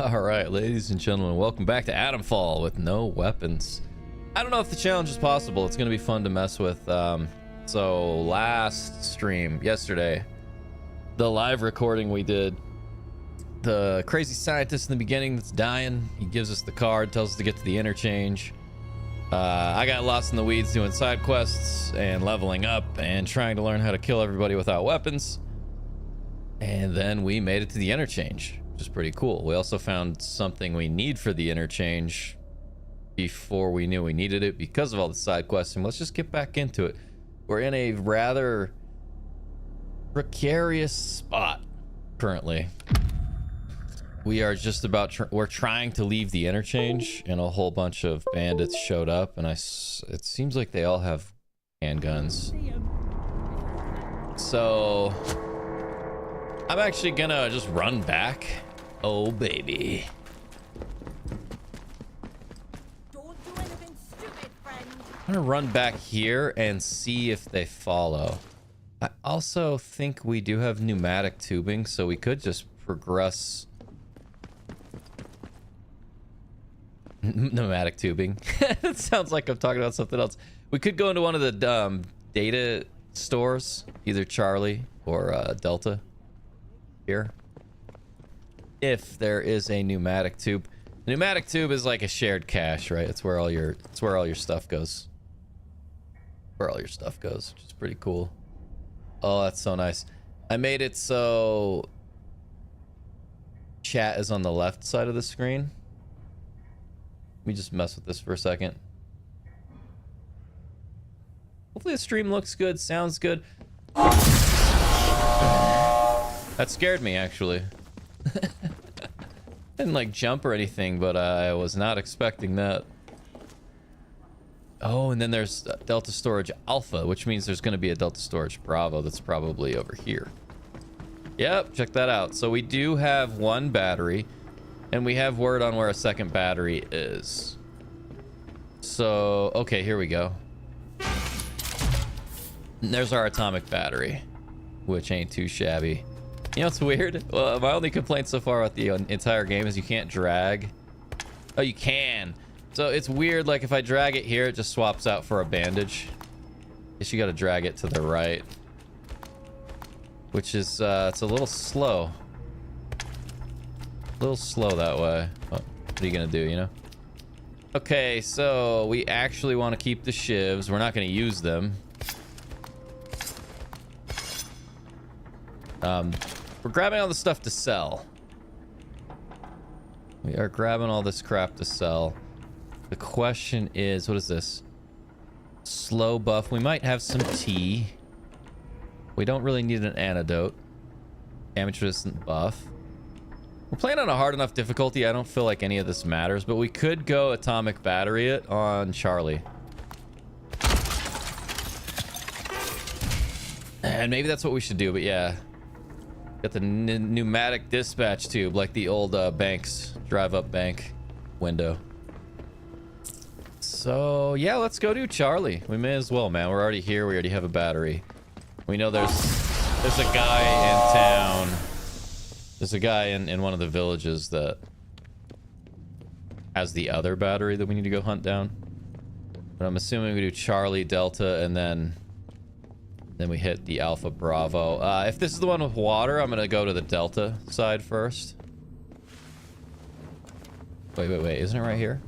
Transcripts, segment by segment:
All right, ladies and gentlemen, welcome back to Atomfall with no weapons. I don't know if the challenge is possible. It's going to be fun to mess with. So last stream, yesterday, the live recording we did, the crazy scientist in the beginning that's dying, he gives us the card, tells us to get to the interchange. I got lost in the weeds doing side quests and leveling up and trying to learn how to kill everybody without weapons. And then we made it to the interchange, which is pretty cool. We also found something we need for the interchange before we knew we needed it because of all the side quests. And let's just get back into it. We're in a rather precarious spot currently. We are just about we're trying to leave the interchange, and a whole bunch of bandits showed up, and it seems like they all have handguns. So I'm actually gonna just run back. Oh baby. Don't do anything stupid, friend. I'm gonna run back here and see if they follow. I also think we do have pneumatic tubing, so we could just progress. Pneumatic tubing. It sounds like I'm talking about something else. We could go into one of the data stores, either Charlie or Delta here, if there is a pneumatic tube. The pneumatic tube is like a shared cache, right? It's where all your stuff goes. Where all your stuff goes, which is pretty cool. Oh, that's so nice. I made it so chat is on the left side of the screen. Let me just mess with this for a second. Hopefully the stream looks good, sounds good. That scared me, actually. Didn't like jump or anything, but I was not expecting that. Oh, and then there's Delta Storage Alpha, which means there's going to be a Delta Storage Bravo that's probably over here. Yep, check that out. So we do have one battery. And we have word on where a second battery is. So, okay, here we go. And there's our atomic battery, which ain't too shabby. You know what's weird? Well, my only complaint so far about the entire game is you can't drag. Oh, you can. So it's weird, like if I drag it here, it just swaps out for a bandage. Guess you gotta drag it to the right. Which is, it's a little slow. A little slow that way. Oh, what are you gonna do, you know? Okay, so we actually want to keep the shivs. We're not going to use them. We're grabbing all the stuff to sell. We are grabbing all this crap to sell. The question is, what is this? Slow buff. We might have some tea. We don't really need an antidote. Damage resistant buff. We're playing on a hard enough difficulty. I don't feel like any of this matters, but we could go atomic battery it on Charlie. And maybe that's what we should do, but yeah. Got the pneumatic dispatch tube, like the old banks, drive-up bank window. So, yeah, let's go do Charlie. We may as well, man. We're already here. We already have a battery. We know there's a guy in town. There's a guy in one of the villages that has the other battery that we need to go hunt down. But I'm assuming we do Charlie, Delta, and then we hit the Alpha Bravo. If this is the one with water, I'm gonna go to the Delta side first. Wait, isn't it right here?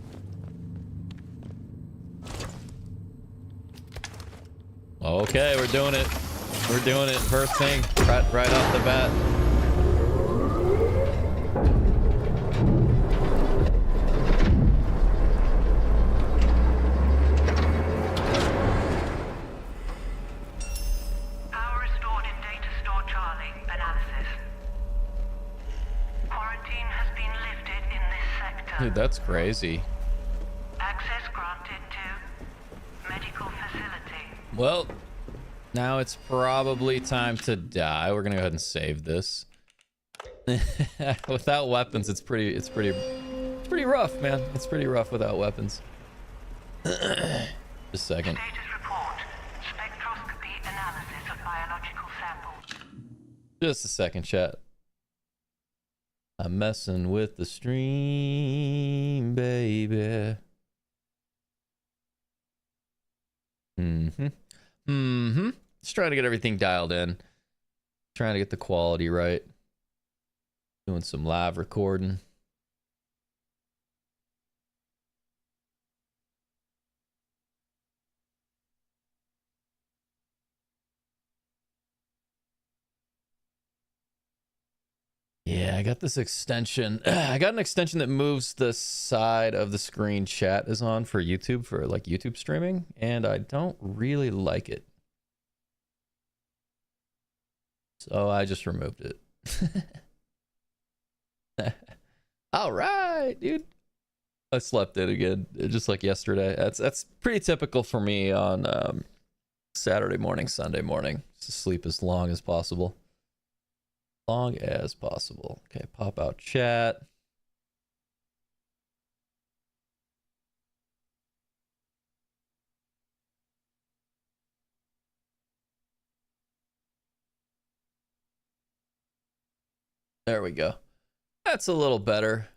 Okay, we're doing it. We're doing it. First thing, right off the bat. Dude, that's crazy. Access granted to medical facility. Well, now it's probably time to die. We're gonna go ahead and save this. Without weapons, it's pretty rough, man. It's pretty rough without weapons. Just a second. Status report. Spectroscopy analysis of biological samples. Just a second, chat. I'm messing with the stream, baby. Just trying to get everything dialed in. Trying to get the quality right. Doing some live recording. Yeah, I got this extension. I got an extension that moves the side of the screen chat is on for YouTube, for like YouTube streaming, and I don't really like it. So I just removed it. All right, dude. I slept in again, just like yesterday. That's pretty typical for me on Saturday morning, Sunday morning. Just to sleep as long as possible. Long as possible. Okay, pop out chat. There we go. That's a little better.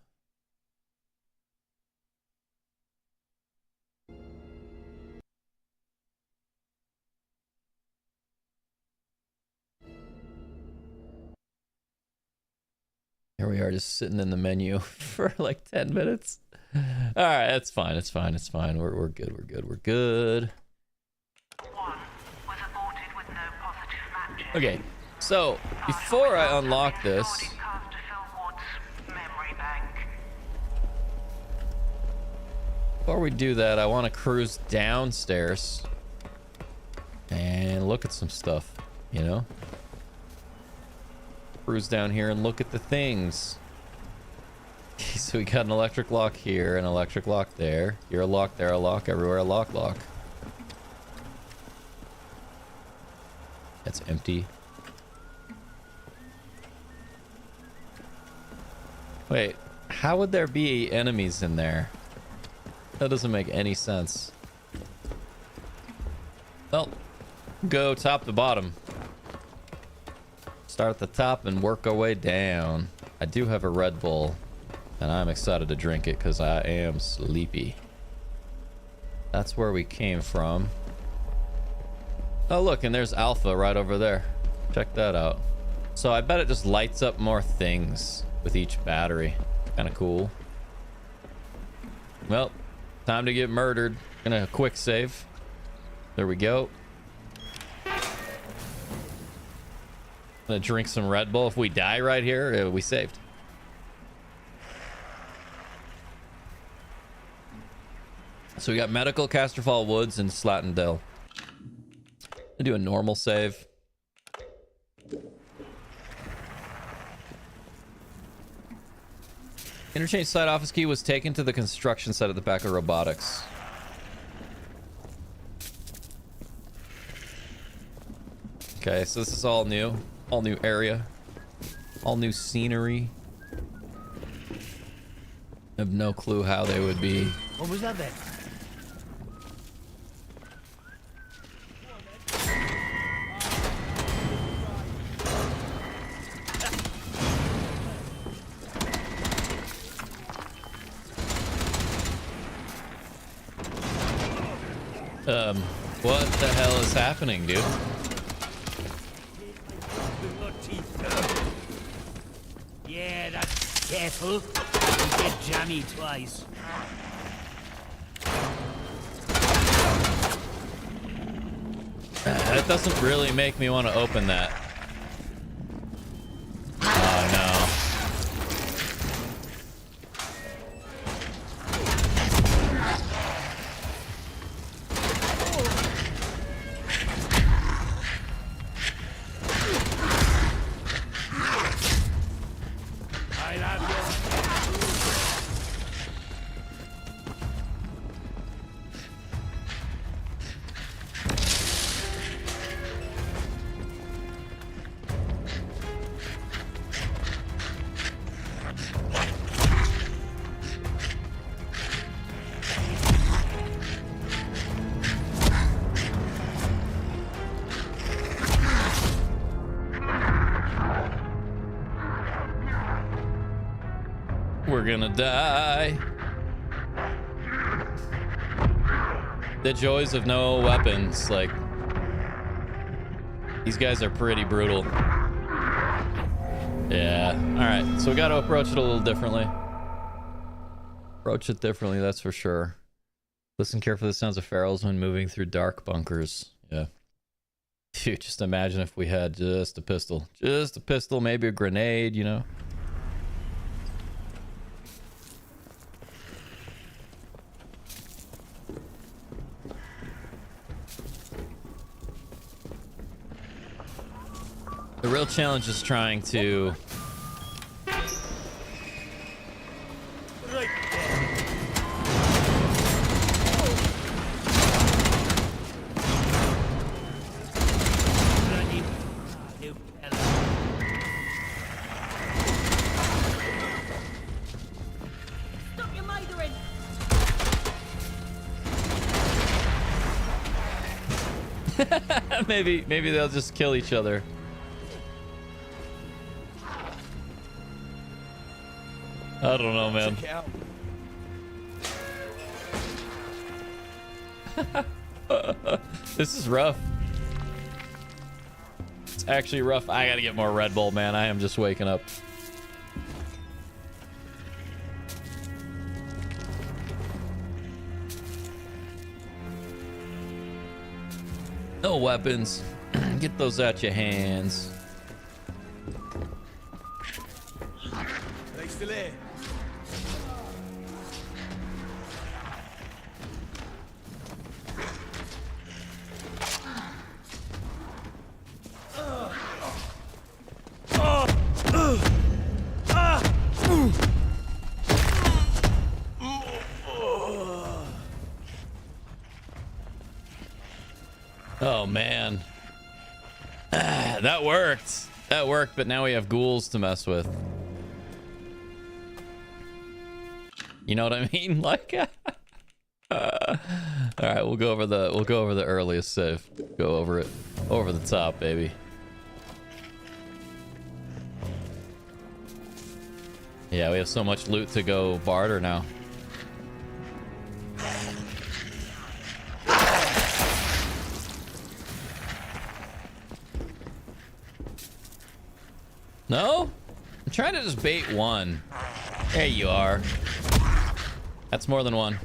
Here we are, just sitting in the menu for like 10 minutes. All right, that's fine. It's fine. It's fine. We're good. We're good. We're good. One was aborted with no positive matches. Okay, so before I unlock this, before we do that, I want to cruise downstairs and look at some stuff, you know? Cruise down here and look at the things. So we got an electric lock here, an electric lock there. Here a lock, there a lock, everywhere a lock. That's empty. Wait, how would there be enemies in there? That doesn't make any sense. Well, go top to bottom. Start at the top and work our way down. I do have a Red Bull, and I'm excited to drink it because I am sleepy. That's where we came from. Oh, look, and there's Alpha right over there. Check that out. So I bet it just lights up more things with each battery. Kind of cool. Well, time to get murdered. Gonna quick save. There we go. Gonna drink some Red Bull. If we die right here, we saved. So we got Medical, Casterfall Woods, and Slatendale. Gonna do a normal save. Interchange site office key was taken to the construction site at the back of robotics. Okay, so this is all new. All new area. All new scenery. I have no clue how they would be. What was that then? What the hell is happening, dude? Yeah, that's careful. You get jammy twice. That doesn't really make me want to open that. Oh no. gonna die. The joys of no weapons. Like, these guys are pretty brutal. Yeah. All right. So we got to approach it a little differently. Approach it differently, that's for sure. Listen carefully to the sounds of ferals when moving through dark bunkers. Yeah. Dude, just imagine if we had just a pistol. Just a pistol, maybe a grenade, you know? The real challenge is trying to... Right there. You fella. Stop your mithering! maybe they'll just kill each other. I don't know, man. This is rough. It's actually rough. I gotta get more Red Bull, man. I am just waking up. No weapons. Get those out your hands. They still here? Oh man. That worked. That worked, but now we have ghouls to mess with. You know what I mean? Like all right, we'll go over the earliest save. Go over it. Over the top, baby. Yeah, we have so much loot to go barter now. No? I'm trying to just bait one. There you are. That's more than one.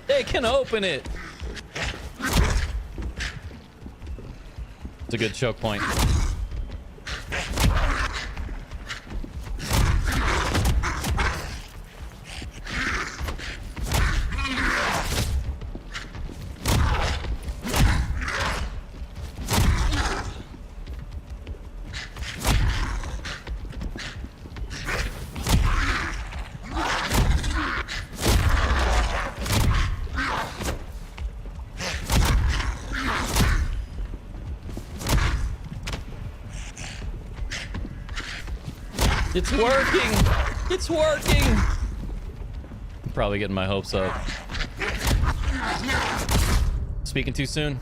They can open it. It's a good choke point. It's working! It's working! I'm probably getting my hopes up. Speaking too soon?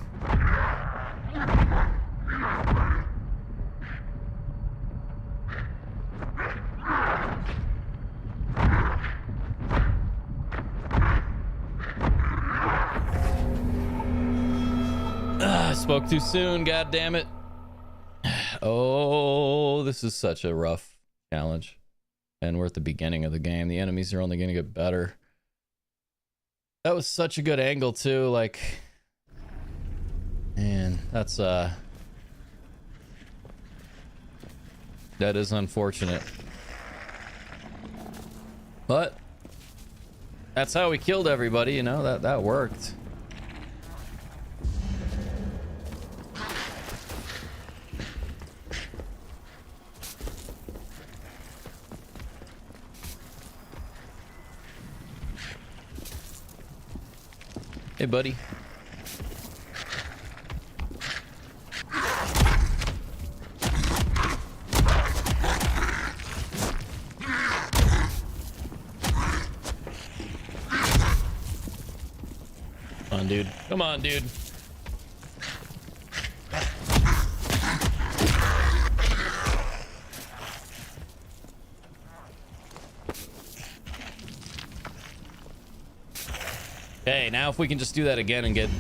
I spoke too soon, god damn it. Oh, this is such a rough challenge, and we're at the beginning of the game. The enemies are only going to get better. That was such a good angle too. Like, man, that's that is unfortunate, but that's how we killed everybody, you know. That worked. Hey, buddy. Come on, dude. Come on, dude. Okay, now if we can just do that again and get...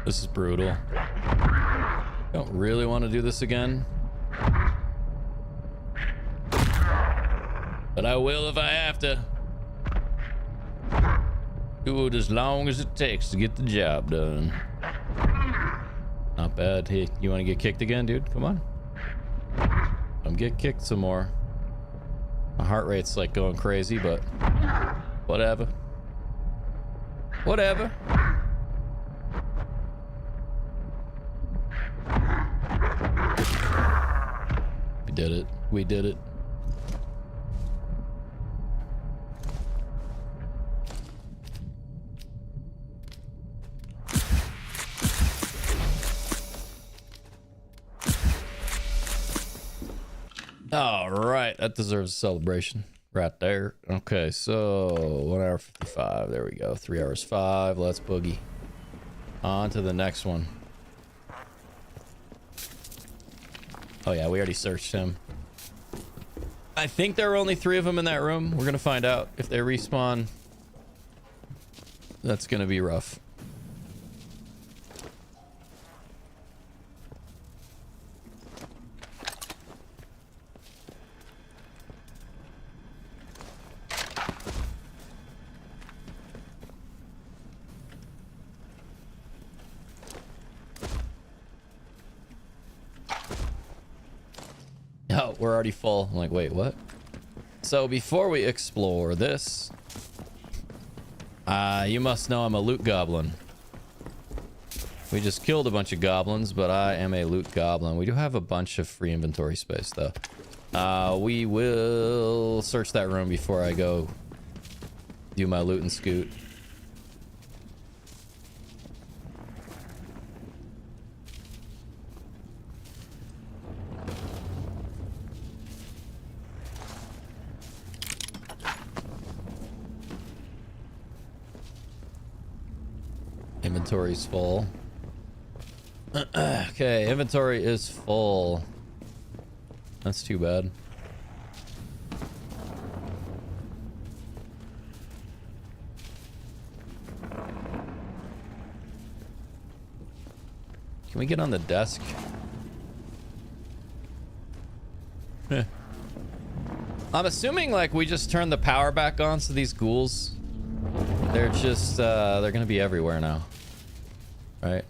This is brutal. Don't really want to do this again. But I will if I have to. Do it as long as it takes to get the job done. Not bad. Hey, you want to get kicked again, dude? Come on. Come get kicked some more. My heart rate's like going crazy, but whatever. Whatever. We did it. We did it. All right, that deserves a celebration right there. Okay, so 1 hour 55. There we go. 3 hours 5. Let's boogie on to the next one. Oh yeah, we already searched him. I think there are only 3 of them in that room. We're gonna find out if they respawn. That's gonna be rough. Oh, we're already full. I'm like, wait, what? So before we explore this, you must know I'm a loot goblin. We just killed a bunch of goblins, but I am a loot goblin. We do have a bunch of free inventory space, though. We will search that room before I go do my loot and scoot. Inventory's full. Okay, inventory is full. That's too bad. Can we get on the desk? I'm assuming like we just turn the power back on so these ghouls, they're just they're gonna be everywhere now, right?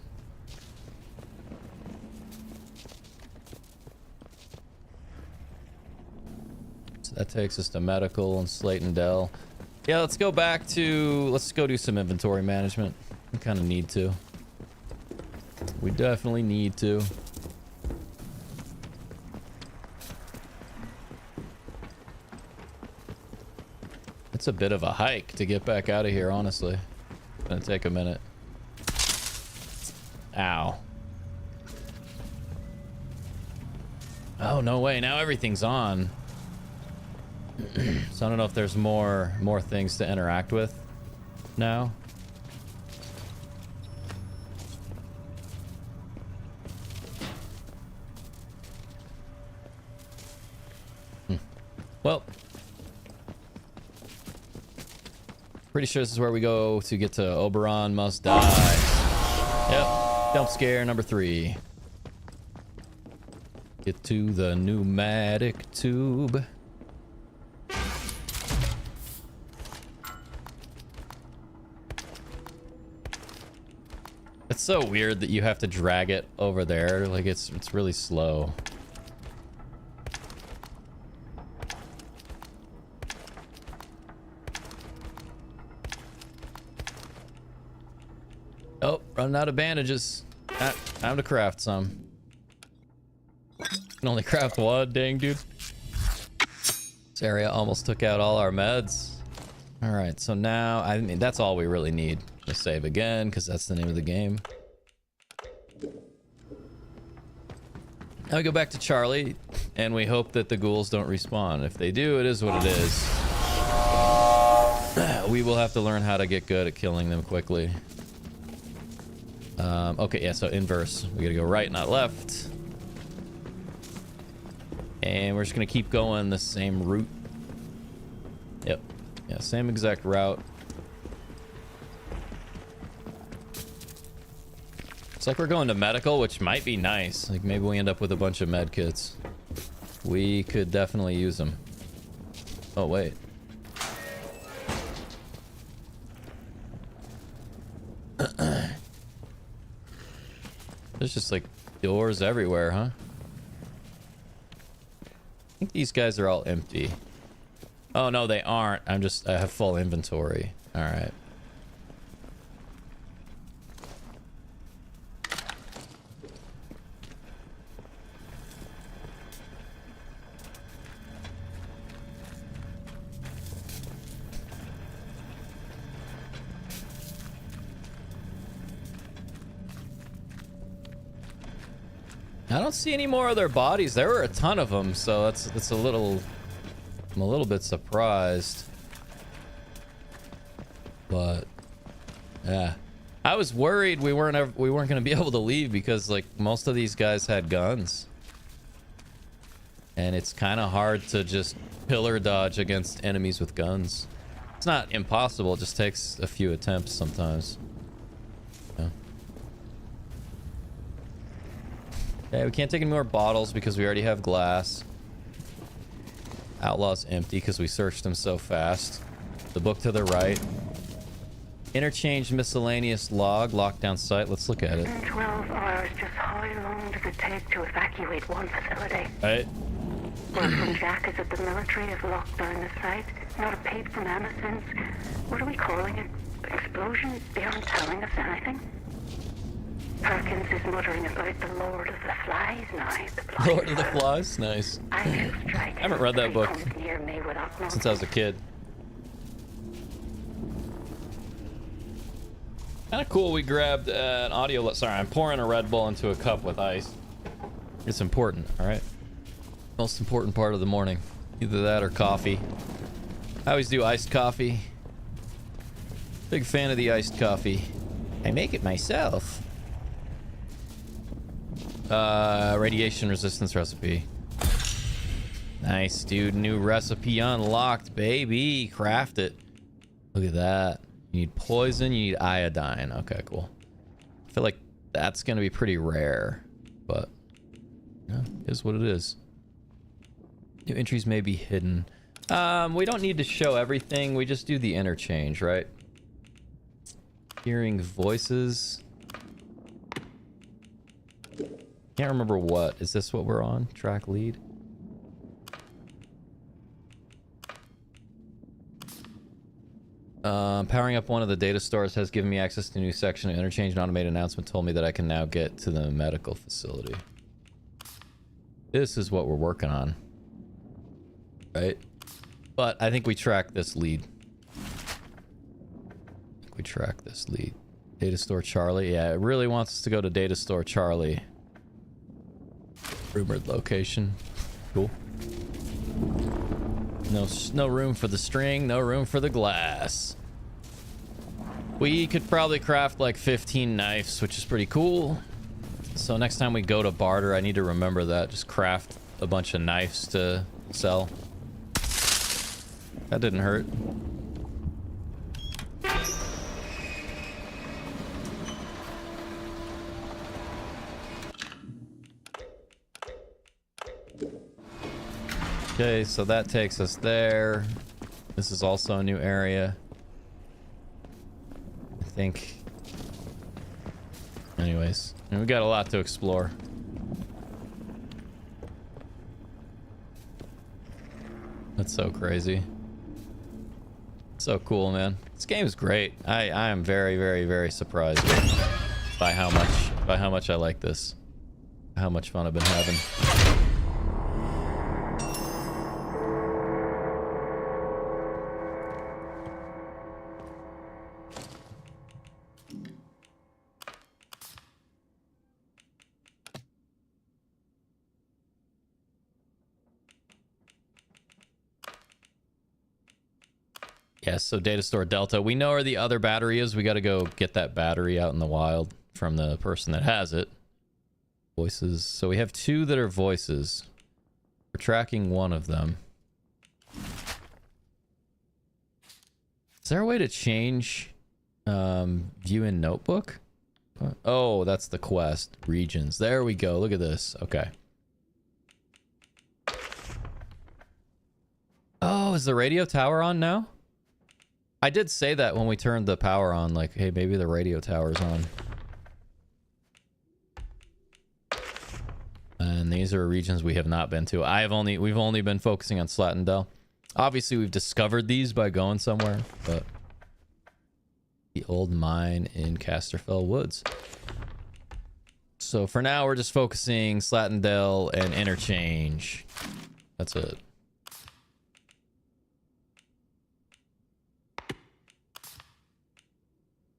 So that takes us to medical and Slate and Dell. Yeah, let's go do some inventory management. We kind of need to. We definitely need to. It's a bit of a hike to get back out of here, honestly. It's gonna take a minute. Ow. Oh, no way. Now everything's on. So I don't know if there's more things to interact with now. Well, pretty sure this is where we go to get to Oberon Must Die. Yep, jump scare number 3. Get to the pneumatic tube. It's so weird that you have to drag it over there. Like it's really slow. Running out of bandages. Time to craft some. Can only craft one, dang dude. This area almost took out all our meds. All right, so now I mean that's all we really need. Just save again because that's the name of the game. Now we go back to Charlie, and we hope that the ghouls don't respawn. If they do, it is what it is. We will have to learn how to get good at killing them quickly. Okay, yeah, so inverse. We gotta go right, not left. And we're just gonna keep going the same route. Yep. Yeah, same exact route. It's like we're going to medical, which might be nice. Like maybe we end up with a bunch of med kits. We could definitely use them. Oh, wait. There's just like doors everywhere, huh? I think these guys are all empty. Oh, no, they aren't. I have full inventory. All right. I don't see any more of their bodies. There were a ton of them, so that's a little. I'm a little bit surprised, but yeah, I was worried we weren't going to be able to leave because like most of these guys had guns, and it's kind of hard to just pillar dodge against enemies with guns. It's not impossible. It just takes a few attempts sometimes. Yeah. Okay, we can't take any more bottles because we already have glass. Outlaw's empty because we searched them so fast. The book to the right. Interchange miscellaneous log, lockdown site. Let's look at it. In 12 hours, just how long does it take to evacuate one facility? Right. Word from Jack is that the military have locked down the site. Not a peep from Emma since... What are we calling it? Explosion? They aren't telling us anything. Perkins is muttering about the Lord of the Flies now. Lord of the Flies? Nice. I haven't read that book since I was a kid. Kind of cool we grabbed an audio... Sorry, I'm pouring a Red Bull into a cup with ice. It's important, alright? Most important part of the morning. Either that or coffee. I always do iced coffee. Big fan of the iced coffee. I make it myself. Radiation resistance recipe. Nice, dude. New recipe unlocked, baby. Craft it. Look at that. You need poison, you need iodine. Okay, cool. I feel like that's gonna be pretty rare, but yeah, it is what it is. New entries may be hidden. We don't need to show everything. We just do the interchange, right? Hearing voices. Can't remember what. Is this what we're on? Track lead? Powering up one of the data stores has given me access to a new section of interchange. An automated announcement told me that I can now get to the medical facility. This is what we're working on. Right? But I think we track this lead. Data store Charlie. Yeah, it really wants us to go to data store Charlie. Rumored location. Cool. No room for the string, no room for the glass. We could probably craft like 15 knives, which is pretty cool. So next time we go to barter, I need to remember that. Just craft a bunch of knives to sell. That didn't hurt. Okay, so that takes us there. This is also a new area. I think. Anyways, we got a lot to explore. That's so crazy. So cool, man. This game is great. I am very, very, very surprised. by how much I like this. How much fun I've been having. Yes, so data store Delta. We know where the other battery is. We got to go get that battery out in the wild from the person that has it. Voices. So we have 2 that are voices. We're tracking one of them. Is there a way to change view in notebook? Oh, that's the quest. Regions. There we go. Look at this. Okay. Oh, is the radio tower on now? I did say that when we turned the power on, like, hey, maybe the radio tower's on. And these are regions we have not been to. We've only been focusing on Slatendale. Obviously, we've discovered these by going somewhere, but the old mine in Casterfell Woods. So for now, we're just focusing Slatendale and Interchange. That's it.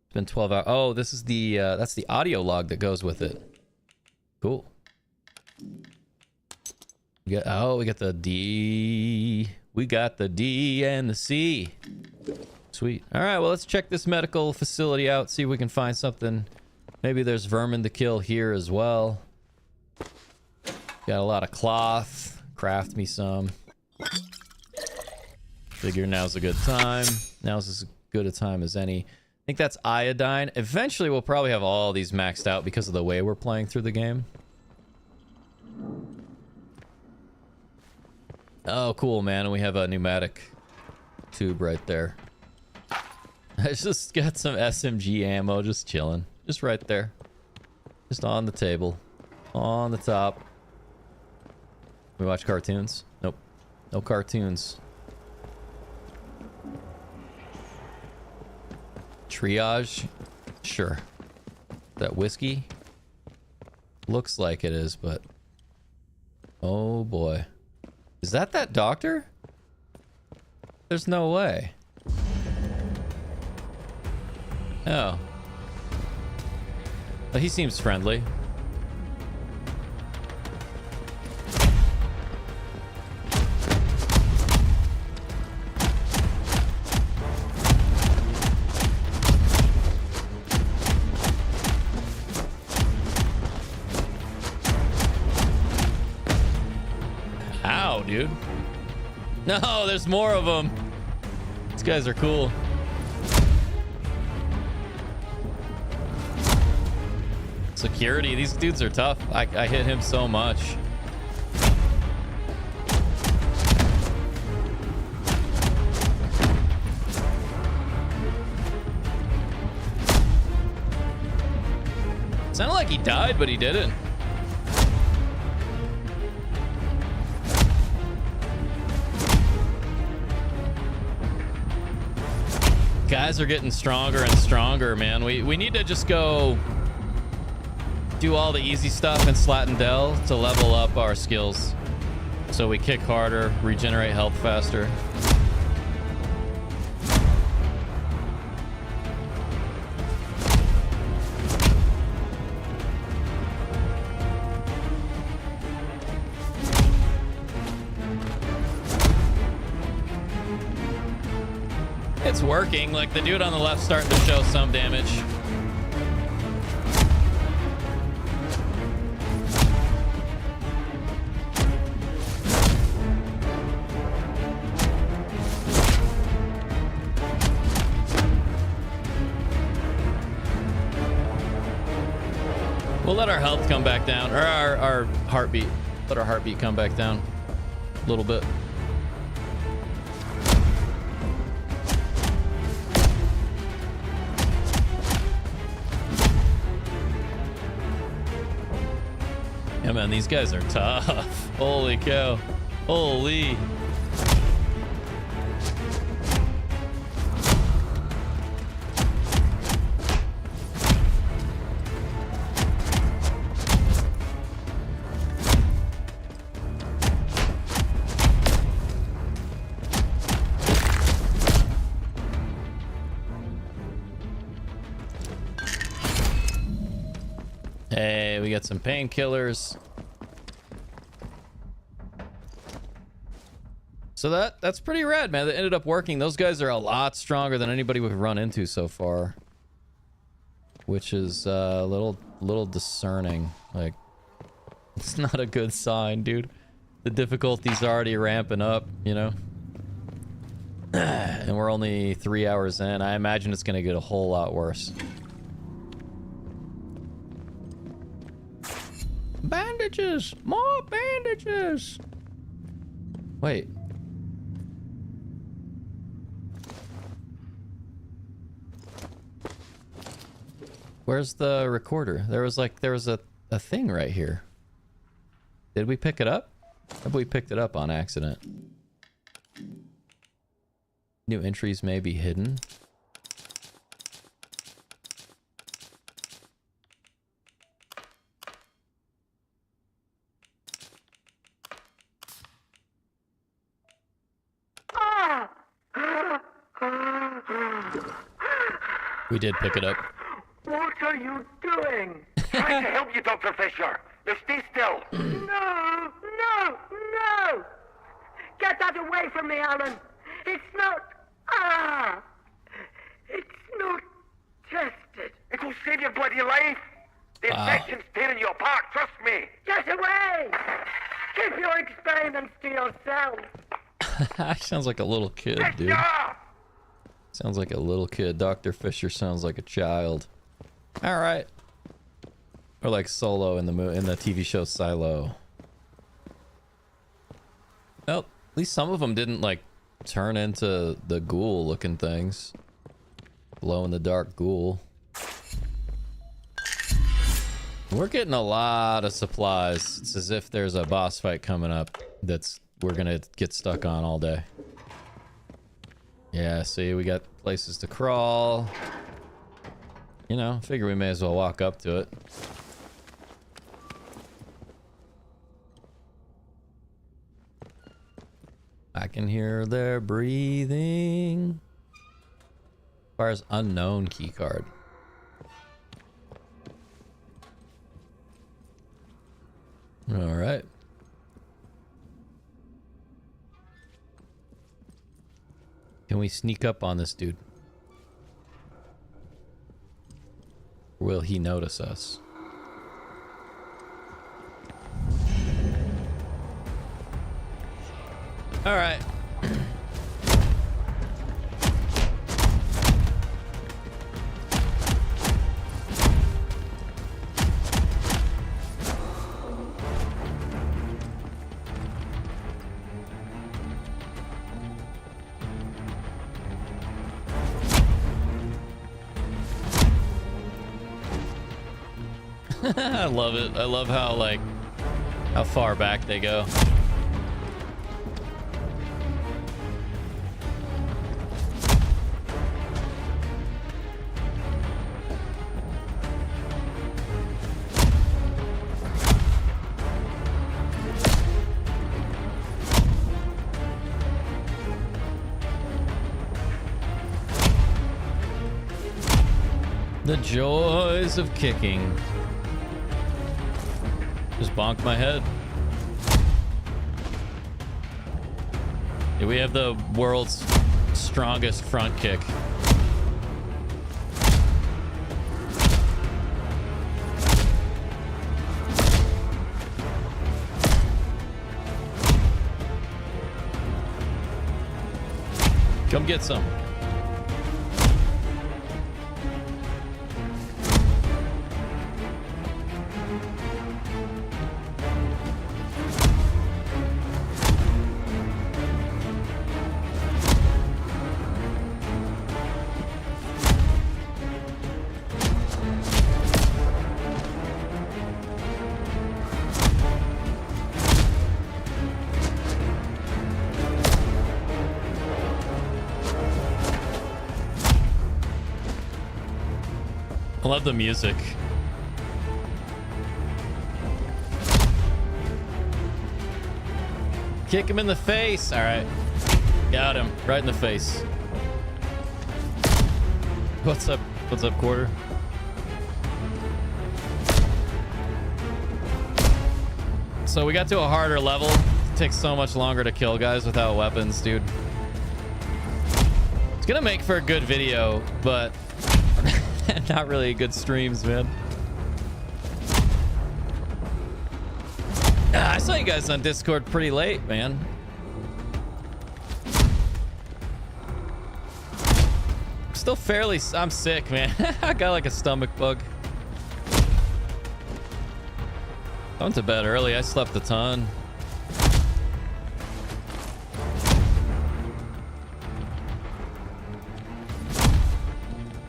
It's been 12 hours. Oh, this is the that's the audio log that goes with it. Cool. We got the D. We got the D and the C. Sweet. All right, well, let's check this medical facility out, see if we can find something. Maybe there's vermin to kill here as well. Got a lot of cloth. Craft me some. Figure now's a good time. Now's as good a time as any. I think that's iodine. Eventually, we'll probably have all these maxed out because of the way we're playing through the game. Oh, cool, man. And we have a pneumatic tube right there. I just got some SMG ammo just chilling. Just right there. Just on the table. On the top. We watch cartoons? Nope. No cartoons. Triage? Sure. That whiskey? Looks like it is, but... oh boy. Is that doctor? There's no way. Oh. Well, he seems friendly. Ow, dude. No, there's more of them. These guys are cool. Security, these dudes are tough. I hit him so much. Sounded like he died, but he didn't. Guys are getting stronger and stronger, man. We need to just go do all the easy stuff in Slatendale to level up our skills. So we kick harder, regenerate health faster. It's working. Like, the dude on the left starting to show some damage. We'll let our health come back down, or our heartbeat. Let our heartbeat come back down a little bit. Yeah, man, these guys are tough. Holy cow. Holy. Hey, we got some painkillers. So that's pretty rad, man. That ended up working. Those guys are a lot stronger than anybody we've run into so far, which is a little discerning. Like, it's not a good sign, dude. The difficulty's already ramping up, you know? And we're only 3 hours in. I imagine it's gonna get a whole lot worse. Bandages! More bandages! Wait. Where's the recorder? There was a thing right here. Did we pick it up? Maybe we picked it up on accident. New entries may be hidden. We did pick it up. What are you doing? Trying to help you, Dr. Fisher. Now stay still. No, no, no! Get that away from me, Alan! It's not... It's not tested. It'll save your bloody life. The infection's tearing you apart, trust me. Get away! Keep your experiments to yourself. Sounds like a little kid, dude. Fisher! Sounds like a little kid. Dr. Fisher sounds like a child. All right. Or like Solo in the TV show Silo. Well, at least some of them didn't like turn into the ghoul looking things. Glow in the dark ghoul. We're getting a lot of supplies. It's as if there's a boss fight coming up we're gonna get stuck on all day. Yeah, see, we got places to crawl. You know, figure we may as well walk up to it. I can hear their breathing. Requires unknown keycard. All right. Can we sneak up on this dude? Or will he notice us? All right. I love it. I love how far back they go. The joys of kicking. Just bonk my head. Yeah, we have the world's strongest front kick. Come get some. I love the music. Kick him in the face. All right. Got him. Right in the face. What's up? What's up, Quarter? So we got to a harder level. It takes so much longer to kill guys without weapons, dude. It's gonna make for a good video, but not really good streams, man. I saw you guys on Discord pretty late, man. Still fairly... I'm sick, man. I got like a stomach bug. I went to bed early. I slept a ton.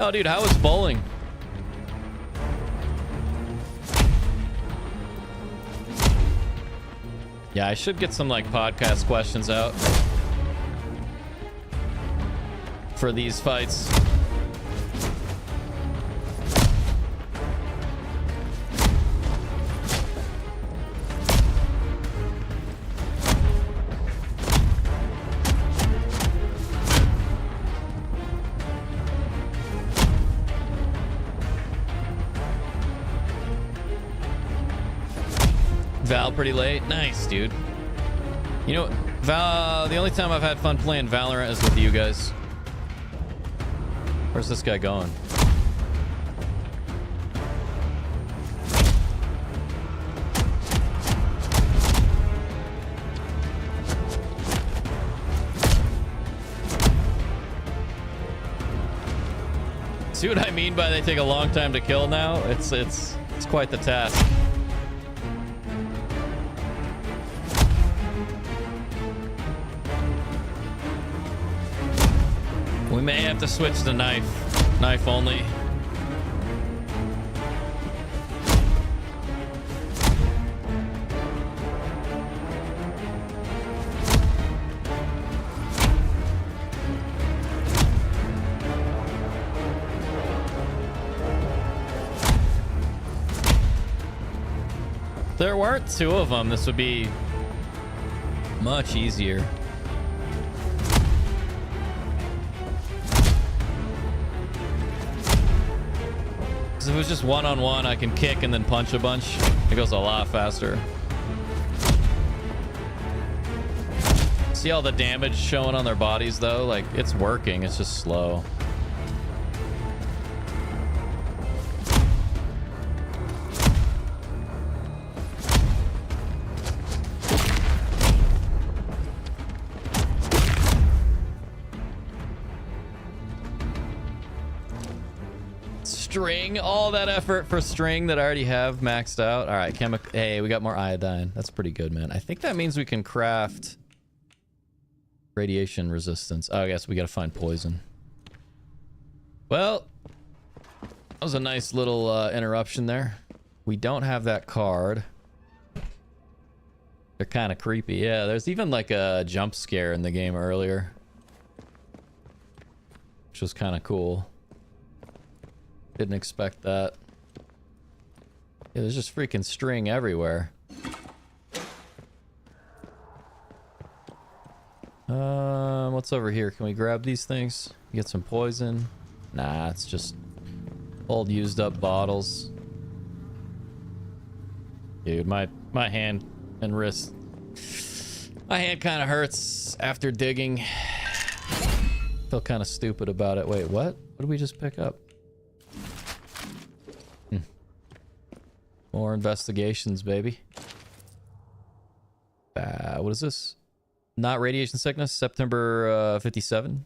Oh, dude, how was bowling? Yeah, I should get some like podcast questions out for these fights. Val pretty late. Nice, dude. You know, Val, the only time I've had fun playing Valorant is with you guys. Where's this guy going? See what I mean by they take a long time to kill now? It's quite the task. We may have to switch to knife only. If there weren't two of them, this would be much easier. If it was just one-on-one, I can kick and then punch a bunch. It goes a lot faster. See all the damage showing on their bodies, though? Like, it's working. It's just slow. String, all that effort for string that I already have maxed out. All right, hey, we got more iodine. That's pretty good, man. I think that means we can craft radiation resistance. Oh, I guess we gotta find poison. Well, that was a nice little interruption there. We don't have that card. They're kind of creepy. Yeah, there's even like a jump scare in the game earlier, which was kind of cool. Didn't expect that. Yeah, there's just freaking string everywhere. What's over here? Can we grab these things? Get some poison? Nah, it's just old used up bottles. Dude, my hand and wrist. My hand kind of hurts after digging. Feel kind of stupid about it. Wait, what? What did we just pick up? More investigations, baby. What is this? Not radiation sickness, September 57.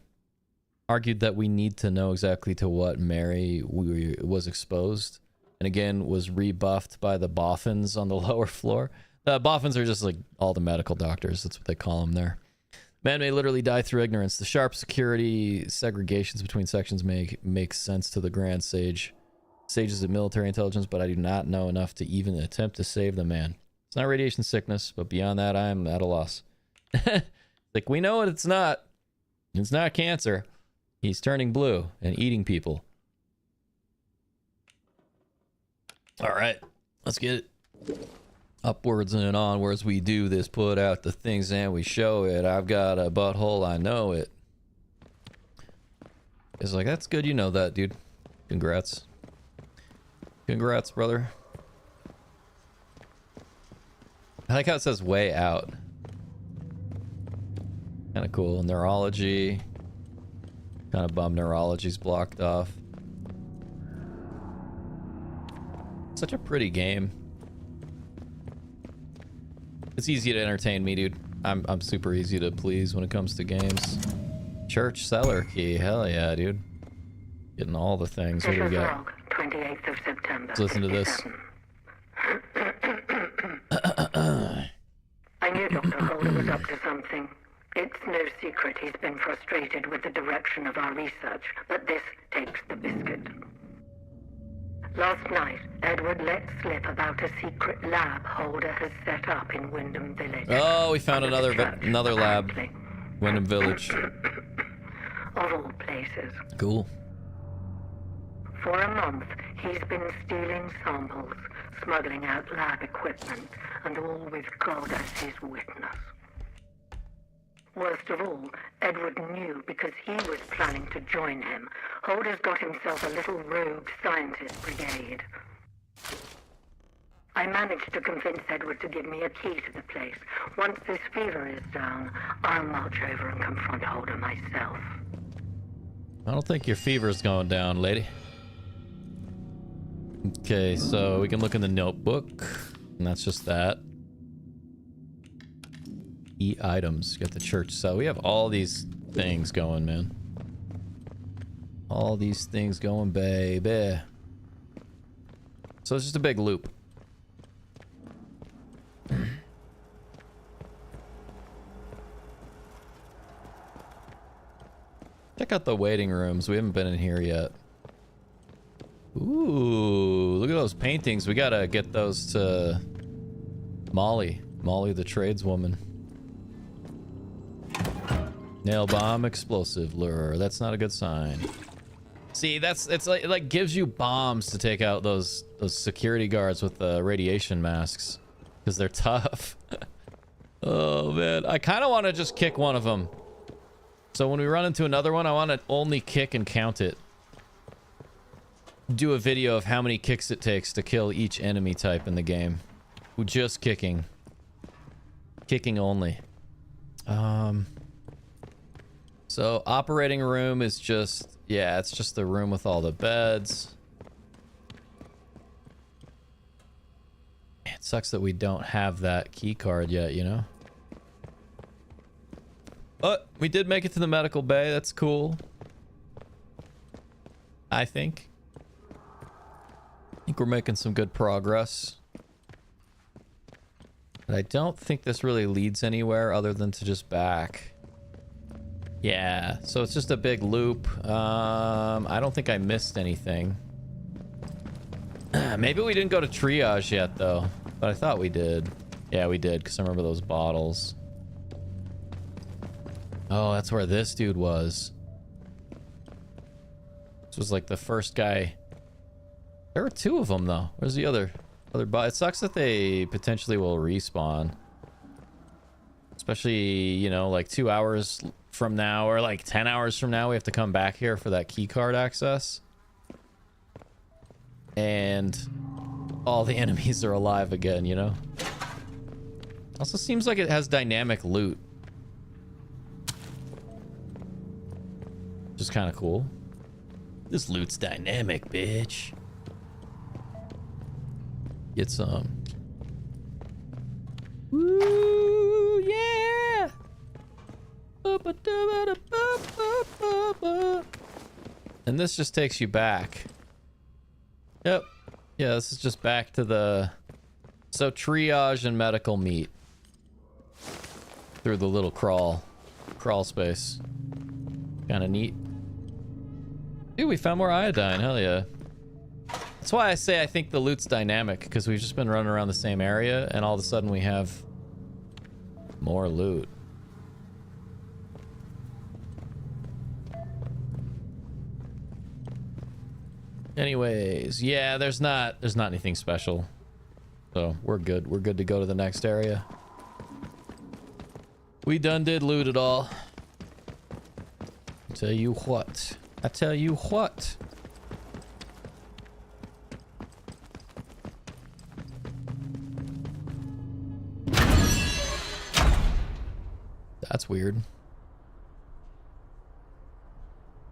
Argued that we need to know exactly to what Mary was exposed. And again, was rebuffed by the boffins on the lower floor. The boffins are just like all the medical doctors. That's what they call them there. Man may literally die through ignorance. The sharp security segregations between sections make sense to the Grand Sage. Sages of military intelligence, but I do not know enough to even attempt to save the man. It's not radiation sickness, but beyond that, I am at a loss. Like, we know what it's not. It's not cancer. He's turning blue and eating people. All right, let's get it. Upwards and onwards we do this, put out the things and we show it. I've got a butthole, I know it. It's like, that's good you know that, dude. Congrats. Congrats, brother. I like how it says way out. Kind of cool. Neurology. Kind of bummed neurology's blocked off. Such a pretty game. It's easy to entertain me, dude. I'm super easy to please when it comes to games. Church cellar key. Hell yeah, dude. Getting all the things. What do we got? Log, 28th of September. Let's listen to this. 57. I knew Dr. Holder was up to something. It's no secret he's been frustrated with the direction of our research, but this takes the biscuit. Last night, Edward let slip about a secret lab Holder has set up in Wyndham Village. Oh, we found Under the another church, lab. apparently. Wyndham Village. Of all places. Cool. For a month, he's been stealing samples, smuggling out lab equipment, and all with God as his witness. Worst of all, Edward knew because he was planning to join him. Holder's got himself a little rogue scientist brigade. I managed to convince Edward to give me a key to the place. Once this fever is down, I'll march over and confront Holder myself. I don't think your fever's going down, lady. Okay, so we can look in the notebook, and that's just that. E-items. Got the church cell. We have all these things going, man. All these things going, baby. So it's just a big loop. Check out the waiting rooms. We haven't been in here yet. Ooh, look at those paintings. We gotta get those to Molly. Molly the tradeswoman. Nail bomb, explosive lure. That's not a good sign. See, it's like, it like gives you bombs to take out those security guards with the radiation masks. Because they're tough. Oh, man. I kind of want to just kick one of them. So when we run into another one, I want to only kick and count it. Do a video of how many kicks it takes to kill each enemy type in the game. Just kicking. Kicking only. So operating room is just, yeah, it's just the room with all the beds. It sucks that we don't have that key card yet, you know? But we did make it to the medical bay. That's cool. I think we're making some good progress. But I don't think this really leads anywhere other than to just back. Yeah, so it's just a big loop. I don't think I missed anything. Maybe we didn't go to triage yet, though. But I thought we did. Yeah, we did, because I remember those bottles. Oh, that's where this dude was. This was like the first guy. There were two of them, though. Where's the other bot? It sucks that they potentially will respawn. Especially, you know, like 2 hours from now, or like 10 hours from now, we have to come back here for that key card access. And all the enemies are alive again, you know? Also seems like it has dynamic loot. Which is kind of cool. This loot's dynamic, bitch. Get some. Woo, yeah! And this just takes you back. Yep. Yeah, this is just back to the... So triage and medical meet. Through the little crawl space. Kind of neat. Dude, we found more iodine. Hell yeah. That's why I say I think the loot's dynamic, because we've just been running around the same area, and all of a sudden we have more loot. Anyways, yeah, there's not anything special. So we're good. We're good to go to the next area. We done did loot it all. Tell you what. I tell you what. weird.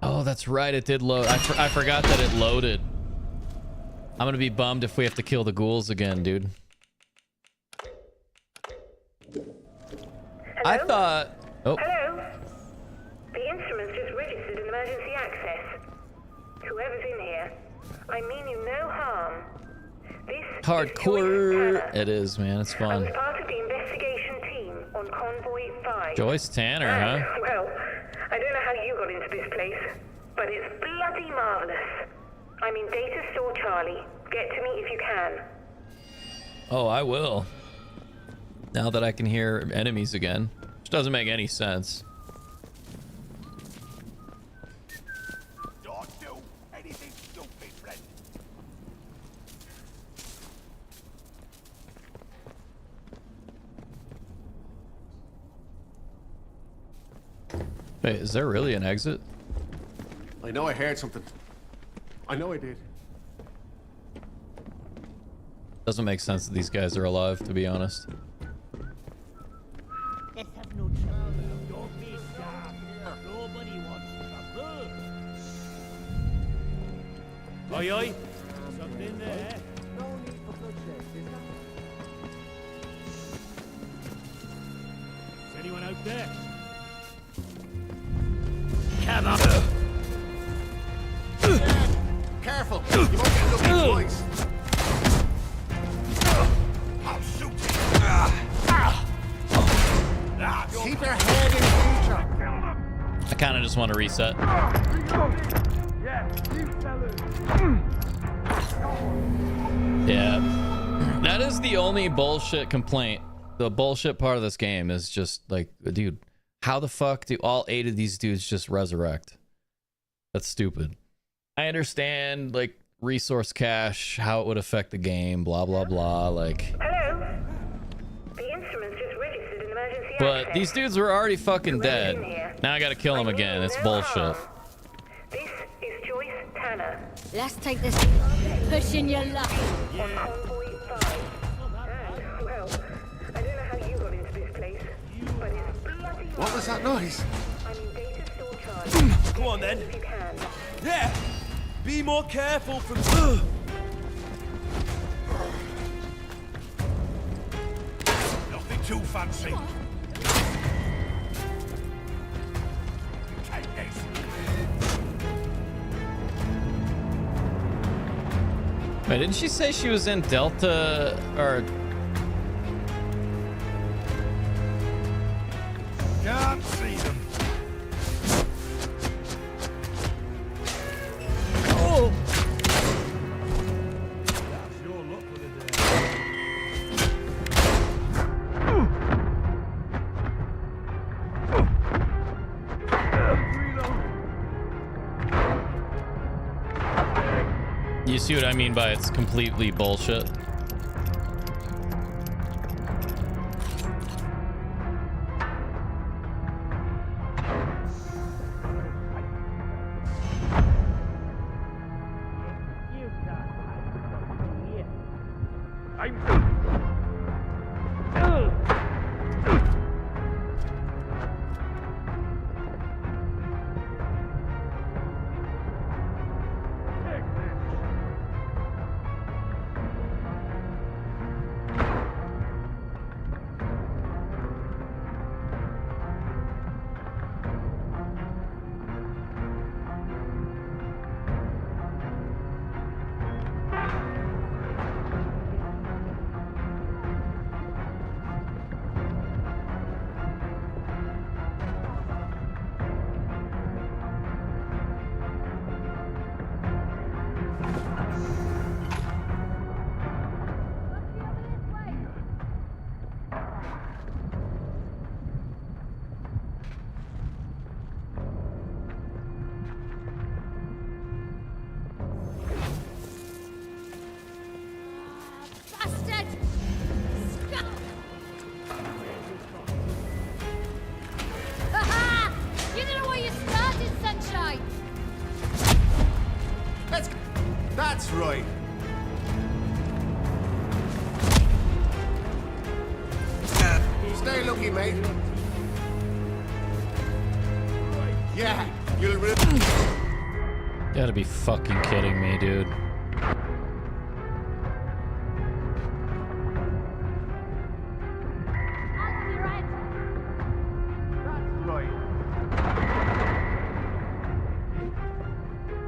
Oh, that's right. It did load. I forgot that it loaded. I'm gonna be bummed if we have to kill the ghouls again, dude. Hello? I thought... Oh. Hello? The instrument's just registered an emergency access. Whoever's in here, I mean you no harm. This Hardcore. is Joyce It is, man. It's I fun. was part of the investigation team on Convoy 5. Joyce Tanner, huh? Well, I don't know how you got into this place, but it's bloody marvelous. I'm in Data Store Charlie. Get to me if you can. Oh, I will. Now that I can hear enemies again. Which doesn't make any sense. Don't do anything stupid, friend. Wait, is there really an exit? I know I heard something. I know I did. Doesn't make sense that these guys are alive, to be honest. Let's have no trouble. Don't be scared. Nobody wants trouble. Oi, oi. Something there. No need for bloodshed, is anyone out there? Come on. Careful! You won't get lucky twice. I'll shoot you. Keep your head in future. I kind of just want to reset. Yeah. That is the only bullshit complaint. The bullshit part of this game is just like, dude, how the fuck do all 8 of these dudes just resurrect? That's stupid. I understand, like, resource cache, how it would affect the game, blah, blah, blah, like... Hello? The instrument's just registered an emergency But access. these dudes were already fucking dead. Now I gotta kill them again. It's bullshit. This is Joyce Tanner Let's take this. Pushing your luck. on Convoy 5. And, well, I don't know how you got into this place, but it's bloody What was that noise? I'm in Data Store Charlie. Go on then. If you can. Yeah. Be more careful from. Nothing too fancy. Take this. Wait, didn't she say she was in Delta or... Can't see them. Oh! That's your luck for the day. You see what I mean by it's completely bullshit? You can't hide from here. Bastard! Scum! Ha-ha! You don't know where you started, sunshine! That's right. Stay lucky, mate. Yeah, you'll rip. Gotta be fucking kidding me, dude.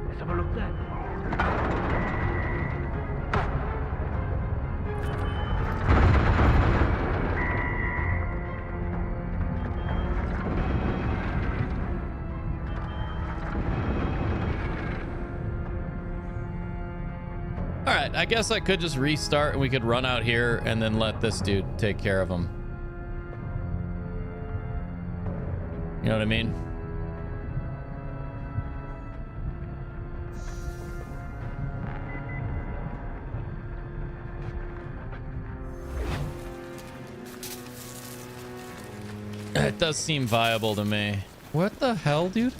Let's have a look then. All right, I guess I could just restart and we could run out here and then let this dude take care of him. You know what I mean? It does seem viable to me. What the hell, dude?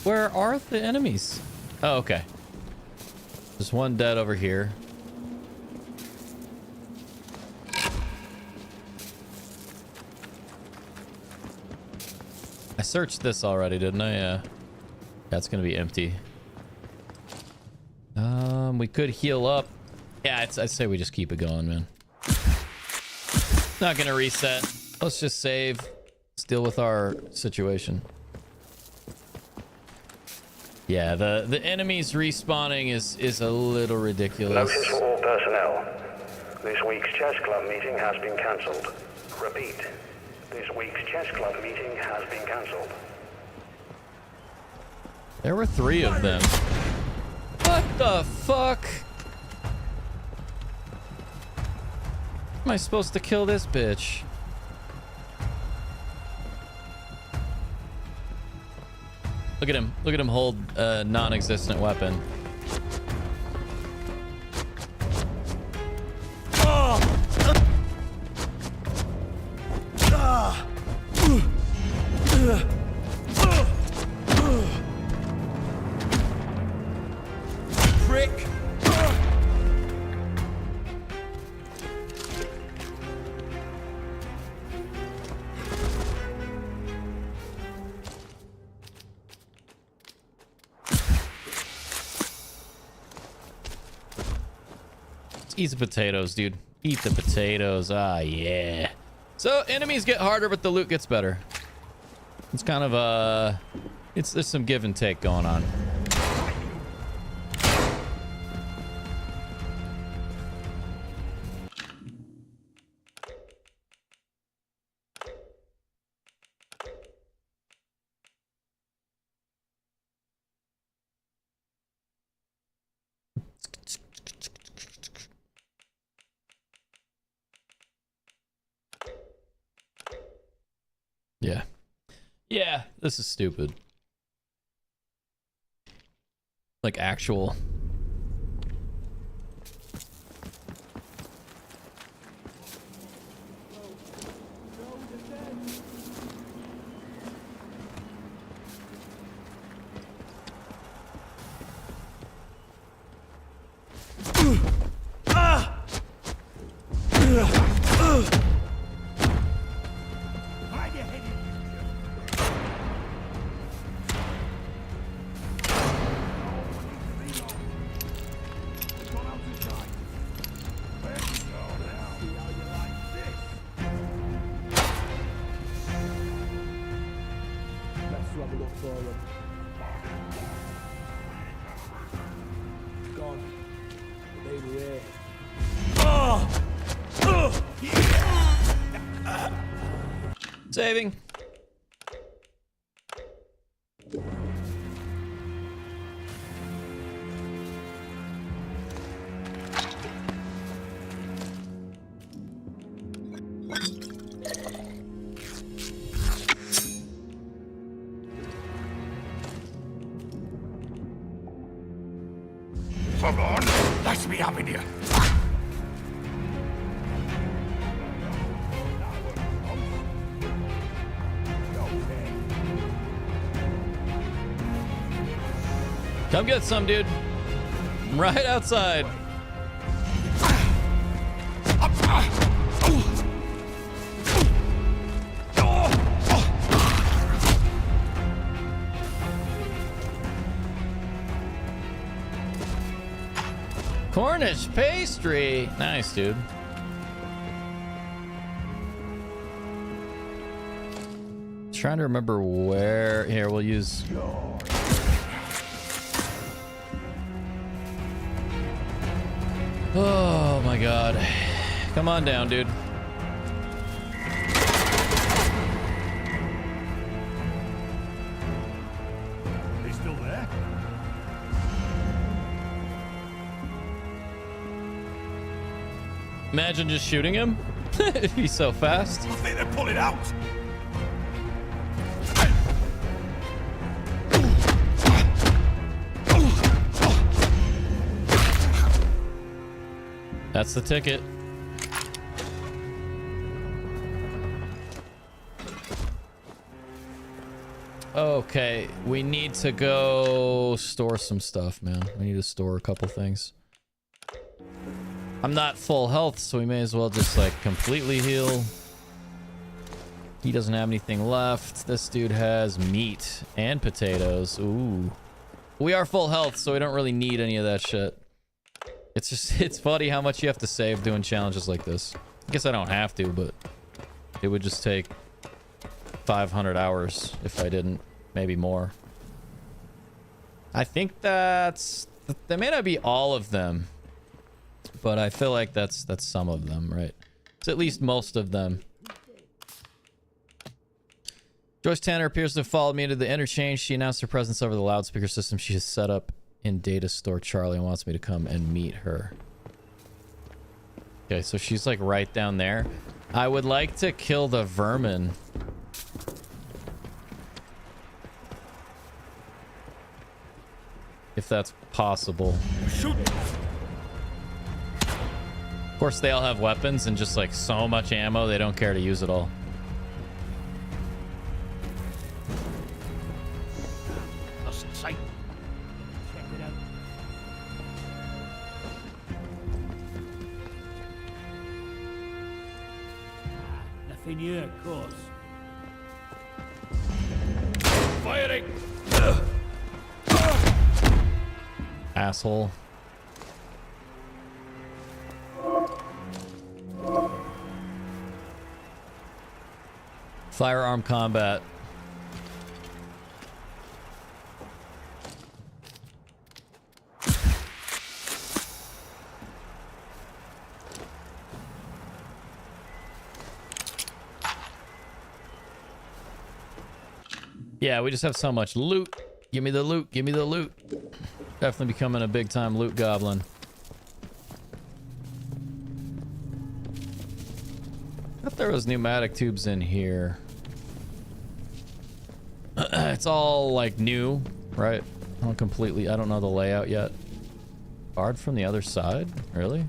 Where are the enemies? Oh, okay. There's one dead over here. I searched this already, didn't I? Yeah. That's gonna be empty. We could heal up. Yeah, I'd say we just keep it going, man. Not gonna reset. Let's just save. Let's deal with our situation. Yeah, the enemies respawning is a little ridiculous. Notice for all personnel. This week's chess club meeting has been cancelled. Repeat. This week's chess club meeting has been cancelled. There were 3 of them. What the fuck? Am I supposed to kill this bitch? Look at him. Look at him hold a non-existent weapon. Prick! Eat the potatoes, dude. Eat the potatoes. Ah, yeah. So enemies get harder, but the loot gets better. It's kind of there's some give and take going on. Yeah. Yeah, this is stupid. Like actual. Saving. Come on, let me up in here. Come get some, dude. I'm right outside. Cornish pastry. Nice, dude. Trying to remember where. Here, we'll use. Oh my god. Come on down, dude. He's still there? Imagine just shooting him. It'd be so fast. I think they're pulling out. That's the ticket. Okay, we need to go store some stuff, man. We need to store a couple things. I'm not full health, so we may as well just like completely heal. He doesn't have anything left. This dude has meat and potatoes. Ooh. We are full health, so we don't really need any of that shit. It's just, it's funny how much you have to save doing challenges like this. I guess I don't have to, but it would just take 500 hours if I didn't. Maybe more. I think that may not be all of them, but I feel like that's some of them, right? It's at least most of them. Joyce Tanner appears to have followed me into the interchange. She announced her presence over the loudspeaker system she has set up in Data Store Charlie and wants me to come and meet her. Okay, so she's like right down there. I would like to kill the vermin. If that's possible. Shoot! Of course, they all have weapons and just like so much ammo, they don't care to use it all. Lost sight. Check it out. Nothing here, of course. Firing! Asshole. Firearm combat. Yeah, we just have so much loot. Give me the loot. Give me the loot. Definitely becoming a big time loot goblin. I thought there was pneumatic tubes in here. It's all like new, right? I don't know the layout yet. Barred from the other side? Really?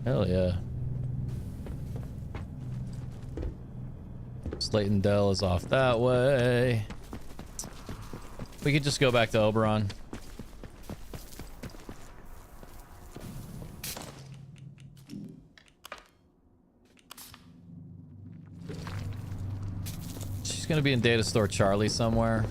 Hell yeah. Slayton Dell is off that way. We could just go back to Oberon. She's gonna be in Data Store Charlie somewhere.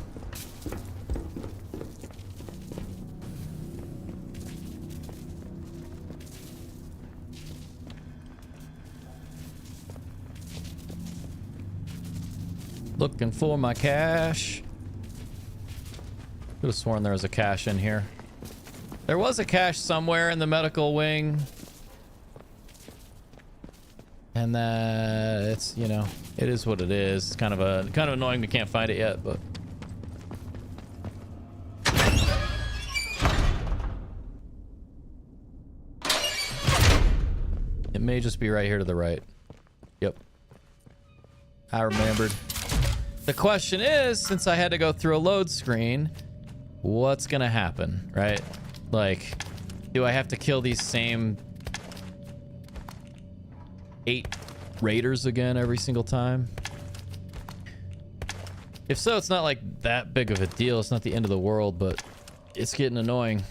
Looking for my cash. Could have sworn there was a cache in here. There was a cache somewhere in the medical wing. And it's, you know, it is what it is. It's kind of annoying we can't find it yet, but it may just be right here to the right. Yep. I remembered. The question is, since I had to go through a load screen, what's gonna happen, right? Like, do I have to kill these same 8 raiders again every single time? If so, it's not like that big of a deal. It's not the end of the world, but it's getting annoying.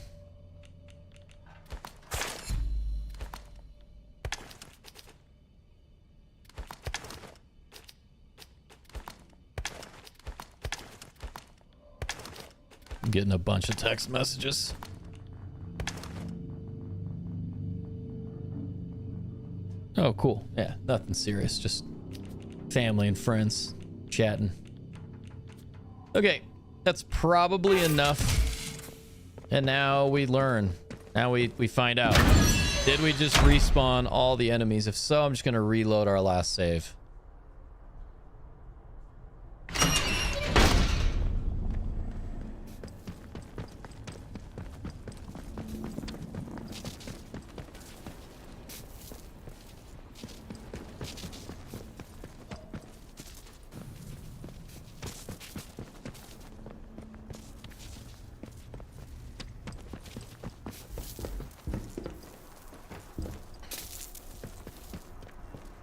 I'm getting a bunch of text messages. Oh, cool. Yeah, nothing serious. Just family and friends chatting. Okay, that's probably enough. And now we learn. Now we find out. Did we just respawn all the enemies? If so, I'm just going to reload our last save.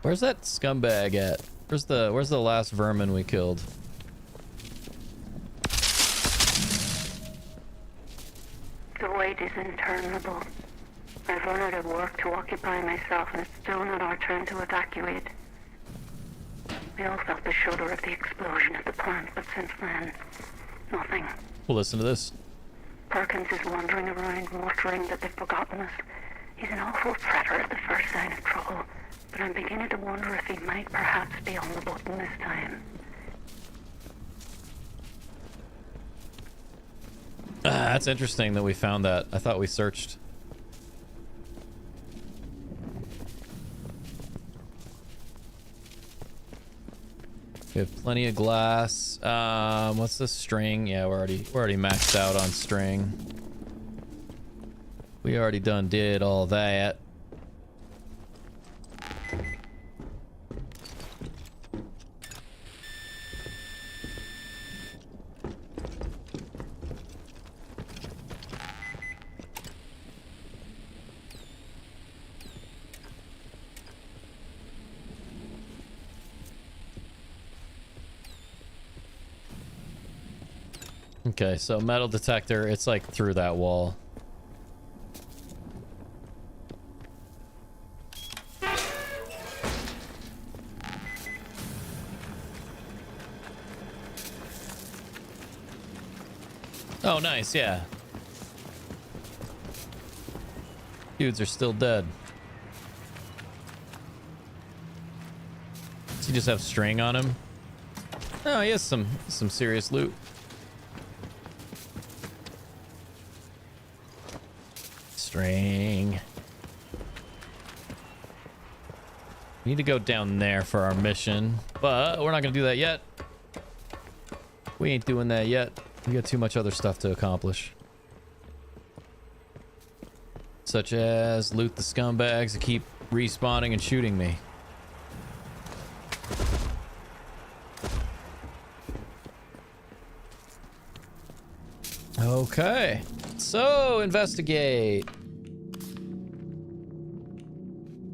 Where's that scumbag at? Where's the last vermin we killed? The wait is interminable. I've run out of work to occupy myself, and it's still not our turn to evacuate. We all felt the shudder of the explosion at the plant, but since then, nothing. We'll listen to this. Perkins is wandering around, muttering that they've forgotten us. He's an awful predator at the first sign of trouble, but I'm beginning to wonder if he might perhaps be on the button this time. That's interesting that we found that. I thought we searched. We have plenty of glass. What's the string? Yeah, we're already maxed out on string. We already did all that. Okay, so metal detector, it's like through that wall. Oh, nice, yeah. Dudes are still dead. Does he just have string on him? Oh, he has some serious loot. String. We need to go down there for our mission, but we're not gonna do that yet. We ain't doing that yet. We got too much other stuff to accomplish, such as loot the scumbags that keep respawning and shooting me. Okay, so investigate.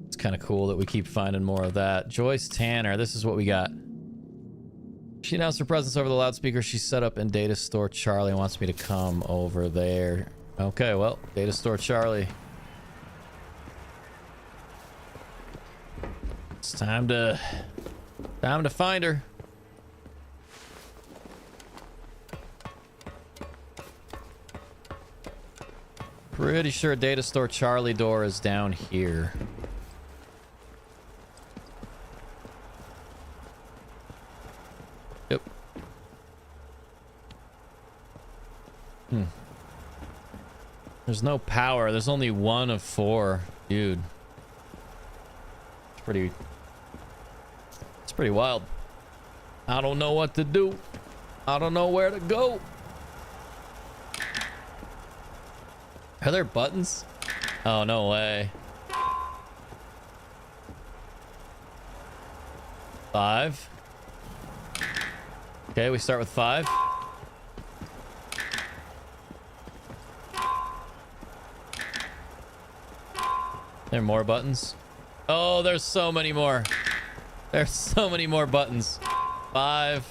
It's kind of cool that we keep finding more of that. Joyce Tanner, this is what we got. She announced her presence over the loudspeaker. She's set up in Data Store Charlie and wants me to come over there. Okay, well, Data Store Charlie. It's time to find her. Pretty sure Data Store Charlie door is down here. Yep. There's no power. There's only 1 of 4. Dude. It's pretty wild. I don't know what to do. I don't know where to go. Are there buttons? Oh, no way. 5. Okay, we start with 5. There are more buttons. Oh, there's so many more. There's so many more buttons. 5.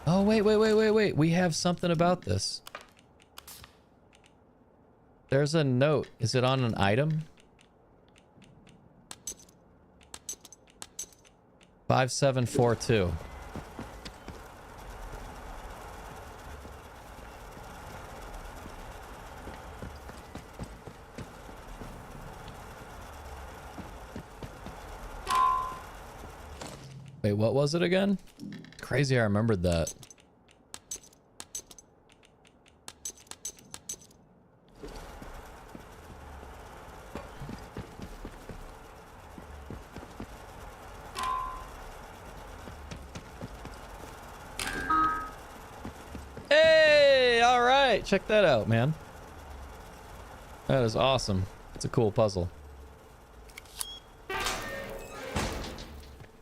Oh, wait. We have something about this. There's a note. Is it on an item? 5742. Wait, what was it again? Crazy I remembered that. Hey, all right. Check that out, man. That is awesome. It's a cool puzzle.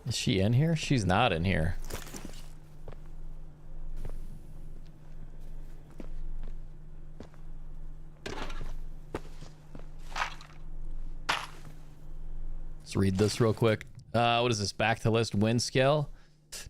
Is she in here? She's not in here. Let's read this real quick. What is this? Back to list. Wind scale.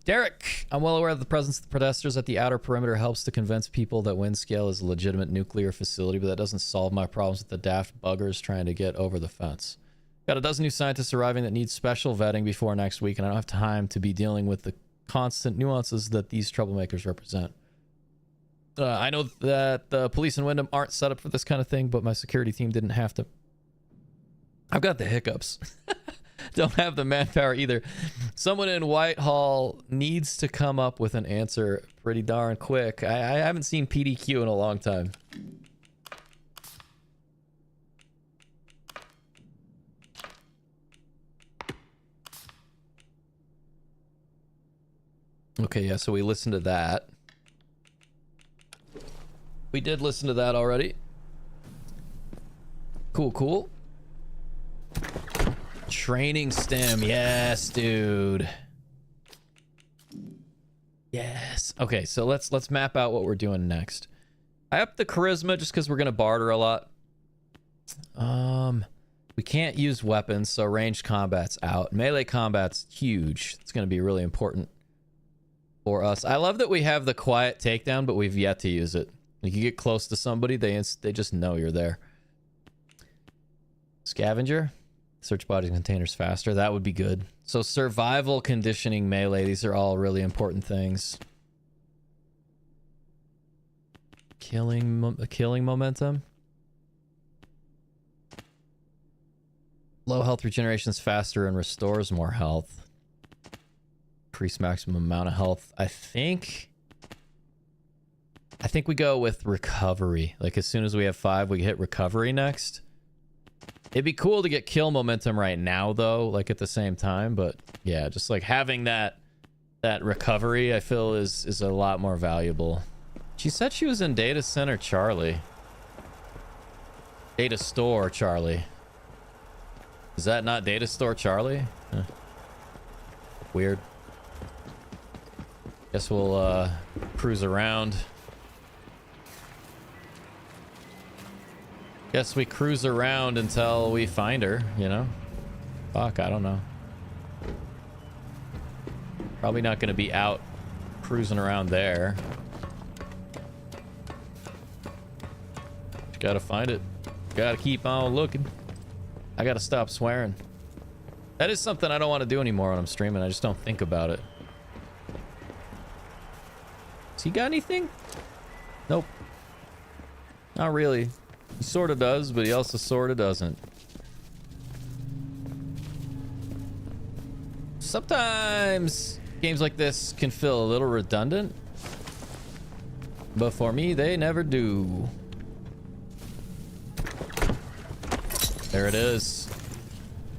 Derek, I'm well aware that the presence of the protesters at the outer perimeter helps to convince people that Wind scale is a legitimate nuclear facility, but that doesn't solve my problems with the daft buggers trying to get over the fence. Got a dozen new scientists arriving that need special vetting before next week, and I don't have time to be dealing with the constant nuances that these troublemakers represent. I know that the police in Wyndham aren't set up for this kind of thing, but my security team didn't have to. I've got the hiccups. Don't have the manpower either. Someone in Whitehall needs to come up with an answer pretty darn quick. I haven't seen PDQ in a long time. Okay, yeah, so we listened to that. We did listen to that already. Cool, cool. Training stem, yes, dude. Yes. Okay, so let's map out what we're doing next. I upped the charisma just because we're gonna barter a lot. We can't use weapons, so ranged combat's out. Melee combat's huge. It's gonna be really important for us. I love that we have the quiet takedown, but we've yet to use it. Like, you get close to somebody, they just know you're there. Scavenger. Search bodies and containers faster. That would be good. So survival, conditioning, melee. These are all really important things. Killing momentum. Low health regenerations faster and restores more health. Increase maximum amount of health. I think we go with recovery. Like, as soon as we have 5, we hit recovery next. It'd be cool to get kill momentum right now, though, like at the same time. But yeah, just like having that recovery, I feel is a lot more valuable. She said she was in Data Center Charlie. Data Store Charlie. Is that not Data Store Charlie? Huh. Weird. Guess we'll cruise around. Guess we cruise around until we find her, you know? Fuck, I don't know. Probably not going to be out cruising around there. Just gotta find it. Gotta keep on looking. I gotta stop swearing. That is something I don't want to do anymore when I'm streaming. I just don't think about it. Has he got anything? Nope. Not really. He sort of does, but he also sort of doesn't. Sometimes games like this can feel a little redundant, but for me, they never do. There it is.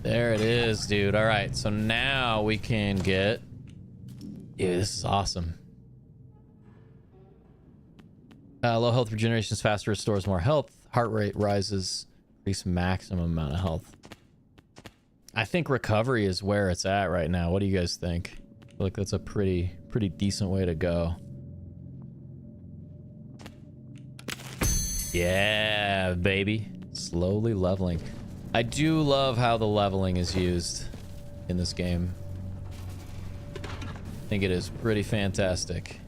There it is, dude. All right, so now we can get... Dude, this is awesome. Low health regeneration is faster, restores more health. Heart rate rises, increase maximum amount of health. I think recovery is where it's at right now. What do you guys think? I feel like that's a pretty decent way to go. Yeah, baby. Slowly leveling. I do love how the leveling is used in this game. I think it is pretty fantastic.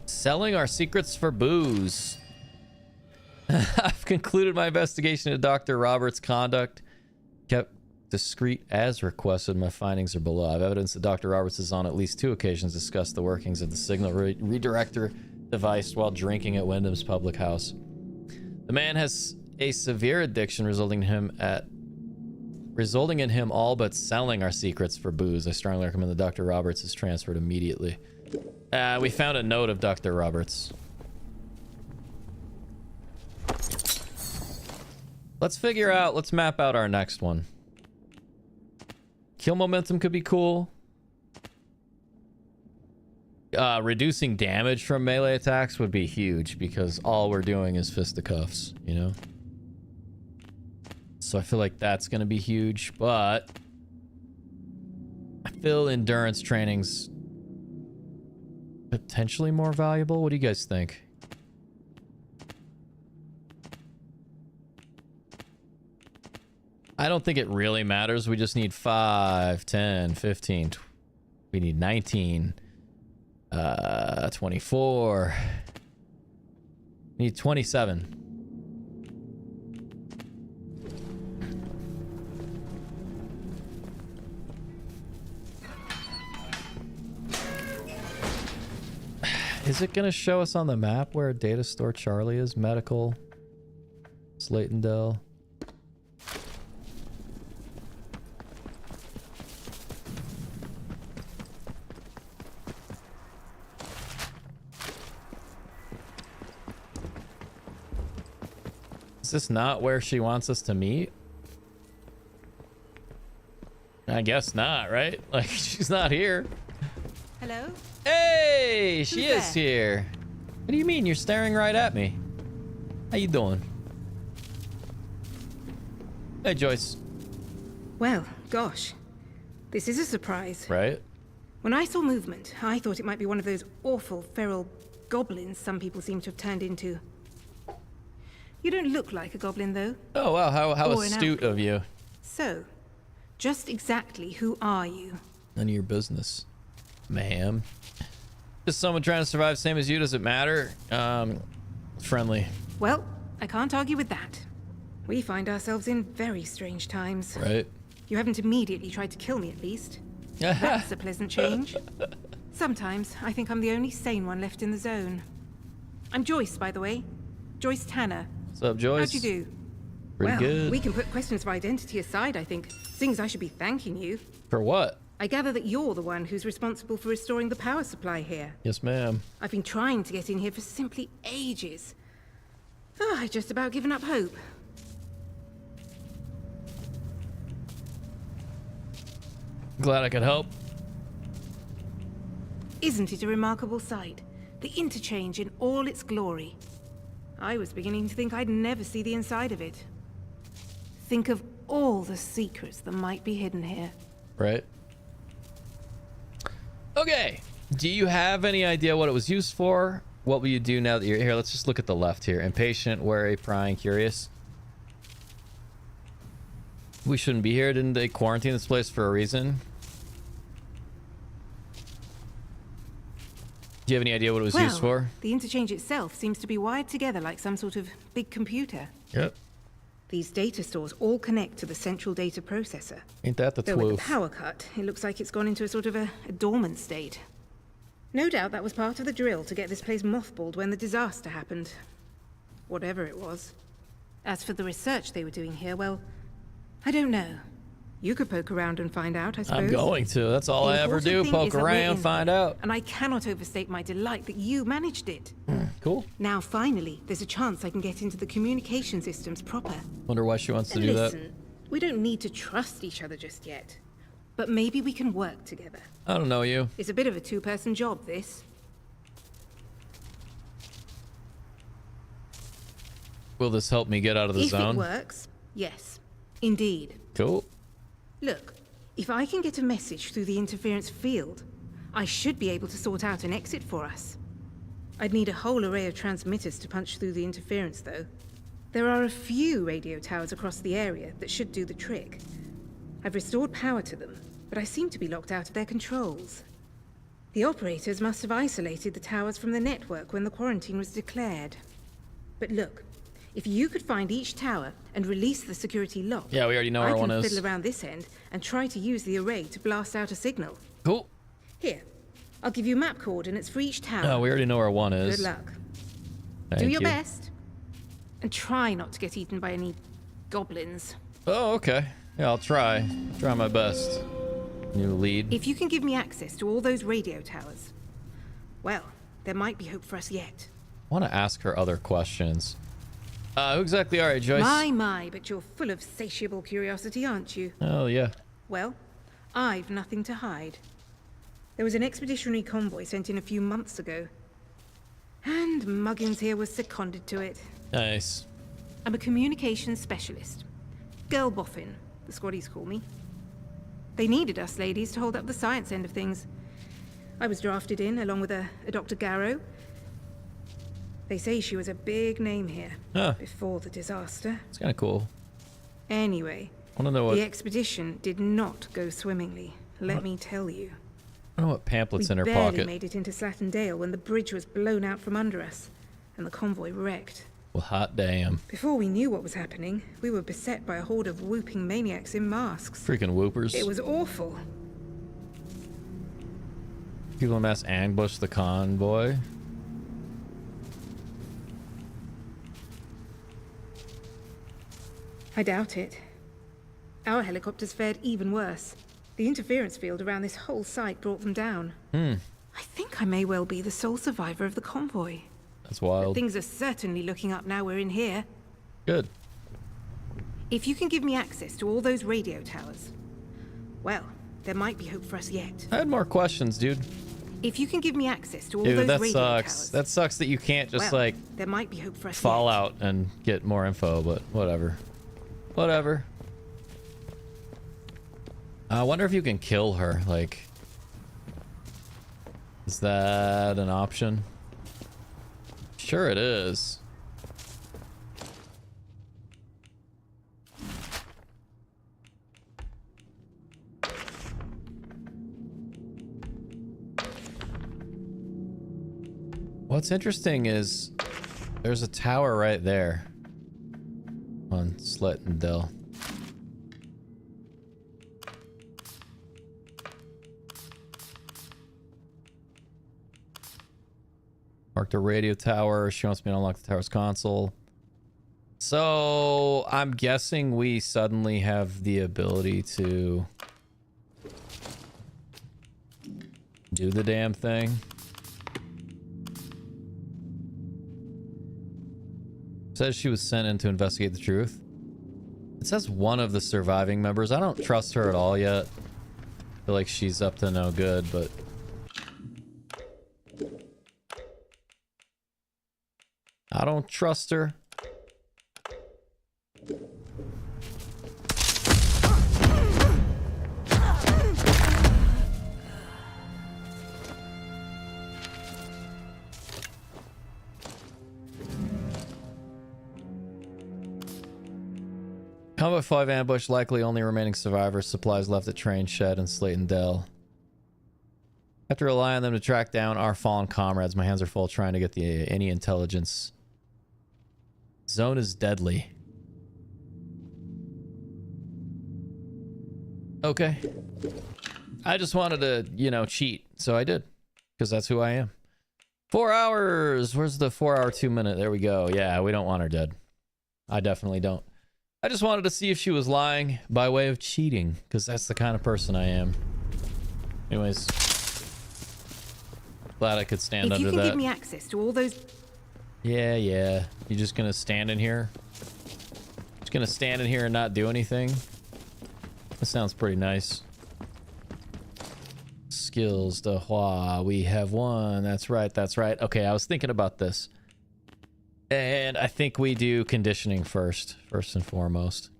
Selling our secrets for booze. I've concluded my investigation into Dr. Roberts' conduct. Kept discreet as requested. My findings are below. I have evidence that Dr. Roberts has on at least 2 occasions discussed the workings of the signal redirector device while drinking at Wyndham's public house. The man has a severe addiction, resulting in him at resulting in him all but selling our secrets for booze. I strongly recommend that Dr. Roberts is transferred immediately. We found a note of Dr. Roberts. Let's map out our next one. Kill momentum could be cool. Reducing damage from melee attacks would be huge because all we're doing is fisticuffs, you know? So I feel like that's going to be huge, but I feel endurance training's potentially more valuable. What do you guys think? I don't think it really matters. We just need 5, 10, 15. We need 19. 24. We need 27. Is it going to show us on the map where Data Store Charlie is? Medical. Slaytondale. Is this not where she wants us to meet? I guess not, right? Like, she's not here. Hello? Hey, she Who's is there? here. What do you mean? You're staring right at me. How you doing? Hey, Joyce. Well, gosh. This is a surprise. Right? When I saw movement, I thought it might be one of those awful feral goblins some people seem to have turned into. You don't look like a goblin, though. Oh, wow. How Or an astute of you. So, just exactly who are you? None of your business, ma'am. Just someone trying to survive, same as you. Does it matter? Friendly. Well, I can't argue with that. We find ourselves in very strange times. Right? You haven't immediately tried to kill me, at least. That's a pleasant change. Sometimes I think I'm the only sane one left in the zone. I'm Joyce, by the way. Joyce Tanner. What's up, Joyce? How'd you do? Pretty well, good. We can put questions of identity aside, I think. Seeing as I should be thanking you. For what? I gather that you're the one who's responsible for restoring the power supply here. Yes, ma'am. I've been trying to get in here for simply ages. Oh, I've just about given up hope. Glad I could help. Isn't it a remarkable sight? The interchange in all its glory. I was beginning to think I'd never see the inside of it. Think of all the secrets that might be hidden here. Right. Okay. Do you have any idea what it was used for? What will you do now that you're here? Let's just look at the left here. Impatient, wary, prying, curious. We shouldn't be here. Didn't they quarantine this place for a reason? Do you have any idea what it was used for? The interchange itself seems to be wired together like some sort of big computer. Yep. These data stores all connect to the central data processor. Ain't that the Though with twoof? the power cut, it looks like it's gone into a sort of a dormant state. No doubt that was part of the drill to get this place mothballed when the disaster happened. Whatever it was. As for the research they were doing here, well, I don't know. You could poke around and find out, I suppose. I'm going to. That's all I ever do. Poke around, find out. And I cannot overstate my delight that you managed it. Cool. Now, finally, there's a chance I can get into the communication systems proper. Wonder why she wants to And do listen, we don't need to trust each other just yet. But maybe we can work together. that. I don't know you. It's a bit of a two-person job, this. Will this help me get out of the If zone? it works, yes. Indeed. Cool. Look, if I can get a message through the interference field, I should be able to sort out an exit for us. I'd need a whole array of transmitters to punch through the interference, though. There are a few radio towers across the area that should do the trick. I've restored power to them, but I seem to be locked out of their controls. The operators must have isolated the towers from the network when the quarantine was declared. But look, if you could find each tower and release the security lock, Yeah, we already know where one I can is. fiddle around this end and try to use the array to blast out a signal. Cool. Here, I'll give you map coordinates for each tower. Oh, we already know where one is. Good luck. Thank Do your you. best. And try not to get eaten by any goblins. Oh, okay. Yeah, I'll try. Try my best. New lead. If you can give me access to all those radio towers, well, there might be hope for us yet. I want to ask her other questions. Who exactly are you, Joyce? My, but you're full of satiable curiosity, aren't you? Oh, yeah. Well, I've nothing to hide. There was an expeditionary convoy sent in a few months ago. And Muggins here was seconded to it. Nice. I'm a communications specialist. Girl boffin, the squaddies call me. They needed us ladies to hold up the science end of things. I was drafted in, along with a Dr. Garrow. They say she was a big name here, before the disaster. It's kind of cool. Anyway, I want to know what... the expedition did not go swimmingly, let me tell you. I don't know what pamphlets in her We barely pocket. made it into Slatendale when the bridge was blown out from under us, and the convoy wrecked. Well, hot damn. Before we knew what was happening, we were beset by a horde of whooping maniacs in masks. Freaking whoopers. It was awful. People in mass ambush the convoy. I doubt it. Our helicopters fared even worse. The interference field around this whole site brought them down. I think I may well be the sole survivor of the convoy. That's wild. Things are certainly looking up now we're in here. Good. If you can give me access to all those radio towers, well, there might be hope for us yet. I had more questions, dude. If you can give me access to all Dude, those that radio sucks. towers, That sucks that you can't just, well, like, there might be hope for us fall yet. out and get more info, but whatever. Whatever. I wonder if you can kill her, like... Is that an option? Sure it is. What's interesting is there's a tower right there on Slatendale. Marked a radio tower. She wants me to unlock the tower's console. So I'm guessing we suddenly have the ability to do the damn thing. Says she was sent in to investigate the truth. It says one of the surviving members. I don't trust her at all yet. I feel like she's up to no good, but... I don't trust her. Combat 5 ambush, likely only remaining survivors, supplies left at train shed and Slatendale. Have to rely on them to track down our fallen comrades. My hands are full trying to get any intelligence. Zone is deadly. Okay. I just wanted to, you know, cheat. So I did. Because that's who I am. 4 hours. Where's the 4 hour 2 minute? There we go. Yeah, we don't want her dead. I definitely don't. I just wanted to see if she was lying by way of cheating. Because that's the kind of person I am. Anyways. Glad I could stand under that. If you can give me access to all those... Yeah. You just gonna stand in here? Just gonna stand in here and not do anything? That sounds pretty nice. Skills de Hua. We have one. That's right. Okay, I was thinking about this. And I think we do conditioning first and foremost.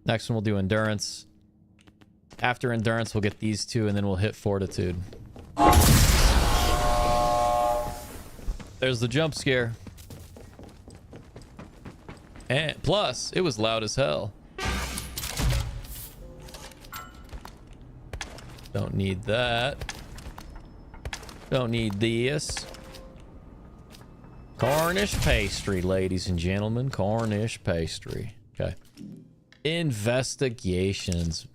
Next one we'll do endurance. After endurance, we'll get these two, and then we'll hit fortitude. There's the jump scare. And plus, it was loud as hell. Don't need that. Don't need this. Cornish pastry, ladies and gentlemen. Cornish pastry. Okay. Investigations.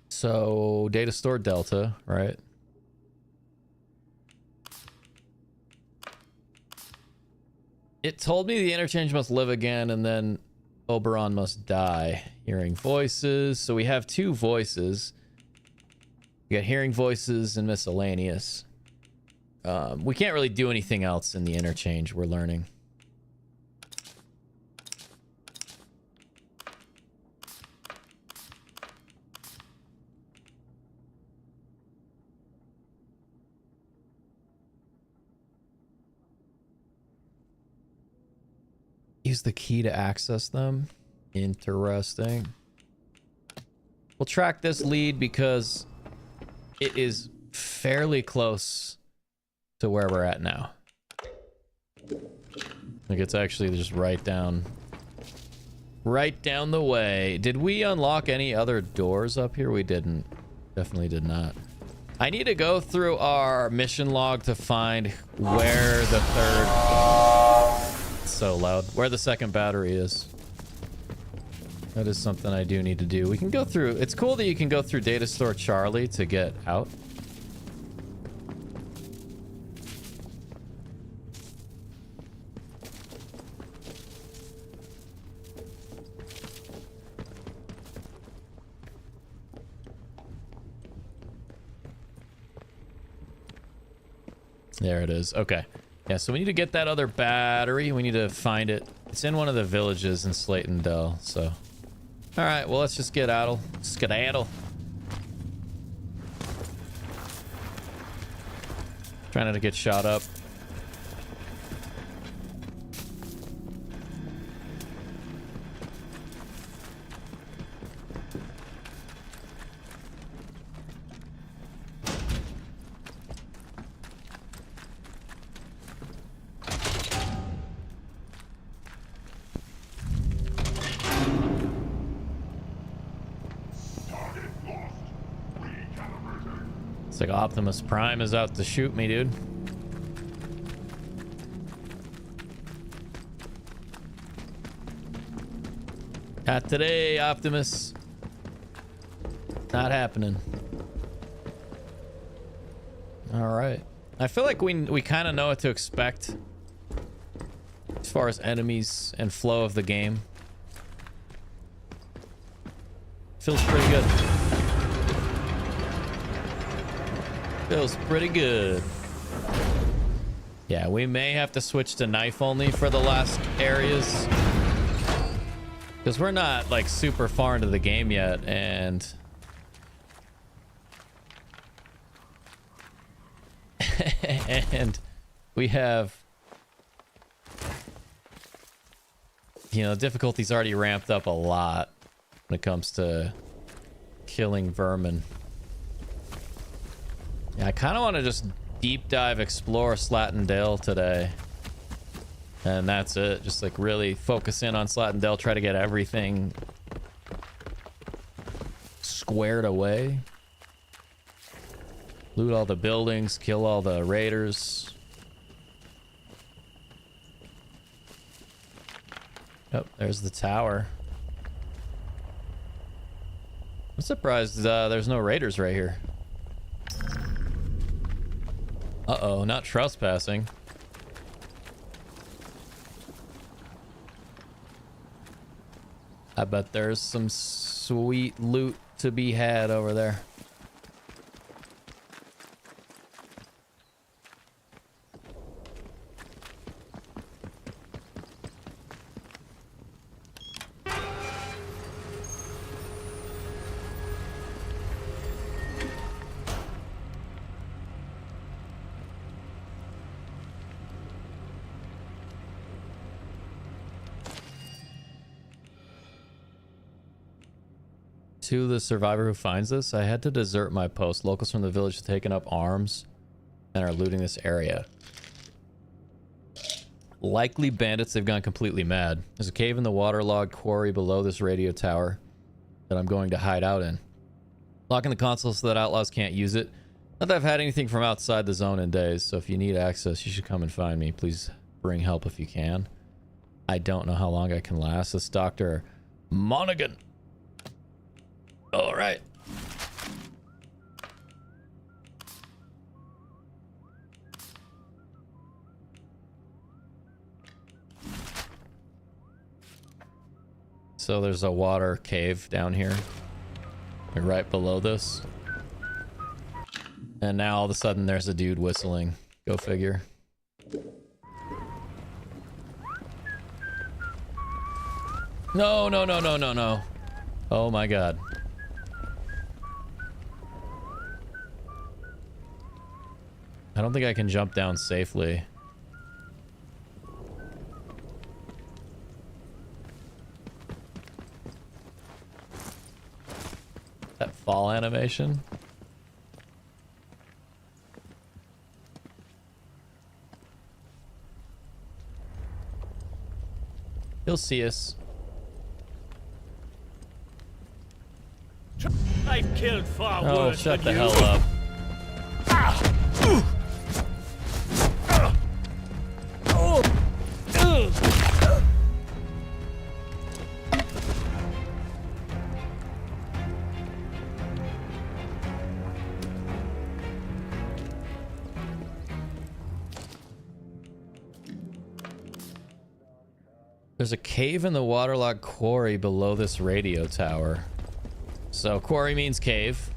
So, data store Delta, right? It told me the interchange must live again, and then Oberon must die. Hearing voices. So we have 2 voices. We got hearing voices and miscellaneous. We can't really do anything else in the interchange, we're learning. Use the key to access them. Interesting. We'll track this lead because it is fairly close to where we're at now. Like it's actually just right down the way. Did we unlock any other doors up here? We didn't. Definitely did not. I need to go through our mission log to find where the so loud. Where the second battery is. That is something I do need to do. We can go through. It's cool that you can go through Data Store Charlie to get out. There it is. Okay. Yeah, so we need to get that other battery. We need to find it. It's in one of the villages in Slayton Dell, so. All right, well, let's just get out. Skedaddle. Trying not to get shot up. It's like Optimus Prime is out to shoot me, dude. Not today, Optimus. Not happening. All right. I feel like we kind of know what to expect as far as enemies and flow of the game. Feels pretty good. Feels pretty good. Yeah, we may have to switch to knife only for the last areas. Because we're not like super far into the game yet, and and we have, you know, difficulty's already ramped up a lot when it comes to killing vermin. Yeah, I kind of want to just deep dive explore Slatendale today. And that's it. Just like really focus in on Slatendale, try to get everything squared away. Loot all the buildings, kill all the raiders. Oh, there's the tower. I'm surprised there's no raiders right here. Uh-oh, not trespassing. I bet there's some sweet loot to be had over there. To the survivor who finds this, I had to desert my post. Locals from the village have taken up arms and are looting this area. Likely bandits, they've gone completely mad. There's a cave in the waterlogged quarry below this radio tower that I'm going to hide out in. Locking the console so that outlaws can't use it. Not that I've had anything from outside the zone in days, so if you need access, you should come and find me. Please bring help if you can. I don't know how long I can last. This Dr. Monaghan. All right. So there's a water cave down here. Right below this. And now all of a sudden there's a dude whistling. Go figure. No, no, no, no, no, no. Oh my god. I don't think I can jump down safely. That fall animation. He'll see us. I've killed far Oh, worse shut than the you. hell up. There's a cave in the waterlogged quarry below this radio tower. So quarry means cave.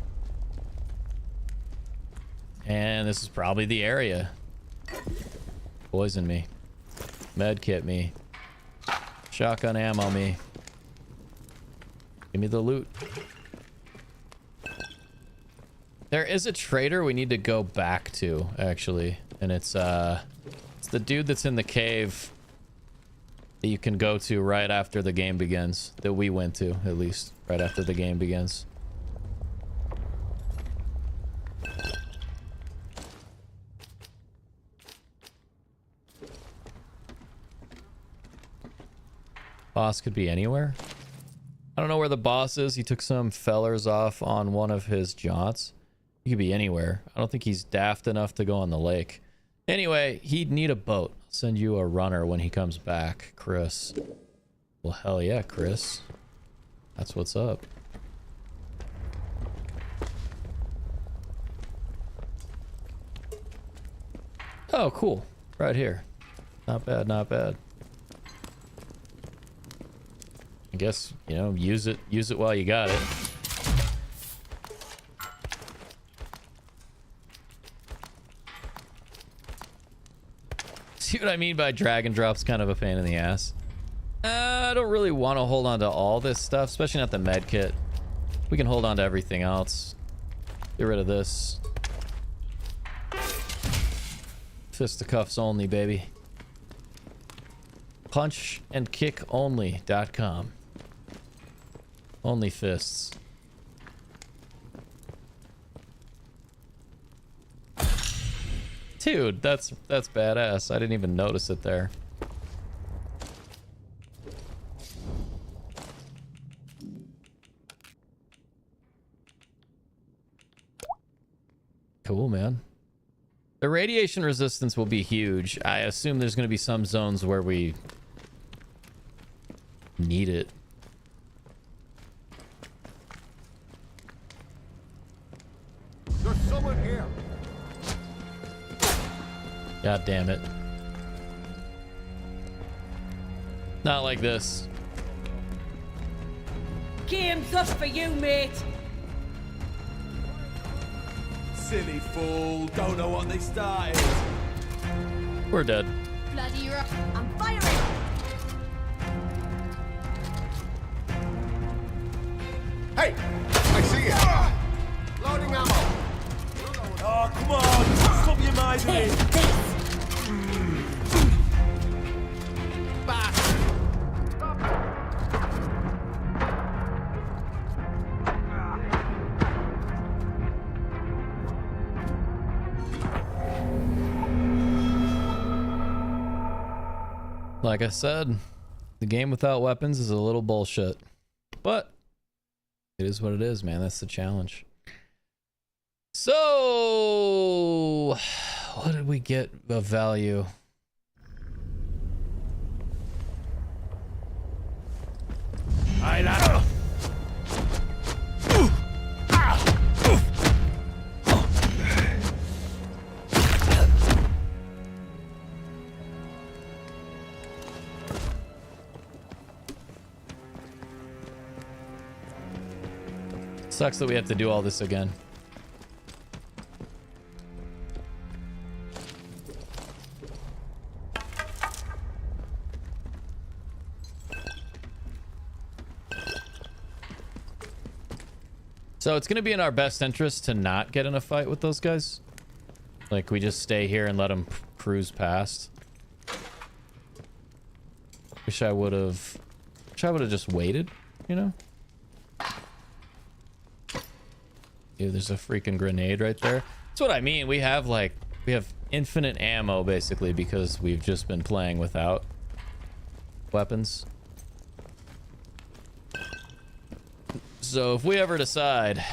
And this is probably the area. Poison me. Medkit me. Shotgun ammo me. Give me the loot. There is a trader we need to go back to, actually. And it's the dude that's in the cave that you can go to right after the game begins. That we went to, at least. Right after the game begins. Boss could be anywhere. I don't know where the boss is. He took some fellers off on one of his jaunts. He could be anywhere. I don't think he's daft enough to go on the lake. Anyway, he'd need a boat. I'll send you a runner when he comes back, Chris. Well, hell yeah, Chris. That's what's up. Oh, cool. Right here. Not bad, not bad. I guess, you know, use it while you got it. See what I mean by drag and drop's kind of a pain in the ass. I don't really want to hold on to all this stuff, especially not the med kit. We can hold on to everything else. Get rid of this. Fisticuffs only, baby. Punchandkickonly.com. Only fists. Dude, that's badass. I didn't even notice it there. Cool, man. The radiation resistance will be huge. I assume there's going to be some zones where we need it. There's someone here. God damn it. Not like this. Game's up for you, mate. Silly fool. Don't know what they started. We're dead. Bloody rock. I'm firing! Hey! I see you. Loading ammo. Oh, come on! Stop your mind, mate! Like I said, the game without weapons is a little bullshit. But it is what it is, man. That's the challenge. So, what did we get of value? Aye, lad. Sucks that we have to do all this again. So it's going to be in our best interest to not get in a fight with those guys. Like, we just stay here and let them cruise past. Wish I would have just waited, you know? Dude, there's a freaking grenade right there. That's what I mean. We have infinite ammo basically because we've just been playing without weapons. So if we ever decide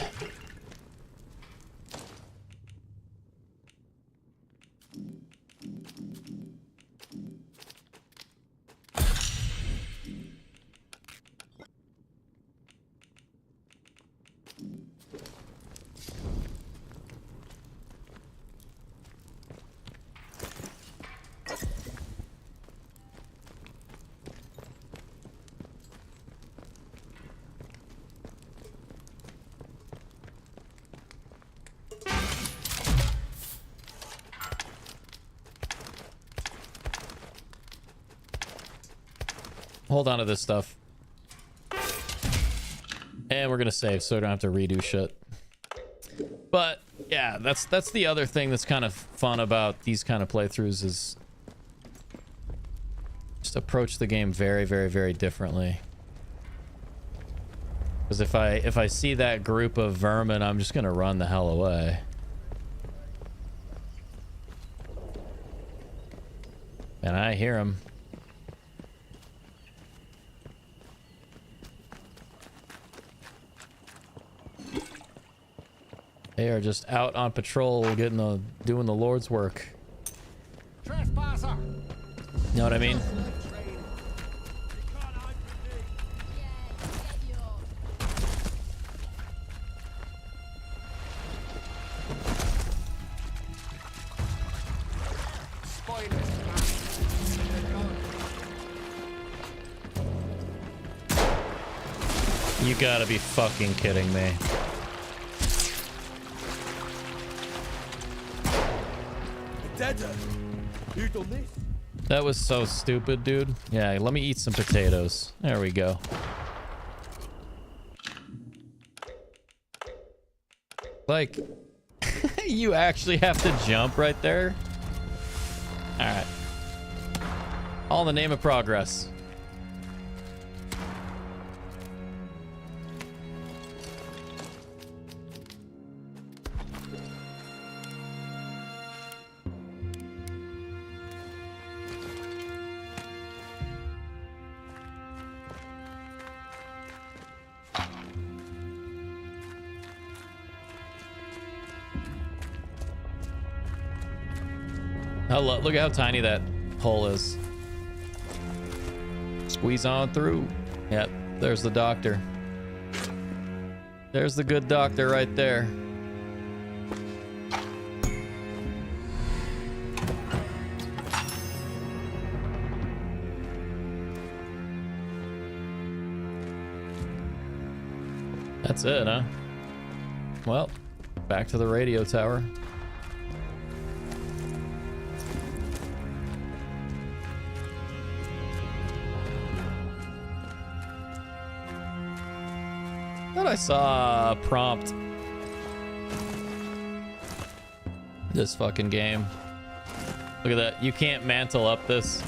hold on to this stuff. And we're gonna save so we don't have to redo shit. But yeah, that's the other thing that's kind of fun about these kind of playthroughs is just approach the game very, very, very differently. Because if I see that group of vermin, I'm just gonna run the hell away. And I hear them. They are just out on patrol, doing the Lord's work. Trespasser! You know what I mean? You gotta be fucking kidding me. You done this? That was so stupid, dude. Yeah, let me eat some potatoes. There we go. Like, you actually have to jump right there? Alright. All in the name of progress. Look at how tiny that hole is. Squeeze on through. Yep, there's the doctor. There's the good doctor right there. That's it, huh? Well, back to the radio tower. I saw a prompt. This fucking game. Look at that. You can't mantle up this.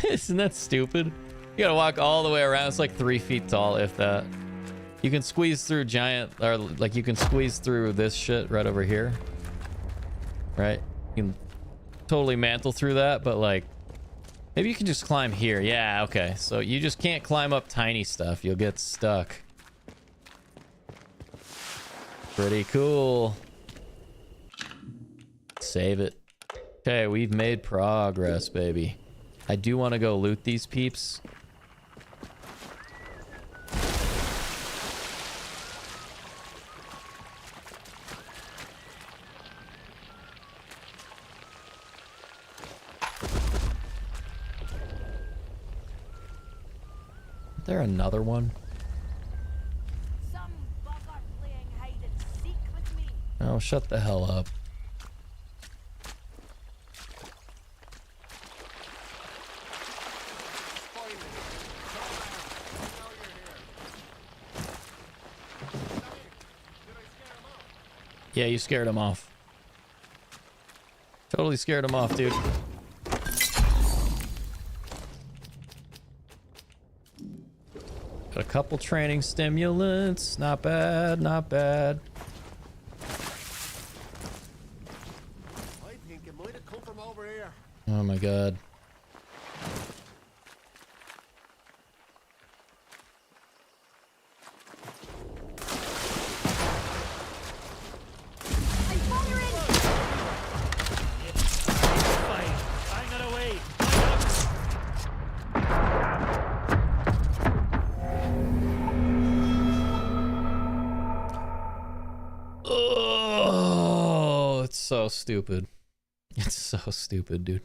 Isn't that stupid? You gotta walk all the way around. It's like 3 feet tall, if that. You can squeeze through giant, or like you can squeeze through this shit right over here. Right? You can totally mantle through that, but like, maybe you can just climb here. Yeah, okay. So you just can't climb up tiny stuff. You'll get stuck. Pretty cool. Save it. Okay, we've made progress, baby. I do want to go loot these peeps. Is there another one? Oh, shut the hell up. Yeah, you scared him off. Totally scared him off, dude. Got a couple training stimulants. Not bad, not bad. I think it might have come from over here. Oh my god. Oh, it's so stupid. It's so stupid, dude.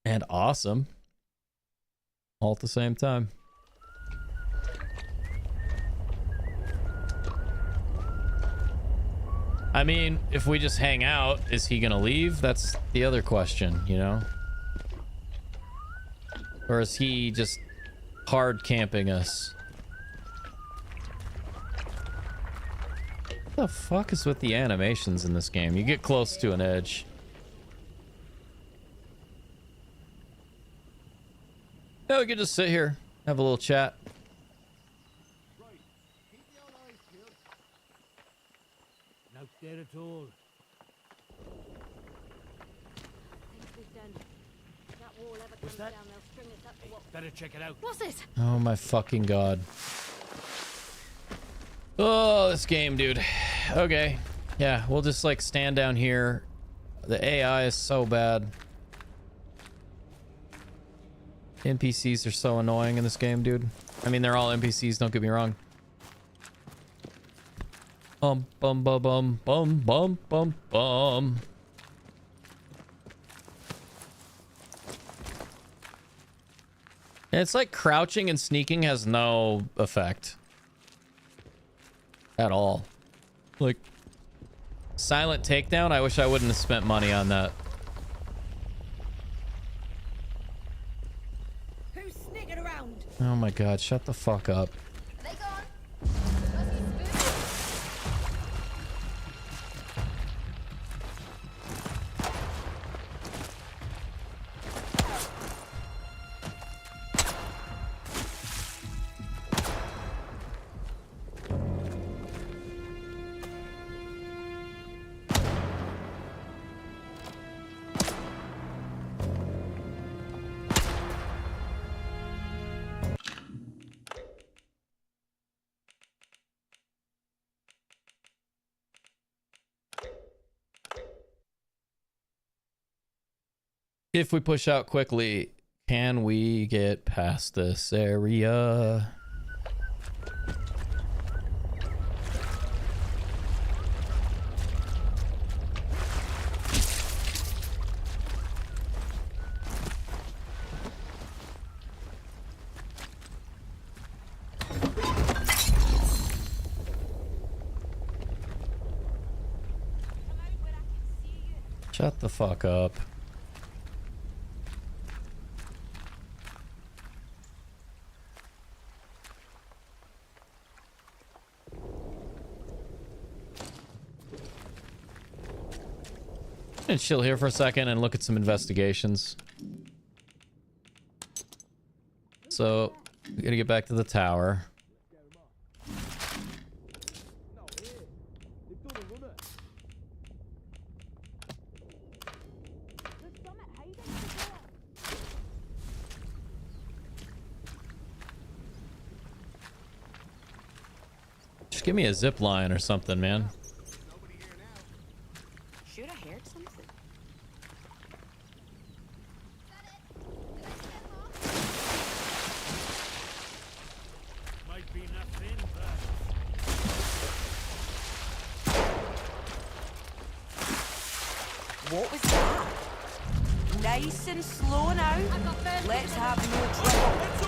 And awesome. All at the same time. I mean, if we just hang out, is he gonna leave? That's the other question, you know? Or is he just hard camping us? What the fuck is with the animations in this game? You get close to an edge. Yeah, we could just sit here, have a little chat. Not there at all. Better check it out. What's this? Oh my fucking god. Oh, this game, dude. Okay. Yeah, we'll just like stand down here. The AI is so bad. NPCs are so annoying in this game, dude. I mean, they're all NPCs, don't get me wrong. Bum bum bum bum bum bum bum bum. And it's like crouching and sneaking has no effect at all. Like silent takedown, I wish I wouldn't have spent money on that. Who's sneaking around? Oh my god, shut the fuck up. Are they gone? If we push out quickly, can we get past this area? Shut the fuck up. And chill here for a second and look at some investigations. So, we gotta get back to the tower. Just give me a zip line or something, man. Should I heard something? Might be nothing, but What was that? Nice and slow now. Let's have no trouble.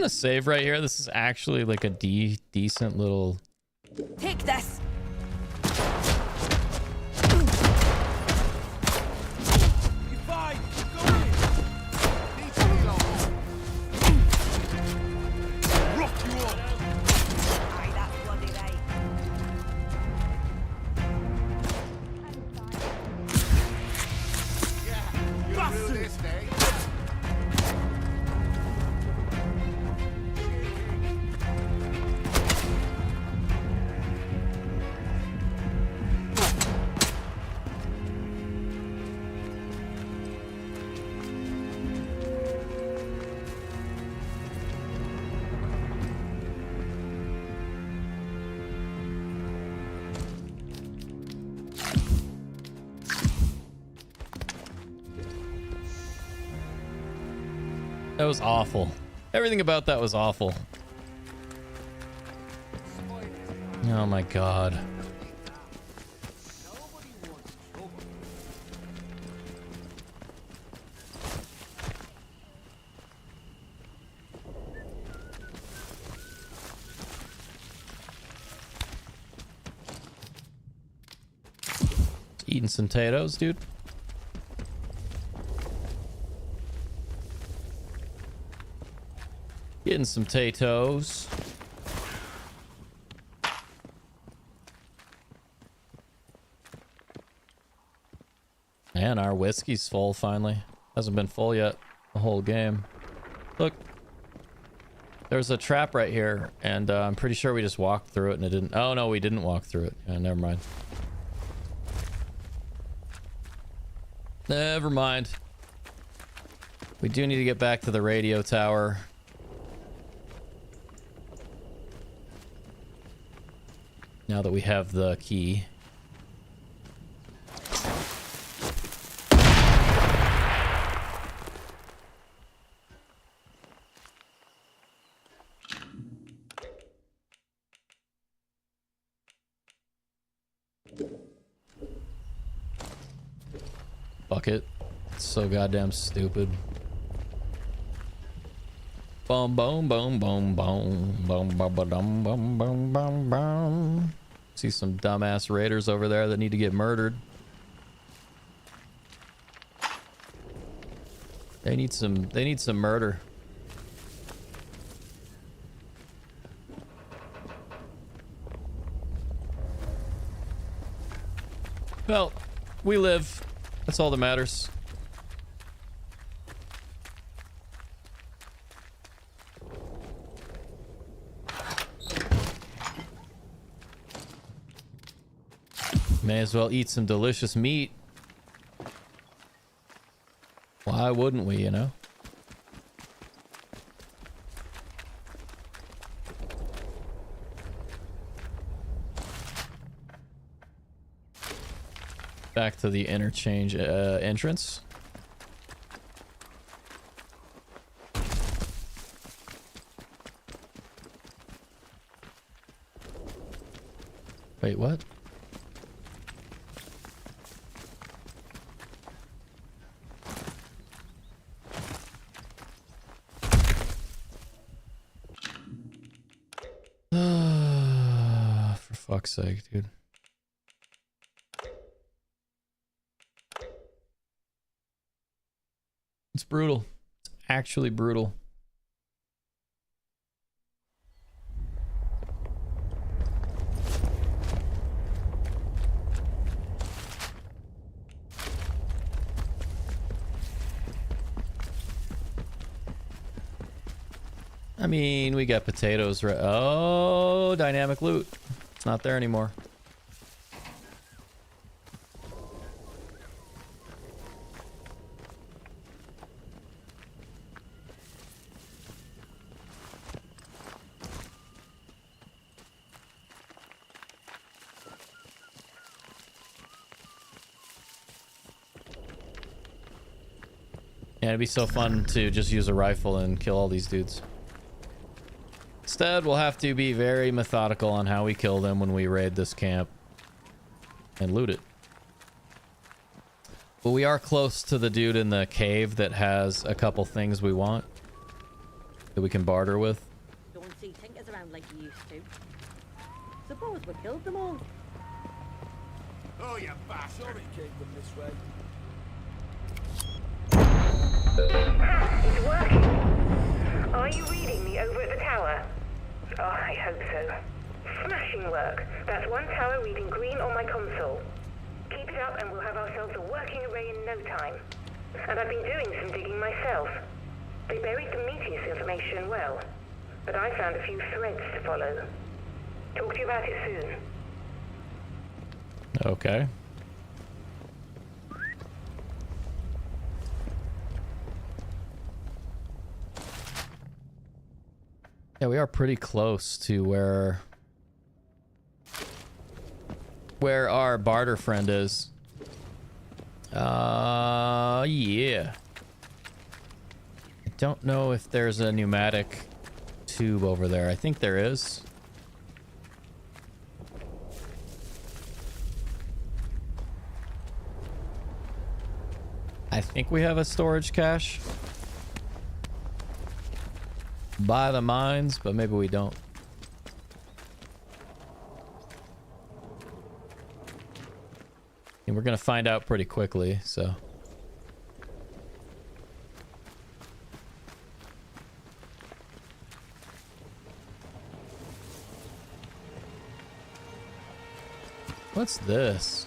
gonna save right here. This is actually like a decent little... Take this. You fine? Go in. Rock you up! Aye, that's bloody right. That was awful. Everything about that was awful. Oh my god. Eating some potatoes, dude. Getting some potatoes. Man, our whiskey's full finally. Hasn't been full yet the whole game. Look. There's a trap right here, and I'm pretty sure we just walked through it and it didn't... Oh, no, we didn't walk through it. Yeah, never mind. Never mind. We do need to get back to the radio tower. Now that we have the key. Bucket. It's so goddamn stupid. Boom, boom, boom, boom, boom, boom, boom, boom, boom, boom, boom, boom. See some dumbass raiders over there that need to get murdered. They need some murder. Well, we live. That's all that matters. May as well eat some delicious meat. Why wouldn't we, you know? Back to the interchange entrance. Wait, what? For fuck's sake, dude. It's brutal. It's actually brutal. I mean, we got potatoes right. Oh, dynamic loot. It's not there anymore. Yeah, it'd be so fun to just use a rifle and kill all these dudes. Instead, we'll have to be very methodical on how we kill them when we raid this camp and loot it. But we are close to the dude in the cave that has a couple things we want. that we can barter with. Don't see tinkers around like you used to. Suppose we killed them all. Oh, you bastard! Sorry, keep them this way. It's working. Are you reading me over at the tower? Oh, I hope so. Smashing work. That's one tower reading green on my console. Keep it up and we'll have ourselves a working array in no time. And I've been doing some digging myself. They buried the Prometheus information well, but I found a few threads to follow. Talk to you about it soon. Okay. Yeah, we are pretty close to where our barter friend is. Yeah. I don't know if there's a pneumatic tube over there. I think there is. I think we have a storage cache by the mines, but maybe we don't. And we're gonna find out pretty quickly, so. What's this?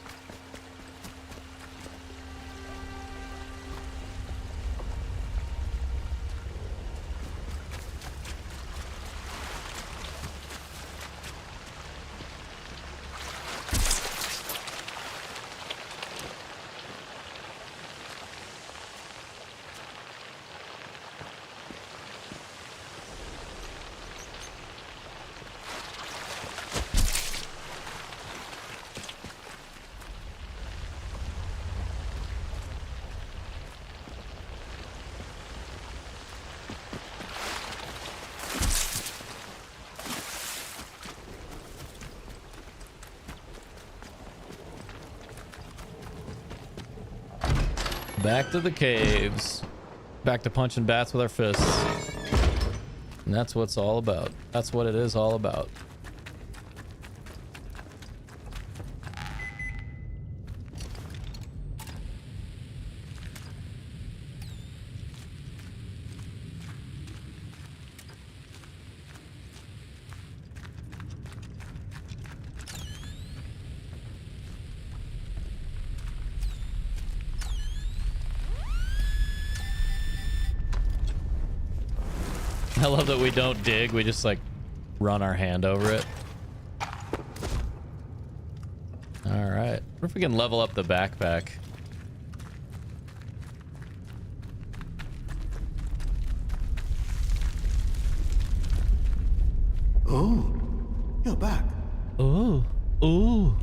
Back to the caves. Back to punching bats with our fists. And that's what it's all about. That's what it is all about. I love that we don't dig, we just like run our hand over it. All right, what if we can level up the backpack? Oh, you're back. Oh, ooh.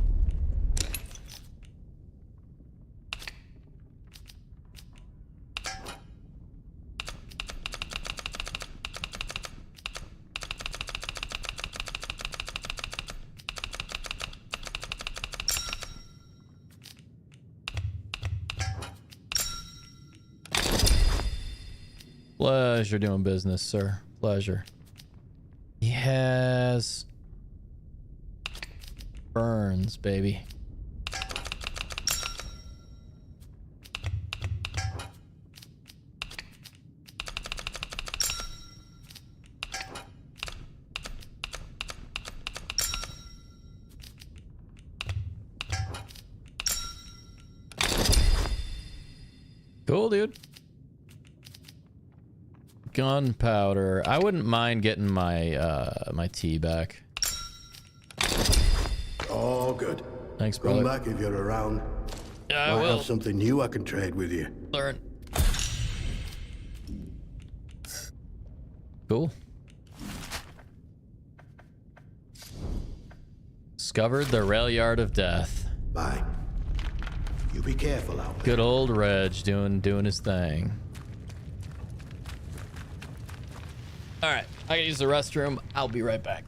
Pleasure doing business, sir. Pleasure. He has burns, baby. Cool, dude. Gunpowder. I wouldn't mind getting my my tea back. All good. Thanks, Come brother. back if you're around. Yeah, I Might will. have something new I can trade with you. Learn. Cool. Discovered the rail yard of death. Bye. You be careful out there. Good old Reg doing his thing. All right, I gotta use the restroom. I'll be right back.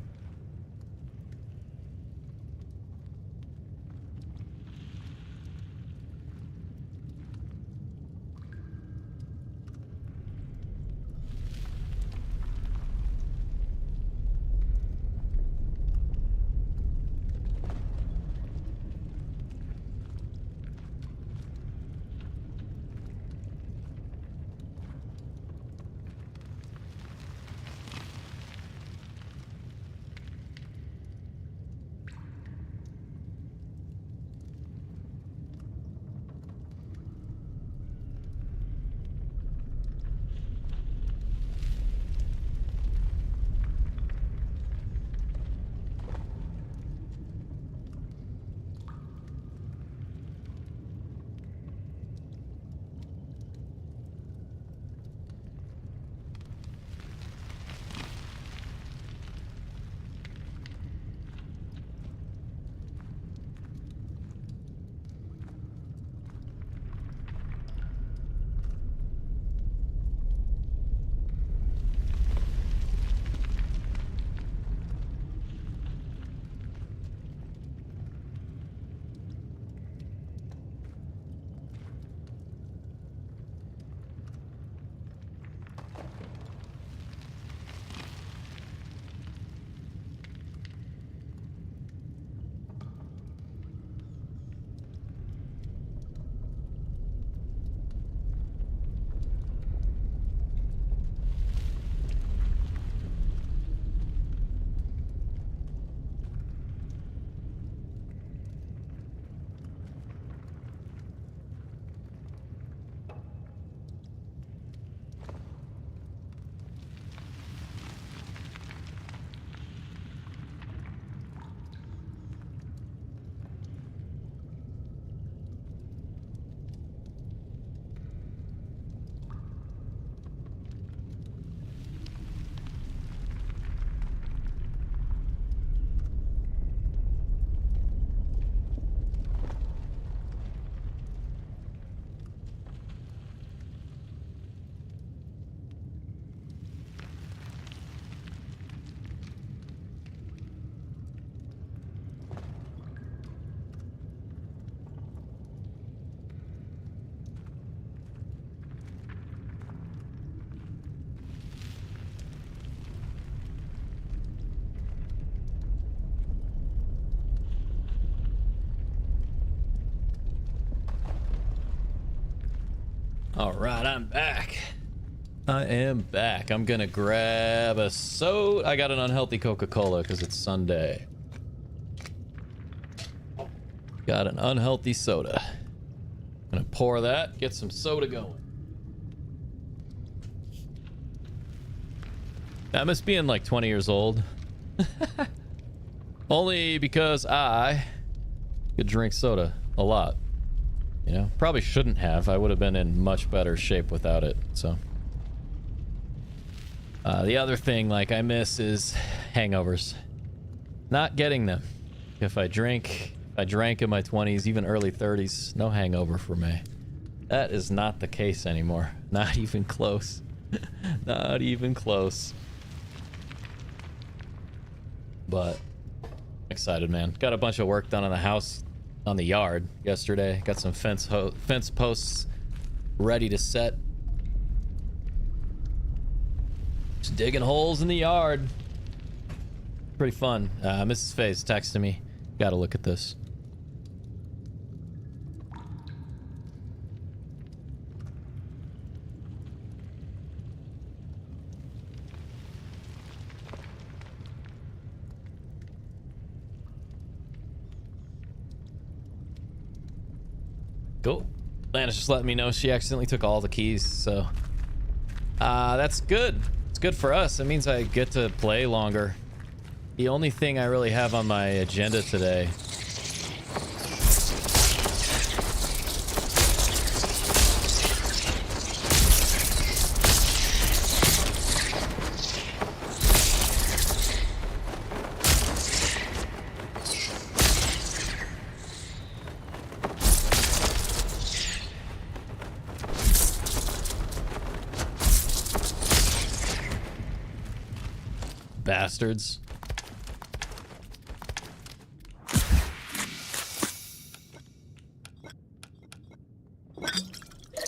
All right, I'm back. I am back. I'm gonna grab a soda. I got an unhealthy Coca-Cola because it's Sunday. Got an unhealthy soda. Gonna pour that, get some soda going. I miss being like 20 years old. Only because I could drink soda a lot. You know, probably shouldn't have. I would have been in much better shape without it, so. The other thing, like, I miss is hangovers. Not getting them. If I drank in my 20s, even early 30s, no hangover for me. That is not the case anymore. Not even close. Not even close. But, excited, man. Got a bunch of work done on the house, on the yard yesterday. Got some fence posts ready to set. Just digging holes in the yard. Pretty fun. Mrs. Faye's texting me. Gotta look at this. Cool. Lana's just letting me know she accidentally took all the keys, so that's good. It's good for us. It means I get to play longer. The only thing I really have on my agenda today bastards.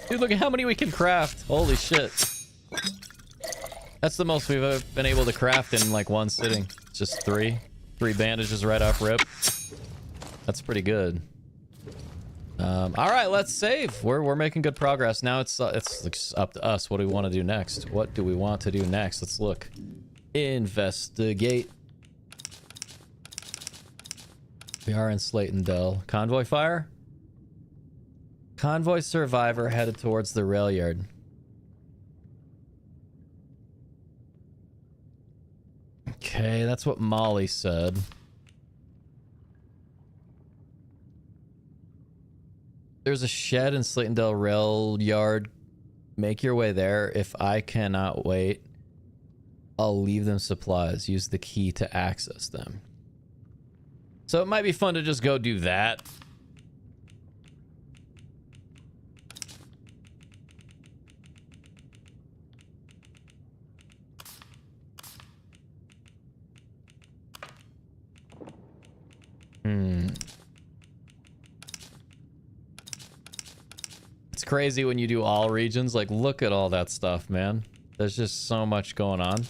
Dude, look at how many we can craft. Holy shit. That's the most we've ever been able to craft in like one sitting. It's just three bandages right off rip. That's pretty good. All right, let's save. We're making good progress. Now it's up to us. What do we want to do next? What do we want to do next? Let's look. Investigate. We are in Slayton Dell. Convoy fire? Convoy survivor headed towards the rail yard. Okay, that's what Molly said. There's a shed in Slayton Dell rail yard. Make your way there. If I cannot wait, I'll leave them supplies. Use the key to access them. So it might be fun to just go do that. It's crazy when you do all regions. Like, look at all that stuff, man. There's just so much going on.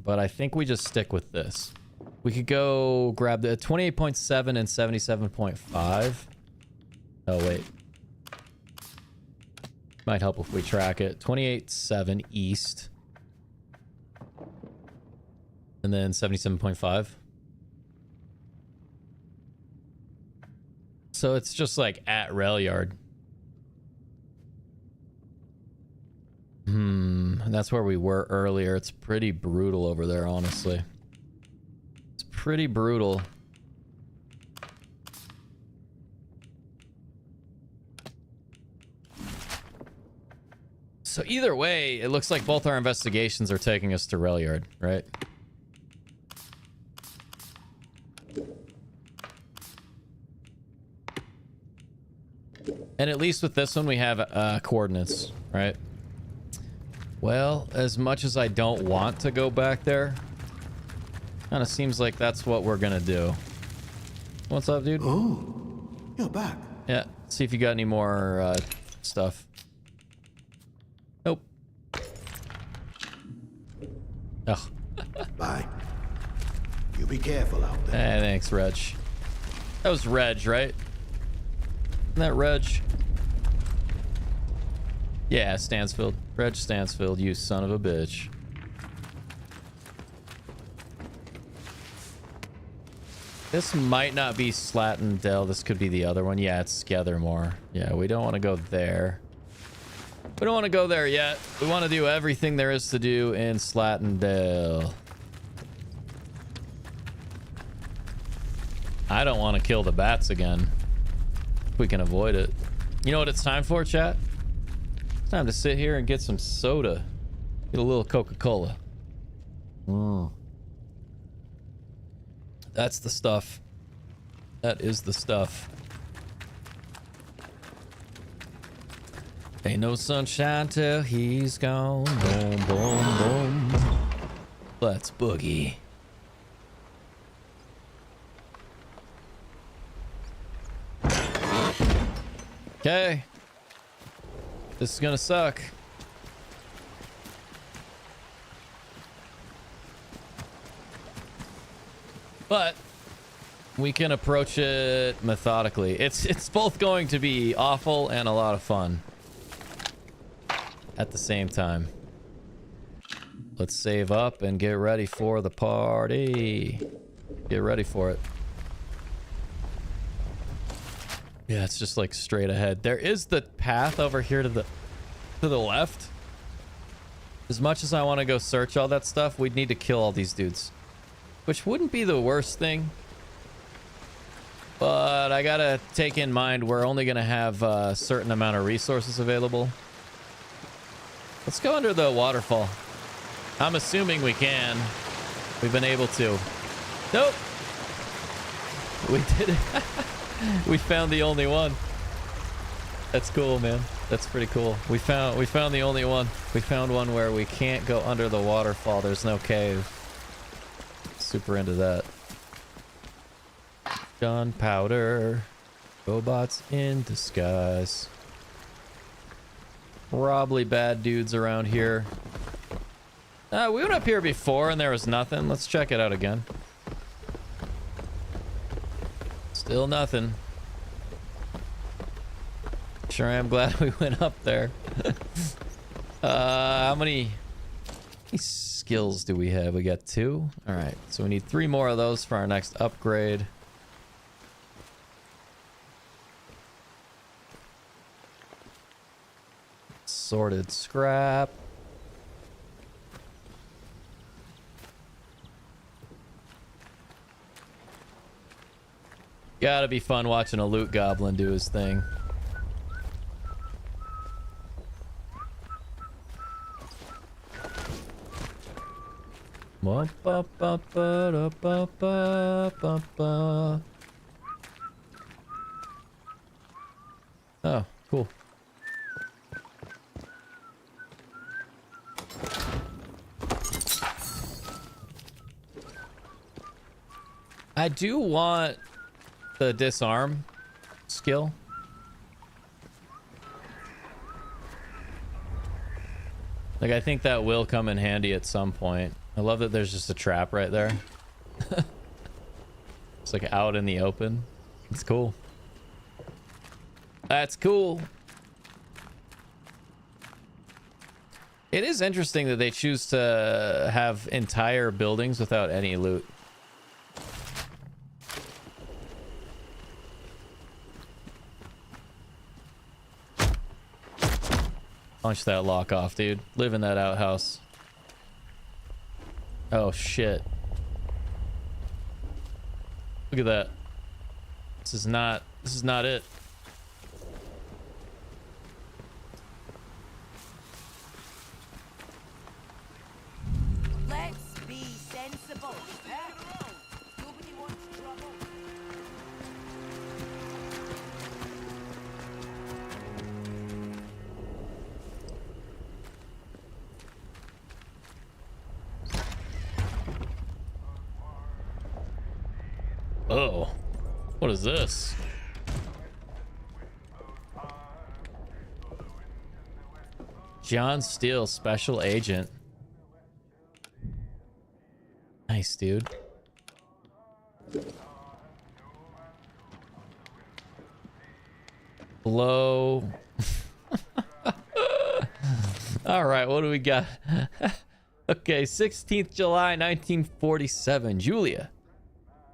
But I think we just stick with this. We could go grab the 28.7 and 77.5. Oh, wait. Might help if we track it. 28.7 east. And then 77.5. So it's just like at rail yard. That's where we were earlier. It's pretty brutal over there, honestly. It's pretty brutal. So either way, it looks like both our investigations are taking us to rail yard, right? And at least with this one, we have coordinates, right? Well, as much as I don't want to go back there, kind of seems like that's what we're gonna do. What's up, dude? Oh, you're back. Yeah, see if you got any more stuff. Nope. Ugh. Bye. You be careful out there. Hey, thanks, Reg. That was Reg, right? Isn't that Reg? Yeah, Stansfield. Reg Stansfield, you son of a bitch. This might not be Slatondale. This could be the other one. Yeah, it's Scathermore. Yeah, we don't want to go there. We don't want to go there yet. We want to do everything there is to do in Slatondale. I don't want to kill the bats again. If we can avoid it. You know what it's time for, chat? It's time to sit here and get some soda. Get a little Coca-Cola. That's the stuff. That is the stuff. Ain't no sunshine till he's gone. Boom, boom, boom. Let's boogie. Okay. This is gonna suck. But we can approach it methodically. It's both going to be awful and a lot of fun at the same time. Let's save up and get ready for the party. Get ready for it. Yeah, it's just like straight ahead. There is the path over here to the left. As much as I want to go search all that stuff, we'd need to kill all these dudes. Which wouldn't be the worst thing. But I gotta take in mind we're only gonna have a certain amount of resources available. Let's go under the waterfall. I'm assuming we can. We've been able to. Nope. We did it. We found the only one. That's cool, man. That's pretty cool. We found the only one. We found one where we can't go under the waterfall. There's no cave. Super into that. Gunpowder. Robots in disguise. Probably bad dudes around here. We went up here before and there was nothing. Let's check it out again. Still nothing. Sure am glad we went up there. How many skills do we have? We got 2. All right, so we need 3 more of those for our next upgrade. Sorted scrap. Gotta be fun watching a loot goblin do his thing. Oh, cool. I do want the disarm skill. Like, I think that will come in handy at some point. I love that there's just a trap right there. It's like out in the open. It's cool. That's cool. It is interesting that they choose to have entire buildings without any loot. Punch that lock off, dude. Live in that outhouse. Oh shit. Look at that. This is not it. Let's be sensible. Nobody wants trouble. Oh, what is this? John Steele, special agent. Nice, dude. Blow. All right, what do we got? Okay, 16th July 1947. Julia.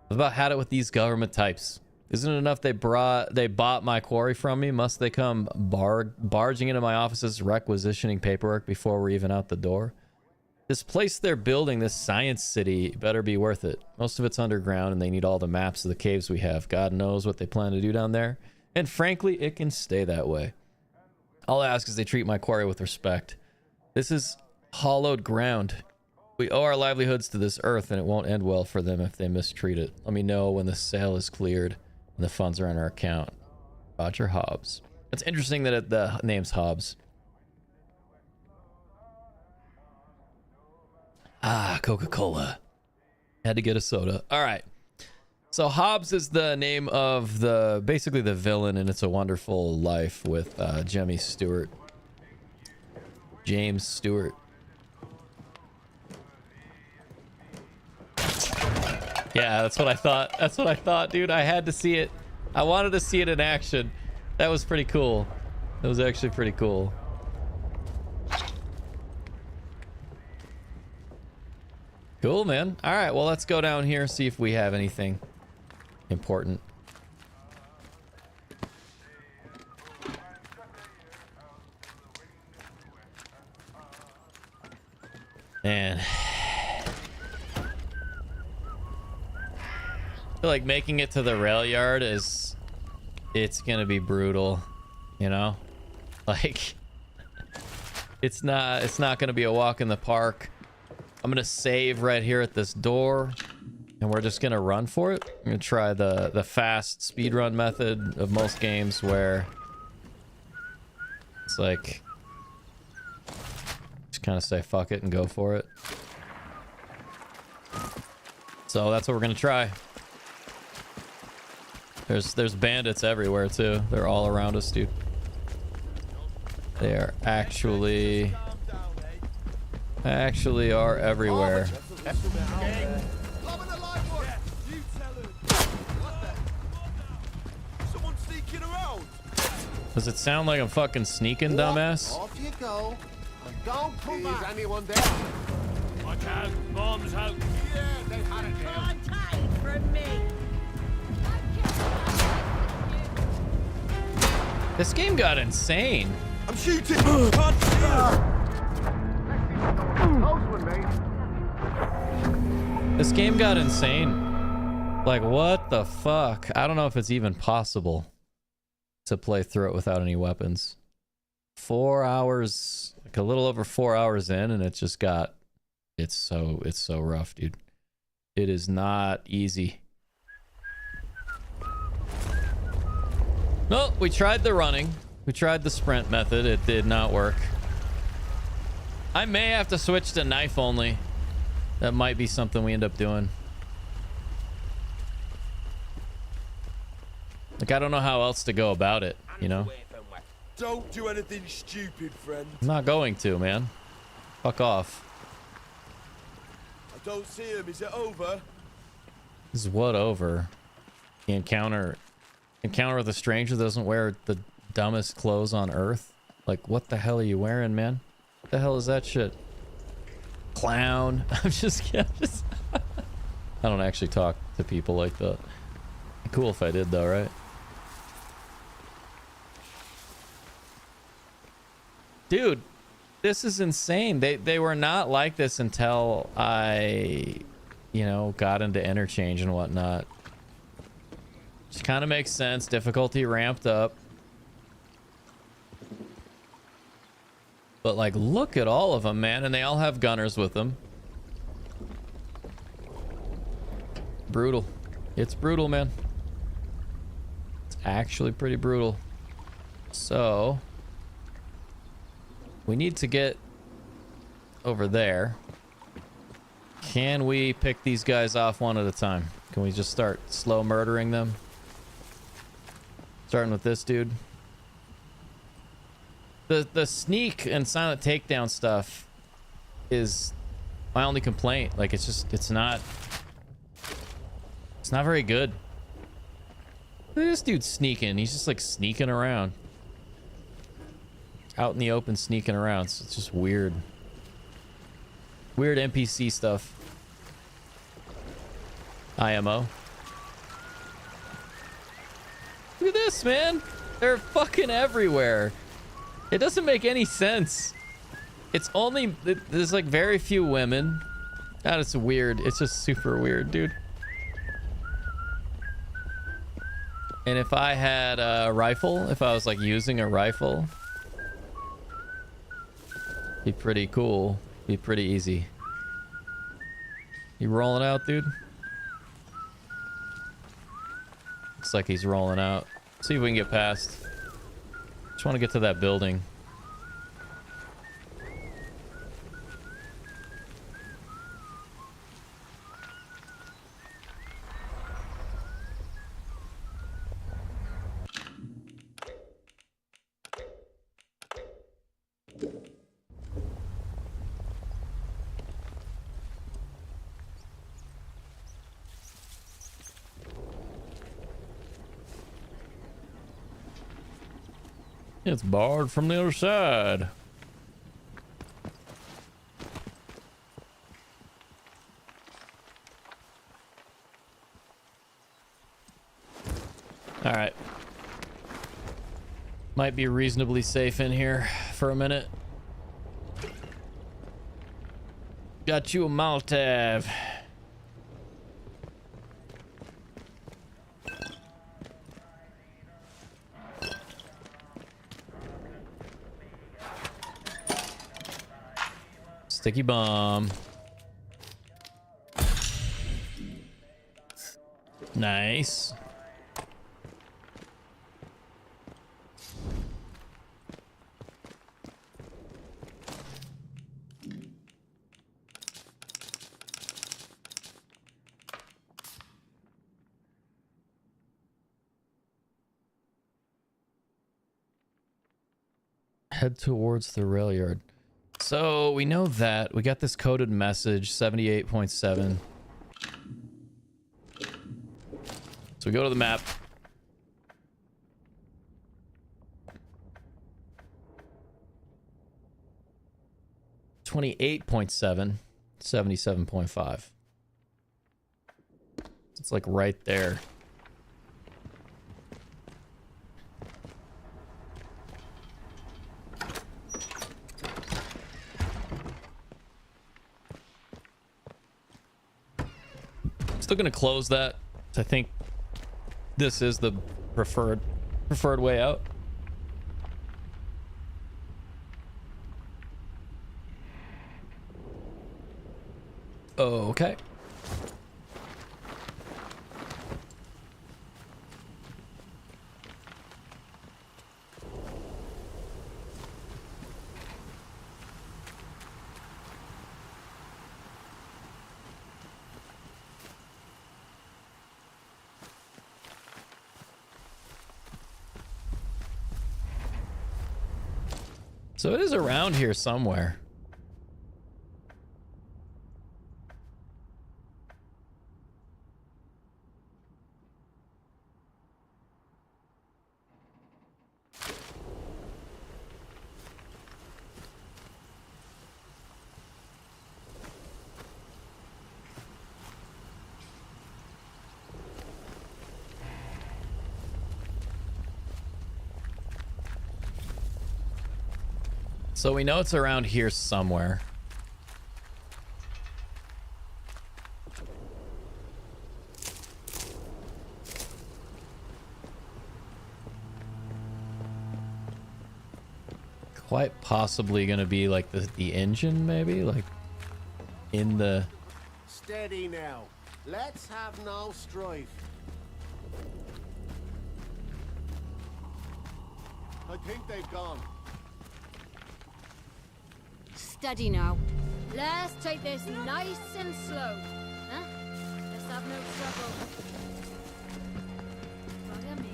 I've about had it with these government types. Isn't it enough they bought my quarry from me? Must they come barging into my offices, requisitioning paperwork before we're even out the door? This place they're building, this science city, better be worth it. Most of it's underground and they need all the maps of the caves we have. God knows what they plan to do down there. And frankly, it can stay that way. All I ask is they treat my quarry with respect. This is hollowed ground. We owe our livelihoods to this earth and it won't end well for them if they mistreat it. Let me know when the sale is cleared and the funds are in our account. Roger Hobbs. It's interesting that the name's Hobbs. Ah, Coca-Cola. Had to get a soda. All right. So Hobbs is the name of basically the villain in It's a Wonderful Life with Jimmy Stewart. James Stewart. Yeah, that's what I thought. That's what I thought, dude. I had to see it. I wanted to see it in action. That was pretty cool. That was actually pretty cool. Cool, man. All right, well, let's go down here, see if we have anything important. Man. I feel like making it to the rail yard it's gonna be brutal, you know? Like, it's not gonna be a walk in the park. I'm gonna save right here at this door and we're just gonna run for it. I'm gonna try the fast speed run method of most games where it's like just kind of say fuck it and go for it. So that's what we're gonna try. There's bandits everywhere too. They're all around us, dude. They are actually are everywhere. Does it sound like I'm fucking sneaking, dumbass? Off you go. And don't come back. Is anyone there? I can't. Bombs out. Yeah, they had it there. Can't hide from me. This game got insane. I'm shooting. Can't see him. Close one, mate. This game got insane. Like, what the fuck? I don't know if it's even possible to play through it without any weapons. 4 hours, like a little over 4 hours in, and it just got, it's so rough, dude. It is not easy. No, we tried the running. We tried the sprint method. It did not work. I may have to switch to knife only. That might be something we end up doing. Like, I don't know how else to go about it, you know? Don't do anything stupid, friend. I'm not going to, man. Fuck off. I don't see him. Is it over? This is what over? The encounter with a stranger that doesn't wear the dumbest clothes on earth? Like, what the hell are you wearing, man? What the hell is that shit? Clown. I'm just I don't actually talk to people like that. Cool if I did though, right? Dude, this is insane. They were not like this until I, you know, got into interchange and whatnot. Which kind of makes sense. Difficulty ramped up. But like, look at all of them, man. And they all have gunners with them. Brutal. It's brutal, man. It's actually pretty brutal. So we need to get over there. Can we pick these guys off one at a time? Can we just start slow murdering them? Starting with this dude. The sneak and silent takedown stuff is my only complaint. Like, it's not very good. Look at this dude sneaking. He's just like sneaking around. out in the open sneaking around. So it's just weird. Weird NPC stuff. IMO. Look at this, man. They're fucking everywhere. It doesn't make any sense. It's only... There's like very few women. That is weird. It's just super weird, dude. And if I had a rifle, if I was like using a rifle, be pretty cool. Be pretty easy. You rolling out, dude? Looks like he's rolling out. See if we can get past. Just want to get to that building. It's barred from the other side. All right. Might be reasonably safe in here for a minute. Got you a Molotov. Sticky bomb. Nice. Head towards the rail yard. So we know that we got this coded message 78.7. So we go to the map. .7, 77.5. It's like right there. Still gonna close that. I think this is the preferred way out. Okay. So it is around here somewhere. So we know it's around here somewhere. Quite possibly gonna be like the engine, maybe like in the... Steady now. Let's have no strife. I think they've gone. Steady now. Let's take this nice and slow. Huh? Let's have no trouble. Follow me.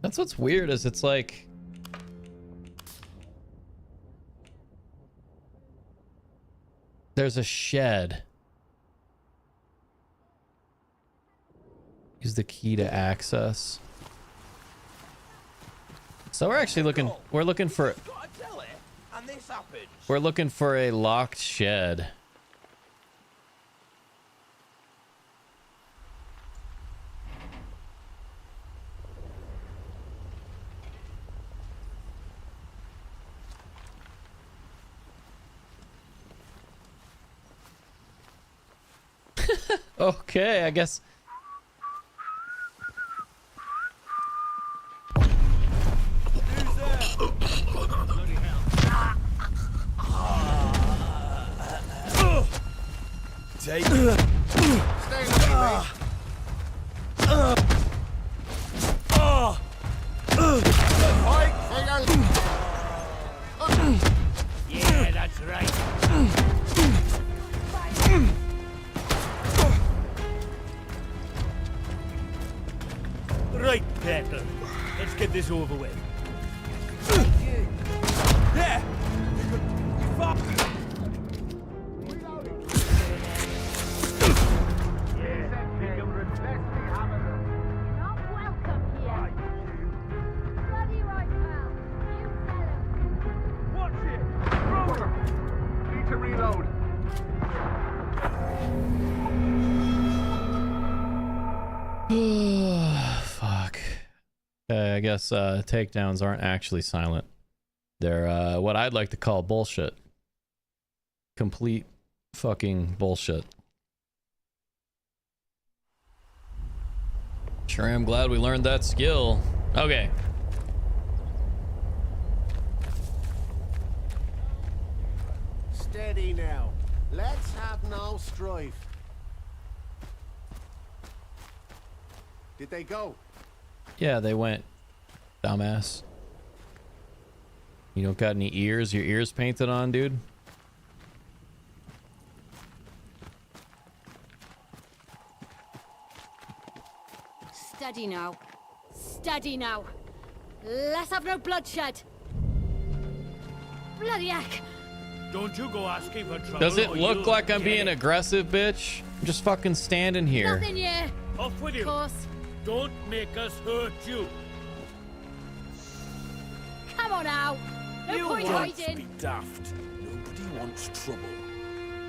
That's what's weird is it's like... There's a shed. Use the key to access. So we're actually looking for a locked shed. Okay, I guess. Take it. Yeah, that's right. Right, Pecker. Let's get this over with. Yeah. Fuck. Not welcome here. Bloody right, pal. You tell him. Watch it! Rover! Need to reload. Fuck. Okay, I guess takedowns aren't actually silent. They're what I'd like to call bullshit. Complete fucking bullshit. Sure am glad we learned that skill. Okay. Steady now. Let's have no strife. Did they go? Yeah, they went. Dumbass. You don't got any ears? Your ears painted on, dude? Steady now. Steady now. Let's have no bloodshed. Bloody heck. Don't you go asking for trouble. Does it or look you'll like I'm get being it. aggressive, bitch? I'm just fucking standing here. Nothing here. Off with Of you. course. Don't make us hurt you. Come on now. No You point won't hiding. Daft. Nobody wants trouble.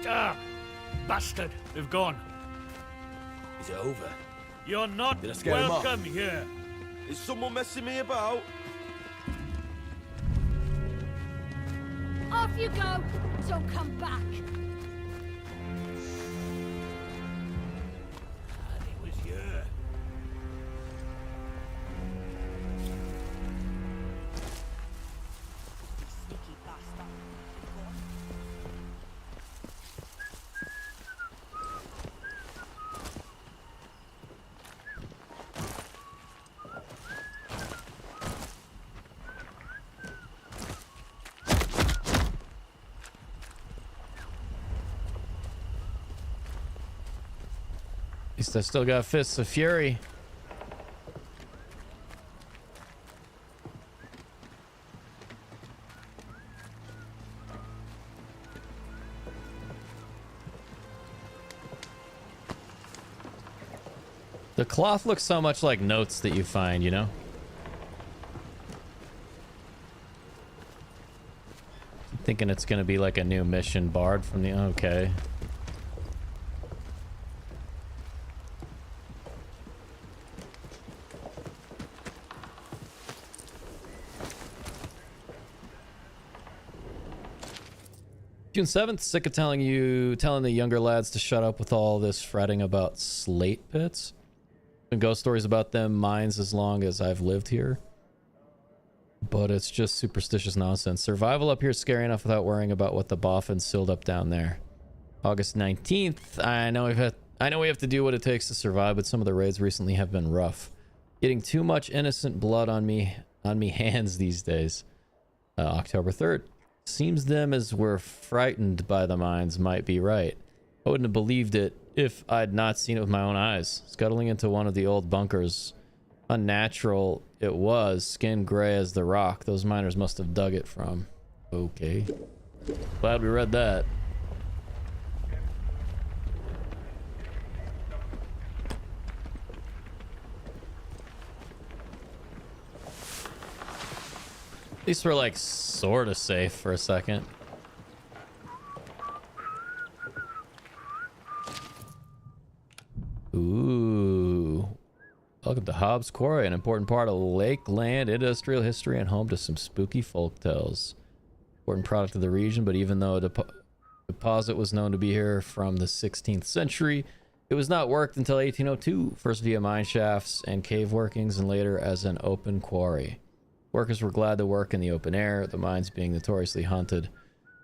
Ah, bastard. They've gone. Is it over? You're not Did I scare him off? welcome here. Is someone messing me about? Off you go. Don't come back. It was you. Sneaky bastard. At least I still got Fists of Fury. The cloth looks so much like notes that you find, you know? Thinking it's gonna be like a new mission barred from the... Okay. June 7th, sick of telling the younger lads to shut up with all this fretting about slate pits. Been ghost stories about them mines as long as I've lived here. But it's just superstitious nonsense. Survival up here is scary enough without worrying about what the boffins sealed up down there. August 19th, I know we have to do what it takes to survive, but some of the raids recently have been rough. Getting too much innocent blood on me hands these days. October 3rd. Seems them as were frightened by the mines might be right. I wouldn't have believed it if I'd not seen it with my own eyes. Scuttling into one of the old bunkers. Unnatural it was, skin gray as the rock. Those miners must have dug it from. Okay. Glad we read that. At least we're like sort of safe for a second. Ooh. Welcome to Hobbs Quarry, an important part of Lakeland industrial history and home to some spooky folk tales. Important product of the region, but even though a deposit was known to be here from the 16th century, it was not worked until 1802, first via mine shafts and cave workings, and later as an open quarry. Workers were glad to work in the open air, the mines being notoriously haunted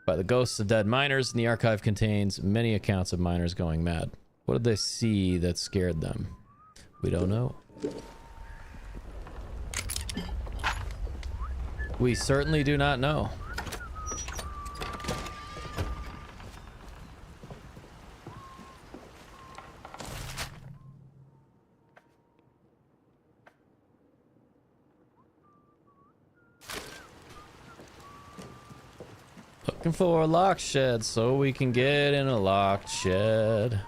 by the ghosts of dead miners, and the archive contains many accounts of miners going mad. What did they see that scared them? We don't know. We certainly do not know. Looking for a locked shed so we can get in a locked shed.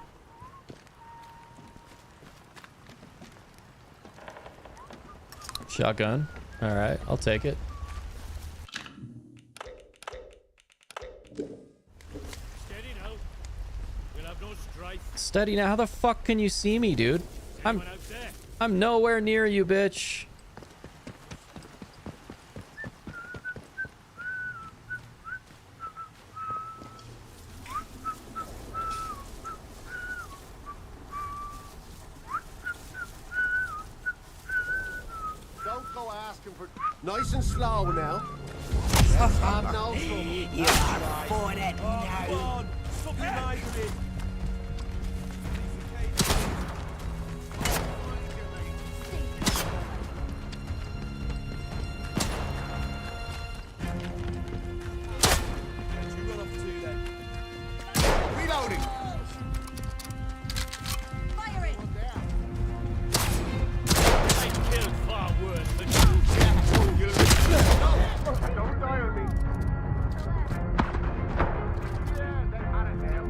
Shotgun. All right, I'll take it. Steady now. We'll have no strife. Steady now. How the fuck can you see me, dude? I'm nowhere near you, bitch. Nice and slow now. Have no trouble. You are for it now. Come on, stop your knife. Reloading. Firing! I've killed far worse than you. Don't die on me. Yeah, they had it now.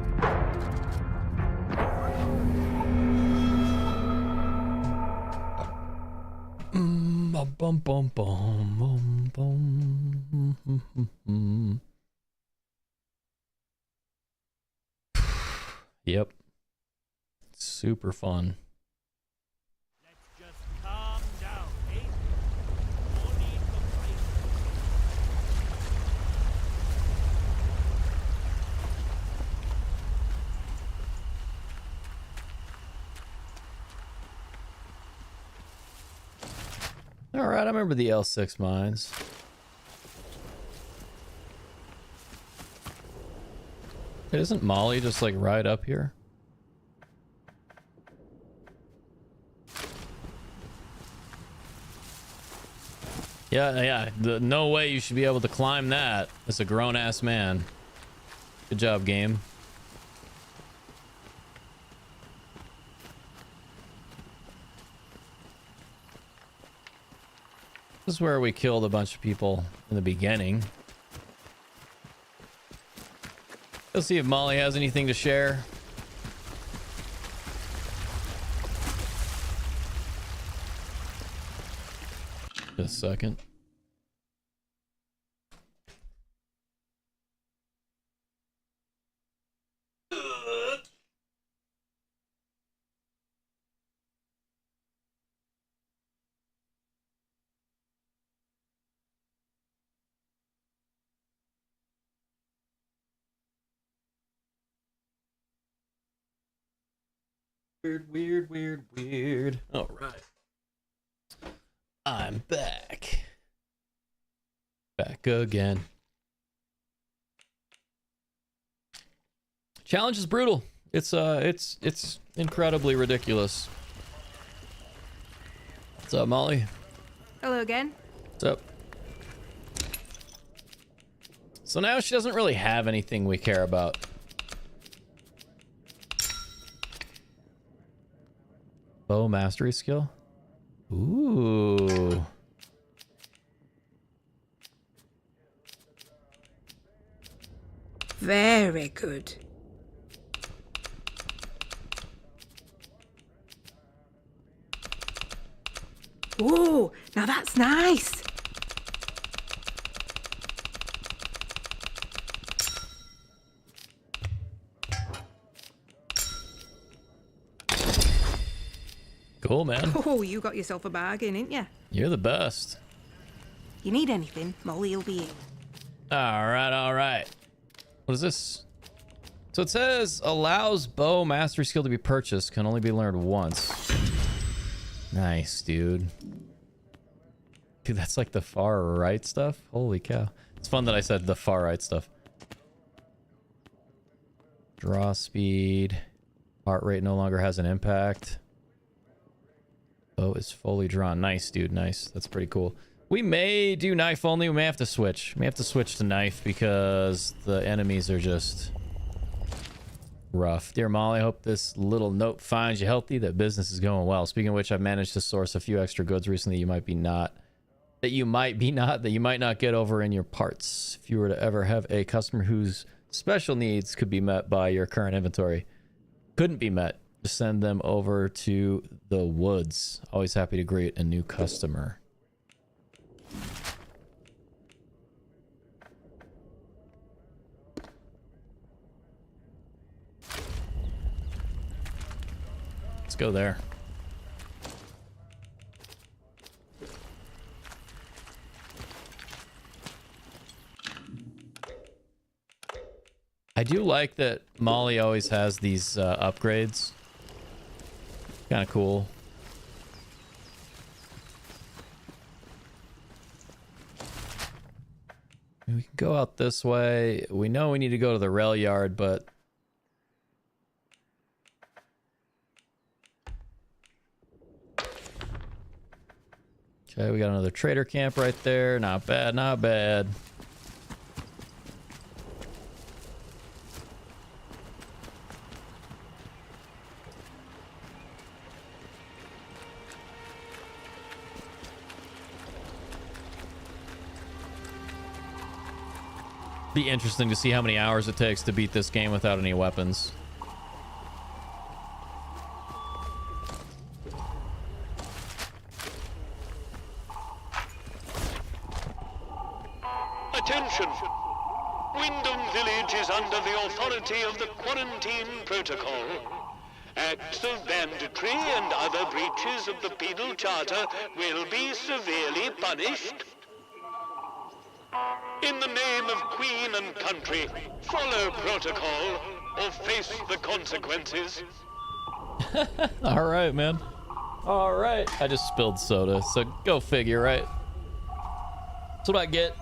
Bum bum bum bum bum. Yep. Super fun. Let's just calm down, eh? No need for fight. All right, I remember the L6 mines. Isn't Molly just like right up here? Yeah. No way you should be able to climb that as a grown-ass man. Good job, game. This is where we killed a bunch of people in the beginning. Let's see if Molly has anything to share. Just a second. Weird. All right. I'm back. Back again. Challenge is brutal. It's incredibly ridiculous. What's up, Molly? Hello again. What's up? So now she doesn't really have anything we care about. Bow mastery skill. Ooh. Very good. Ooh, now that's nice. cool, man. Oh, you got yourself a bargain, didn't ya? You're the best. You need anything, Molly'll be in. All right, all right. What is this? So it says allows bow mastery skill to be purchased, can only be learned once. Nice, dude. Dude, that's like the far right stuff. Holy cow. It's fun that I said the far right stuff. Draw speed. Heart rate no longer has an impact. Bow is fully drawn. Nice, dude. Nice. That's pretty cool. We may do knife only. We may have to switch. We may have to switch to knife because the enemies are just rough. Dear Molly, I hope this little note finds you healthy. That business is going well. Speaking of which, I've managed to source a few extra goods recently. You might not get over in your parts. If you were to ever have a customer whose special needs could be met by your current inventory, couldn't be met, just send them over to the woods. Always happy to greet a new customer. Let's go there. I do like that Molly always has these upgrades. Kind of cool. We can go out this way. We know we need to go to the rail yard, but okay, we got another trader camp right there. Not bad, not bad. Be interesting to see how many hours it takes to beat this game without any weapons. Attention! Wyndham Village is under the authority of the Quarantine Protocol. Acts of banditry and other breaches of the Penal Charter will be severely punished. In the name of Queen and country, follow protocol or face the consequences. All right, man. All right. I just spilled soda, so go figure, right? That's what I get.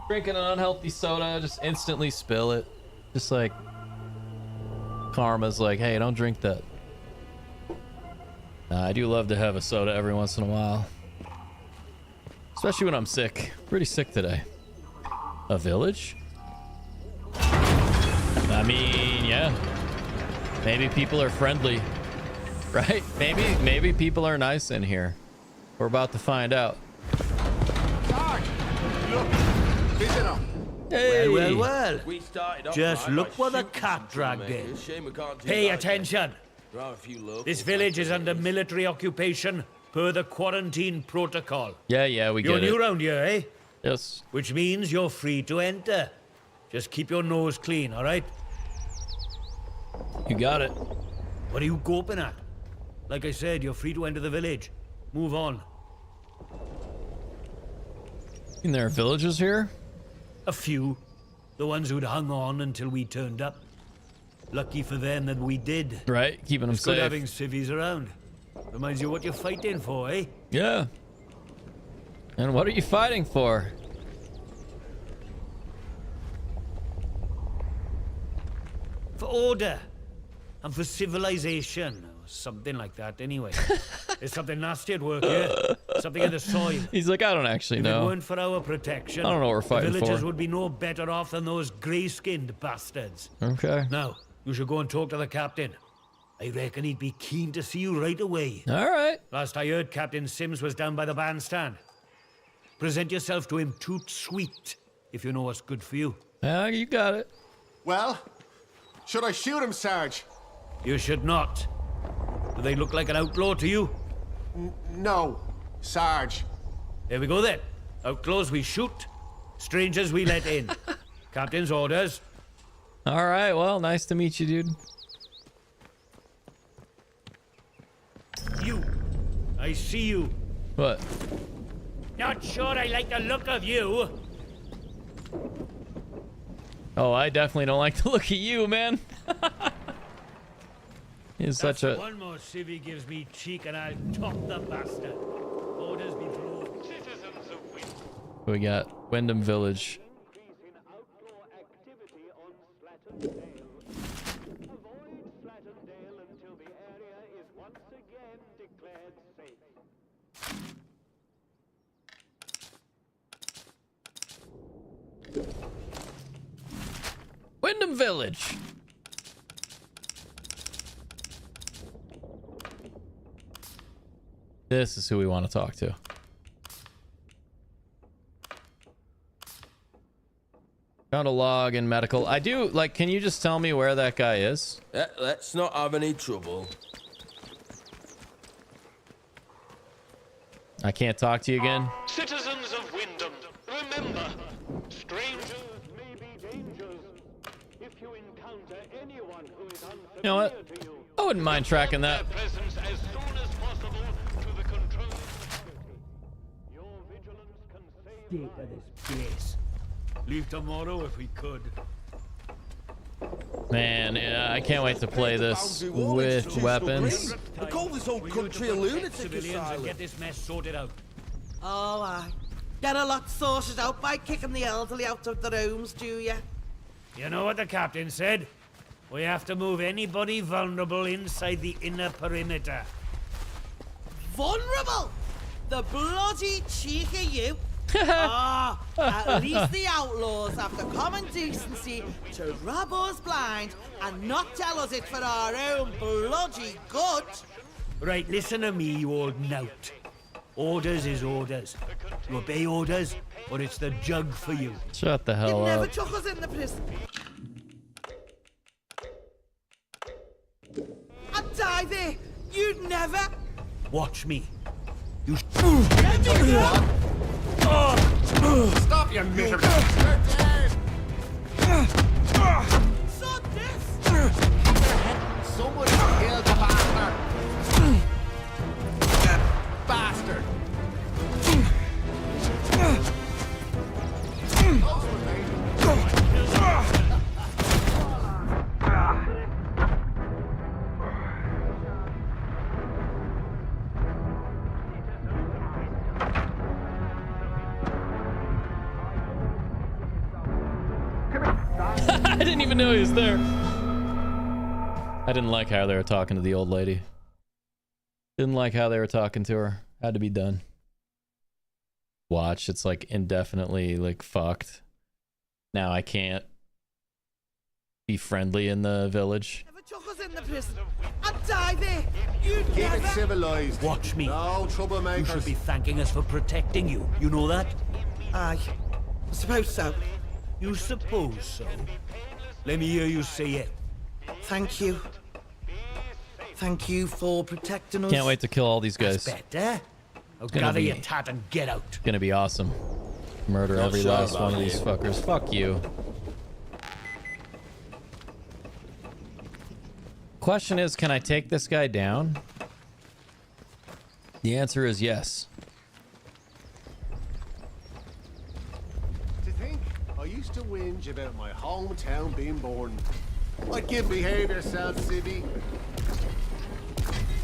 Drinking an unhealthy soda, just instantly spill it. Just like karma's like, hey, don't drink that. I do love to have a soda every once in a while. Especially when I'm sick. Pretty sick today. A village? I mean, yeah. Maybe people are friendly. Right? Maybe people are nice in here. We're about to find out. Look, visitor. Hey. Well. Just look what the cat dragged in. Pay attention. This village is under military occupation per the quarantine protocol. Yeah, we get it. You're new round here, eh? Yes. Which means you're free to enter. Just keep your nose clean, all right? You got it. What are you gawping at? Like I said, you're free to enter the village. Move on. And there are villages here? A few. The ones who'd hung on until we turned up. Lucky for them that we did. Right, keeping them it's good safe. having civvies around. Reminds you what you're fighting for, eh? Yeah. And what are you fighting for? For order. And for civilization. Or something like that, anyway. There's something nasty at work here. Something in the soil. He's like, I don't actually know. If it weren't for our protection, I don't know what we're fighting the villagers for. would be no better off than those grey-skinned bastards. Okay. Now, you should go and talk to the captain. I reckon he'd be keen to see you right away. All right. Last I heard, Captain Sims was down by the bandstand. Present yourself to him toot sweet, if you know what's good for you. Yeah, you got it. Well, should I shoot him, Sarge? You should not. Do they look like an outlaw to you? No, Sarge. There we go then. Outlaws we shoot, strangers we let in. Captain's orders. All right, well, nice to meet you, dude. You, I see you. What? Not sure I like the look of you. Oh, I definitely don't like the look of you, man. He's such a... One more civvy gives me cheek and I'll top the bastard. Orders be broad. We got Wyndham Village. Wyndham Village. This is who we want to talk to. Found a log in medical. I do, like, can you just tell me where that guy is? Let's not have any trouble. I can't talk to you again. Citizens of Wyndham, remember, strangers may be dangers. If you encounter anyone who is unfamiliar You know what? to you, I wouldn't mind tracking that. their presence as soon as possible to the control authority. Your vigilance can save State of this place. Leave tomorrow if we could. Man, yeah, I can't wait to play this with weapons. They call this whole country a lunatic Civilians and asylum. get this mess sorted out. Oh, aye. Get a lot sorted out by kicking the elderly out of the rooms, do you? You know what the captain said? We have to move anybody vulnerable inside the inner perimeter. Vulnerable? The bloody cheek of you. At least the outlaws have the common decency to rob us blind and not tell us it for our own bloody good. Right, listen to me, you old knout. Orders is orders. You obey orders, or it's the jug for you. Shut the You hell never up. took us in the prison. I'd die there. You'd never. Watch me. You Stop, you miserable! So this. Someone kill the bastard! Bastard! I didn't even know he was there. I didn't like how they were talking to the old lady. Didn't like how they were talking to her. Had to be done. Watch, it's like indefinitely like fucked. Now I can't be friendly in the village. Never took us in the prison. I'd die there. You'd Keep never. it civilized. watch me. No troublemakers. You should be thanking us for protecting you. You know that? Aye. I suppose so. You suppose so. Let me hear you say it. Thank you. Thank you for protecting us. Can't wait to kill all these guys. That's better. Now gonna gather be- your tat and get out. Gonna be awesome. Murder Not every sure last about one of you. these fuckers. Fuck you. Question is, can I take this guy down? The answer is yes. To think I used to whinge about my hometown being born. I'd give behave yourself, civvy.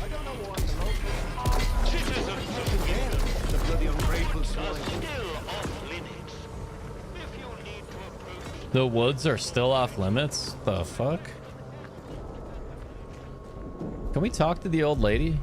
I don't know why the locals citizens of again. The bloody ungrateful are swine. still off limits. If you need to approach The woods are still off limits? The fuck? Can we talk to the old lady?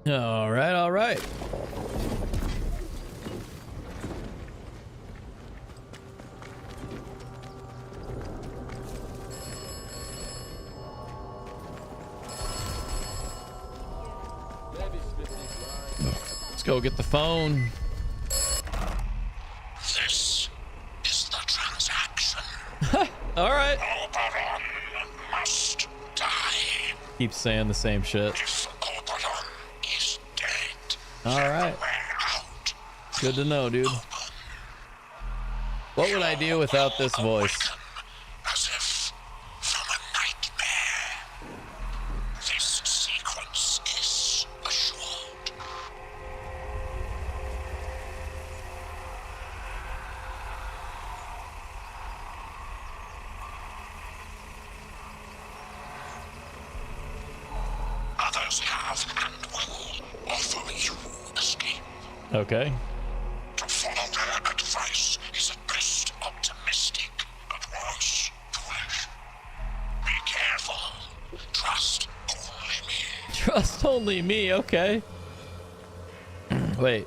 All right, all right. Let's go get the phone. This is the transaction. All right. Oberon must die. Keep saying the same shit. If Oberon is All right. Good to know, dude. What would I do without this voice? As if from a nightmare. This sequence is assured. Others have and will offer you escape. Okay. To follow their advice is at best optimistic, at worst foolish. Be careful. Trust only me. Trust only me. Okay. Wait.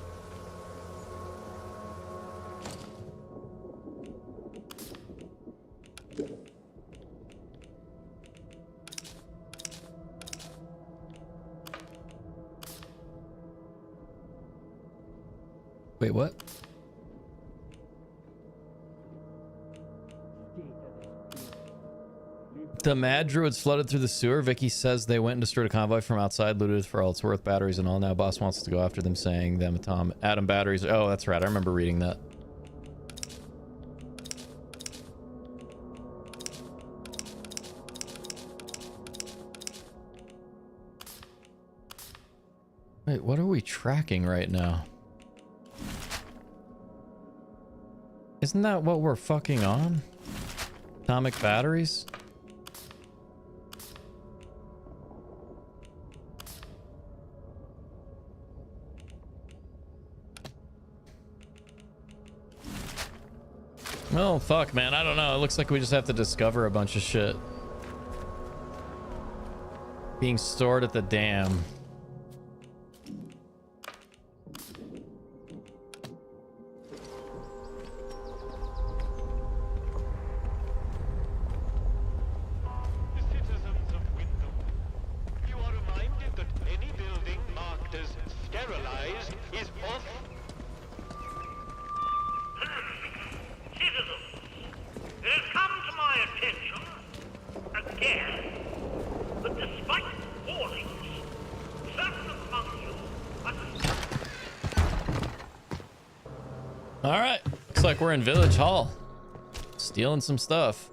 Wait, what? The mad druids flooded through the sewer. Vicky says they went and destroyed a convoy from outside, looted for all it's worth, batteries and all. Now boss wants to go after them, saying them atom batteries. Oh, that's right. I remember reading that. Wait, what are we tracking right now? Isn't that what we're fucking on? Atomic batteries? Oh, fuck, man. I don't know. It looks like we just have to discover a bunch of shit. Being stored at the dam. We're in Village Hall, stealing some stuff.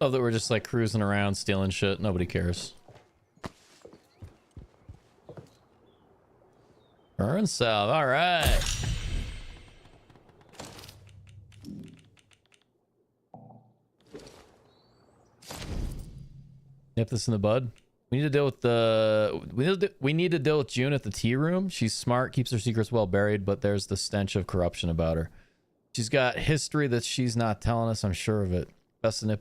Love that we're just like cruising around stealing shit. Nobody cares. Burn salve, all right. Nip this in the bud. We need to deal with the we need to deal with June at the tea room. She's smart, keeps her secrets well buried, but there's the stench of corruption about her. She's got history that she's not telling us. I'm sure of it. Best to nip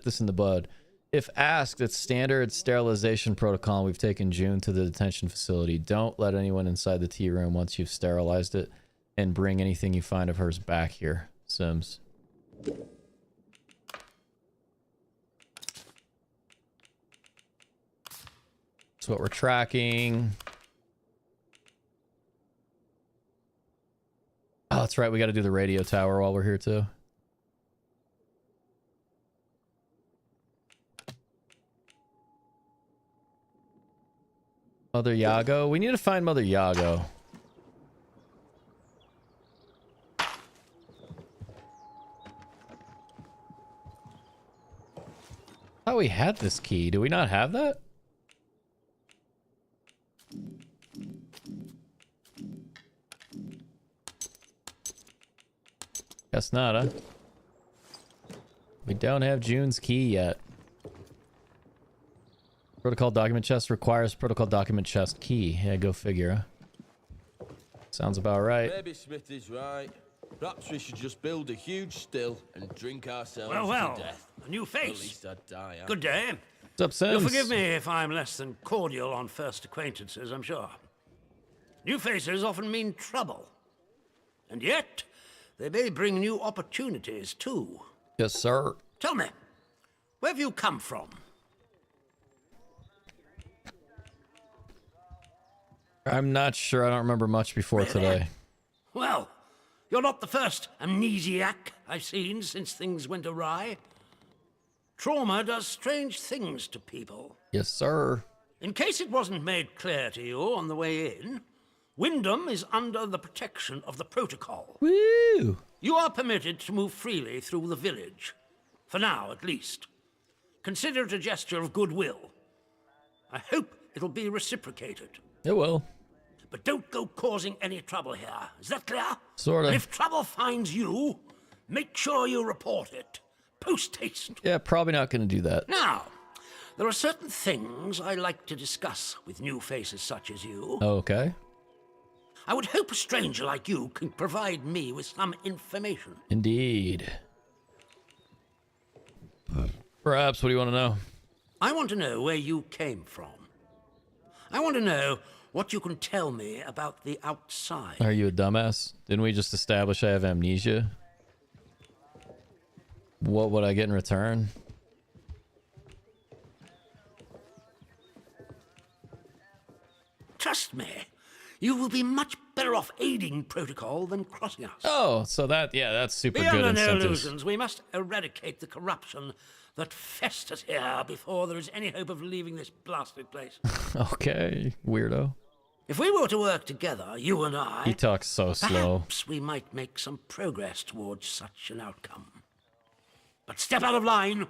this in the bud. If asked, it's standard sterilization protocol. We've taken June to the detention facility. Don't let anyone inside the tea room once you've sterilized it, and bring anything you find of hers back here, Sims. That's what we're tracking. Oh, that's right. We got to do the radio tower while we're here too. Mother Yago. We need to find Mother Yago. Thought we had this key. Do we not have that? Guess not, huh? We don't have June's key yet. Protocol document chest requires protocol document chest key. Yeah, go figure. Huh? Sounds about right. Maybe Smith is right. Perhaps we should just build a huge still and drink ourselves well, to death. A new face. At least I'd die. Good day. What's up, Sims? You'll forgive me if I'm less than cordial on first acquaintances, I'm sure. New faces often mean trouble. And yet, they may bring new opportunities, too. Yes, sir. Tell me, where have you come from? I'm not sure. I don't remember much before today. Well, you're not the first amnesiac I've seen since things went awry. Trauma does strange things to people. Yes, sir. In case it wasn't made clear to you on the way in, Wyndham is under the protection of the protocol. Woo! You are permitted to move freely through the village. For now, at least. Consider it a gesture of goodwill. I hope it'll be reciprocated. It will. But don't go causing any trouble here. Is that clear? Sorta. And if trouble finds you, make sure you report it. Post haste. Yeah, probably not going to do that. Now, there are certain things I like to discuss with new faces such as you. Okay. I would hope a stranger like you can provide me with some information. Indeed. Perhaps, what do you want to know? I want to know where you came from. I want to know what you can tell me about the outside. Are you a dumbass? Didn't we just establish I have amnesia? What would I get in return? Trust me, you will be much better off aiding protocol than crossing us. Oh, so that, yeah, that's super Beyond good no incentives. illusions, we must eradicate the corruption that festers here before there is any hope of leaving this blasted place. Okay, weirdo. If we were to work together, you and I... He talks so slow. Perhaps we might make some progress towards such an outcome. But step out of line,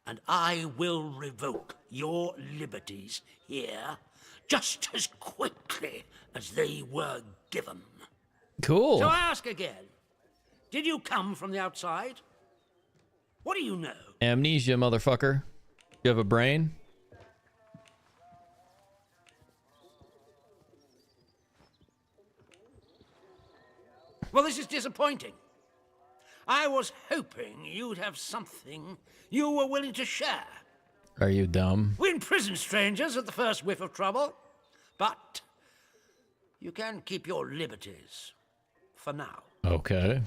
and I will revoke your liberties here just as quickly as they were given. Cool. So I ask again, did you come from the outside? What do you know? Amnesia, motherfucker. You have a brain? Well, this is disappointing. I was hoping you'd have something you were willing to share. Are you dumb? We imprison strangers at the first whiff of trouble, but you can keep your liberties for now. Okay.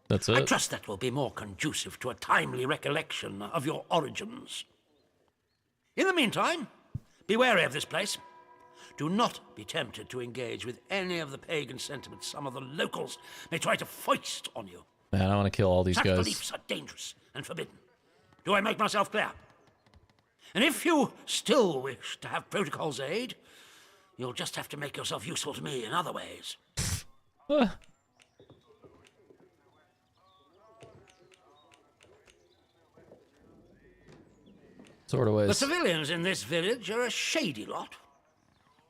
That's it. I trust that will be more conducive to a timely recollection of your origins. In the meantime, be wary of this place. Do not be tempted to engage with any of the pagan sentiments some of the locals may try to foist on you. Man, I want to kill all these Such guys. beliefs are dangerous and forbidden. Do I make myself clear? And if you still wish to have protocol's aid, you'll just have to make yourself useful to me in other ways. Sort of ways. The civilians in this village are a shady lot.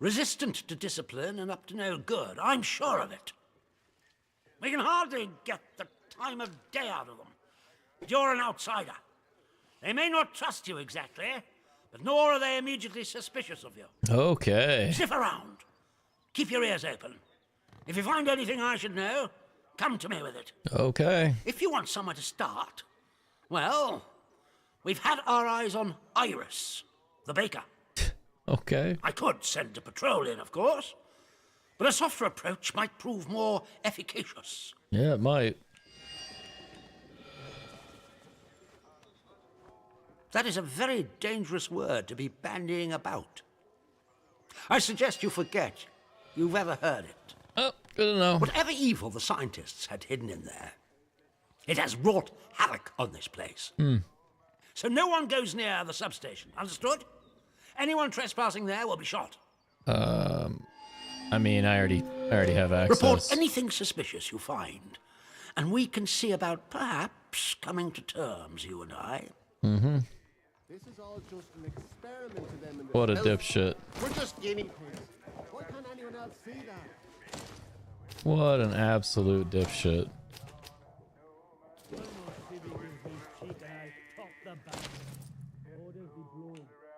Resistant to discipline and up to no good. I'm sure of it. We can hardly get the time of day out of them. But you're an outsider. They may not trust you exactly, but nor are they immediately suspicious of you. Okay. Sniff around. Keep your ears open. If you find anything I should know, come to me with it. Okay. If you want somewhere to start, well, we've had our eyes on Iris, the baker. Okay. I could send a patrol in, of course, but a softer approach might prove more efficacious. Yeah, it might. That is a very dangerous word to be bandying about. I suggest you forget you've ever heard it. Oh, good to know. Whatever evil the scientists had hidden in there, it has wrought havoc on this place. So no one goes near the substation, understood? Anyone trespassing there will be shot. I mean, I already have access. Report anything suspicious you find, and we can see about perhaps coming to terms, you and I. Mm-hmm. This is all just an experiment to them in the What a village. dipshit. We're just guinea pigs. Why can't anyone else see that? What an absolute dipshit.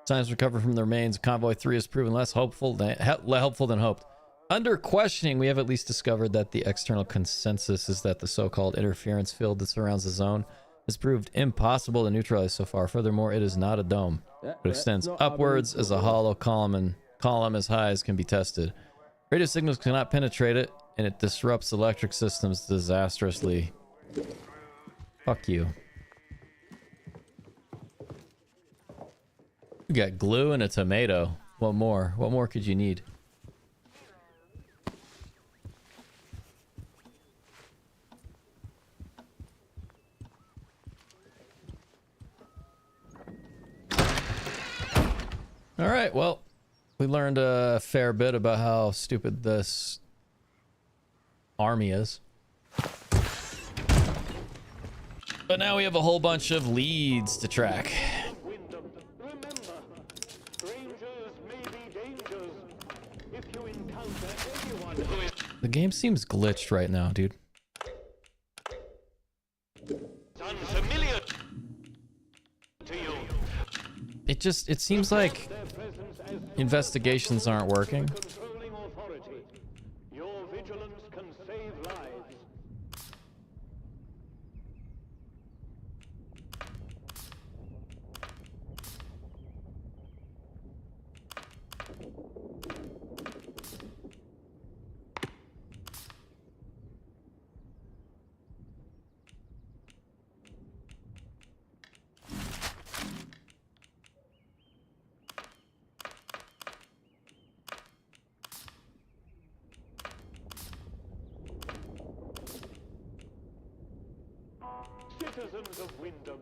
Science recovered from the remains of Convoy 3 has proven less helpful than hoped. Under questioning, we have at least discovered that the external consensus is that the so-called interference field that surrounds the zone has proved impossible to neutralize so far. Furthermore, it is not a dome, but extends upwards as a hollow column as high as can be tested. Radio signals cannot penetrate it, and it disrupts electric systems disastrously. Fuck you. We got glue and a tomato. What more? What more could you need? All right, well, we learned a fair bit about how stupid this army is. But now we have a whole bunch of leads to track. The game seems glitched right now, dude. Unfamiliar to you. It seems like investigations aren't working. Your vigilance can save lives. Citizens of Wyndham,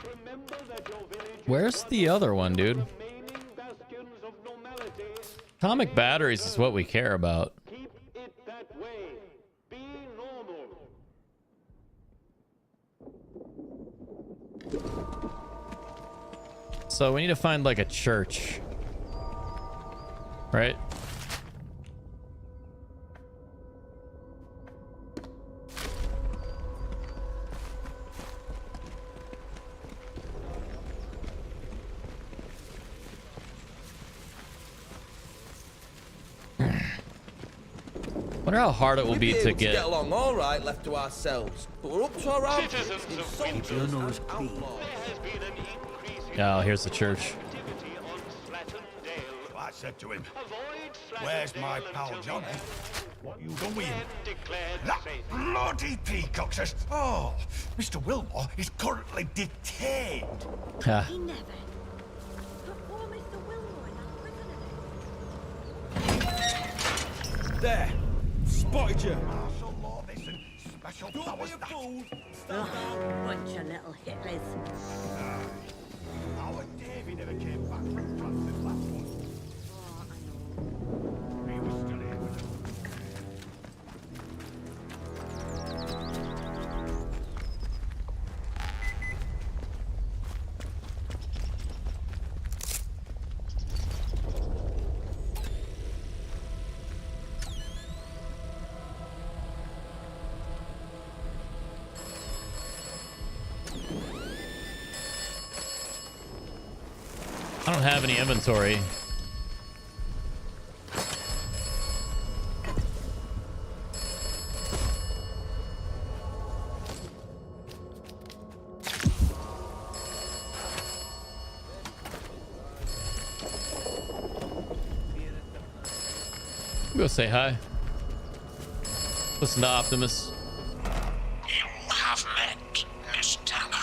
remember that your village Where's the other one, dude? remaining bastions of normality. Atomic batteries is what we care about. Keep it that way. Be normal. So we need to find like a church. Right? Wonder how hard it will be to get. along all right left to ourselves, but we're up to our arms. Citizens of Wyndham, there has been an increase in Oh, here's the church. activity on Slattern Dale. I said to him, Avoid Slattern where's my Dale pal until Johnny? What you doing? declared That safe. bloody peacock says, oh, Mr. Wilmore is currently detained. Ha. He never. But poor Mr. Wilmore in that prison. There, spotted you. Martial law, this and special Don't powers be a that. fool. Oh, bunch of little Hitlers. Our Davy never came back from France this last one. Oh, I know. He was still here with us. I don't have any inventory. Go say hi. Listen to Optimus. You have met Miss Tanner.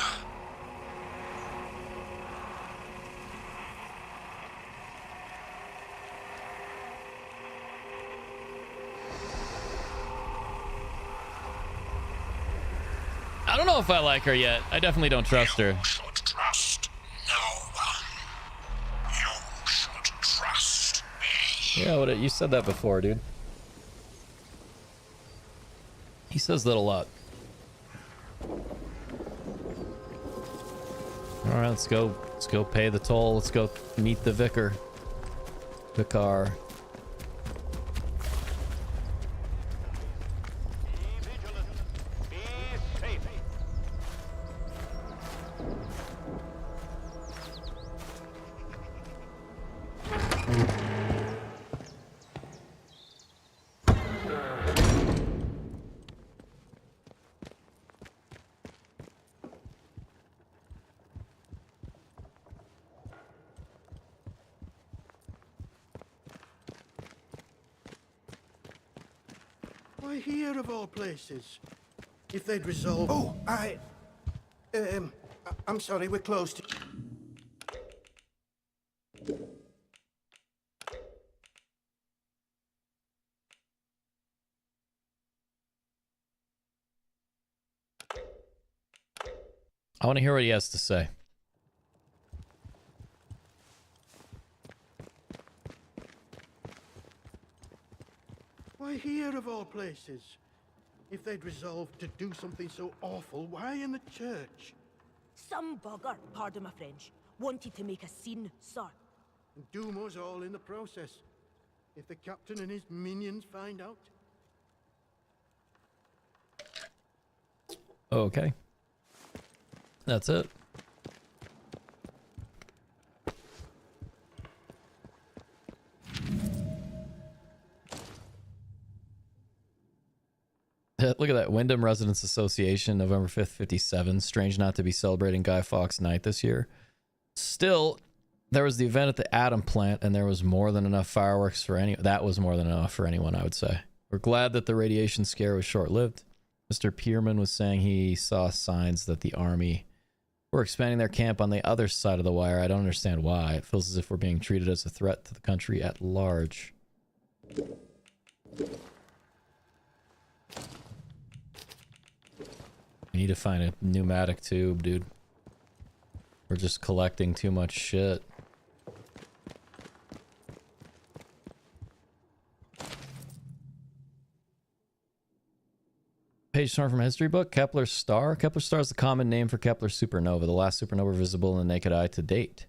I don't know if I like her yet. I definitely don't trust her. You should trust no one. You should trust me. Yeah, what you said that before, dude. He says that a lot. All right, let's go. Let's go pay the toll. Let's go meet the vicar. Vicar. Be vigilant. Be safe. Why here of all places? If they'd resolved... Oh, I'm sorry, we're closed. I want to hear what he has to say. Why here of all places? If they'd resolved to do something so awful, why in the church? Some bugger, pardon my French, wanted to make a scene, sir. And doom us all in the process. If the captain and his minions find out. Okay. That's it. Look at that. Wyndham Residents Association, November 5th, 57. Strange not to be celebrating Guy Fawkes Night this year. Still, there was the event at the Atom plant, and there was more than enough fireworks for any. That was more than enough for anyone, I would say. We're glad that the radiation scare was short-lived. Mr. Pierman was saying he saw signs that the army were expanding their camp on the other side of the wire. I don't understand why. It feels as if we're being treated as a threat to the country at large. I need to find a pneumatic tube, dude. We're just collecting too much shit. Page torn from a history book. Kepler's star. Kepler's star is the common name for Kepler's supernova, the last supernova visible in the naked eye to date.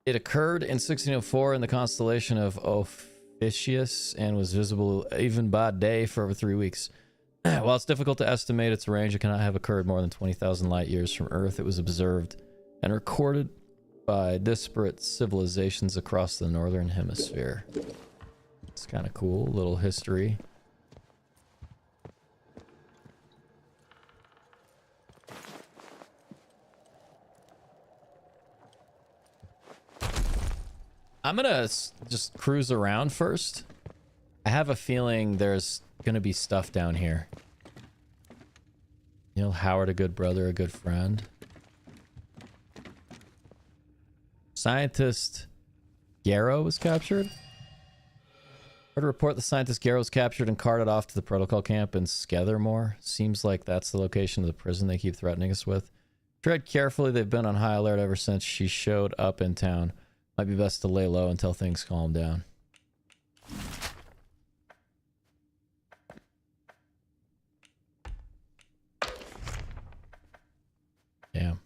It occurred in 1604 in the constellation of Ophiuchus and was visible even by day for over 3 weeks. While it's difficult to estimate its range, it cannot have occurred more than 20,000 light years from Earth. It was observed and recorded by disparate civilizations across the northern hemisphere. It's kind of cool, little history. I'm gonna just cruise around first. I have a feeling there's gonna be stuff down here. You know, Howard, a good brother, a good friend. Scientist Garrow was captured. Heard a report the scientist Garrow was captured and carted off to the protocol camp in Skethermore. Seems like that's the location of the prison they keep threatening us with. Tread carefully, they've been on high alert ever since she showed up in town. Might be best to lay low until things calm down. Damn.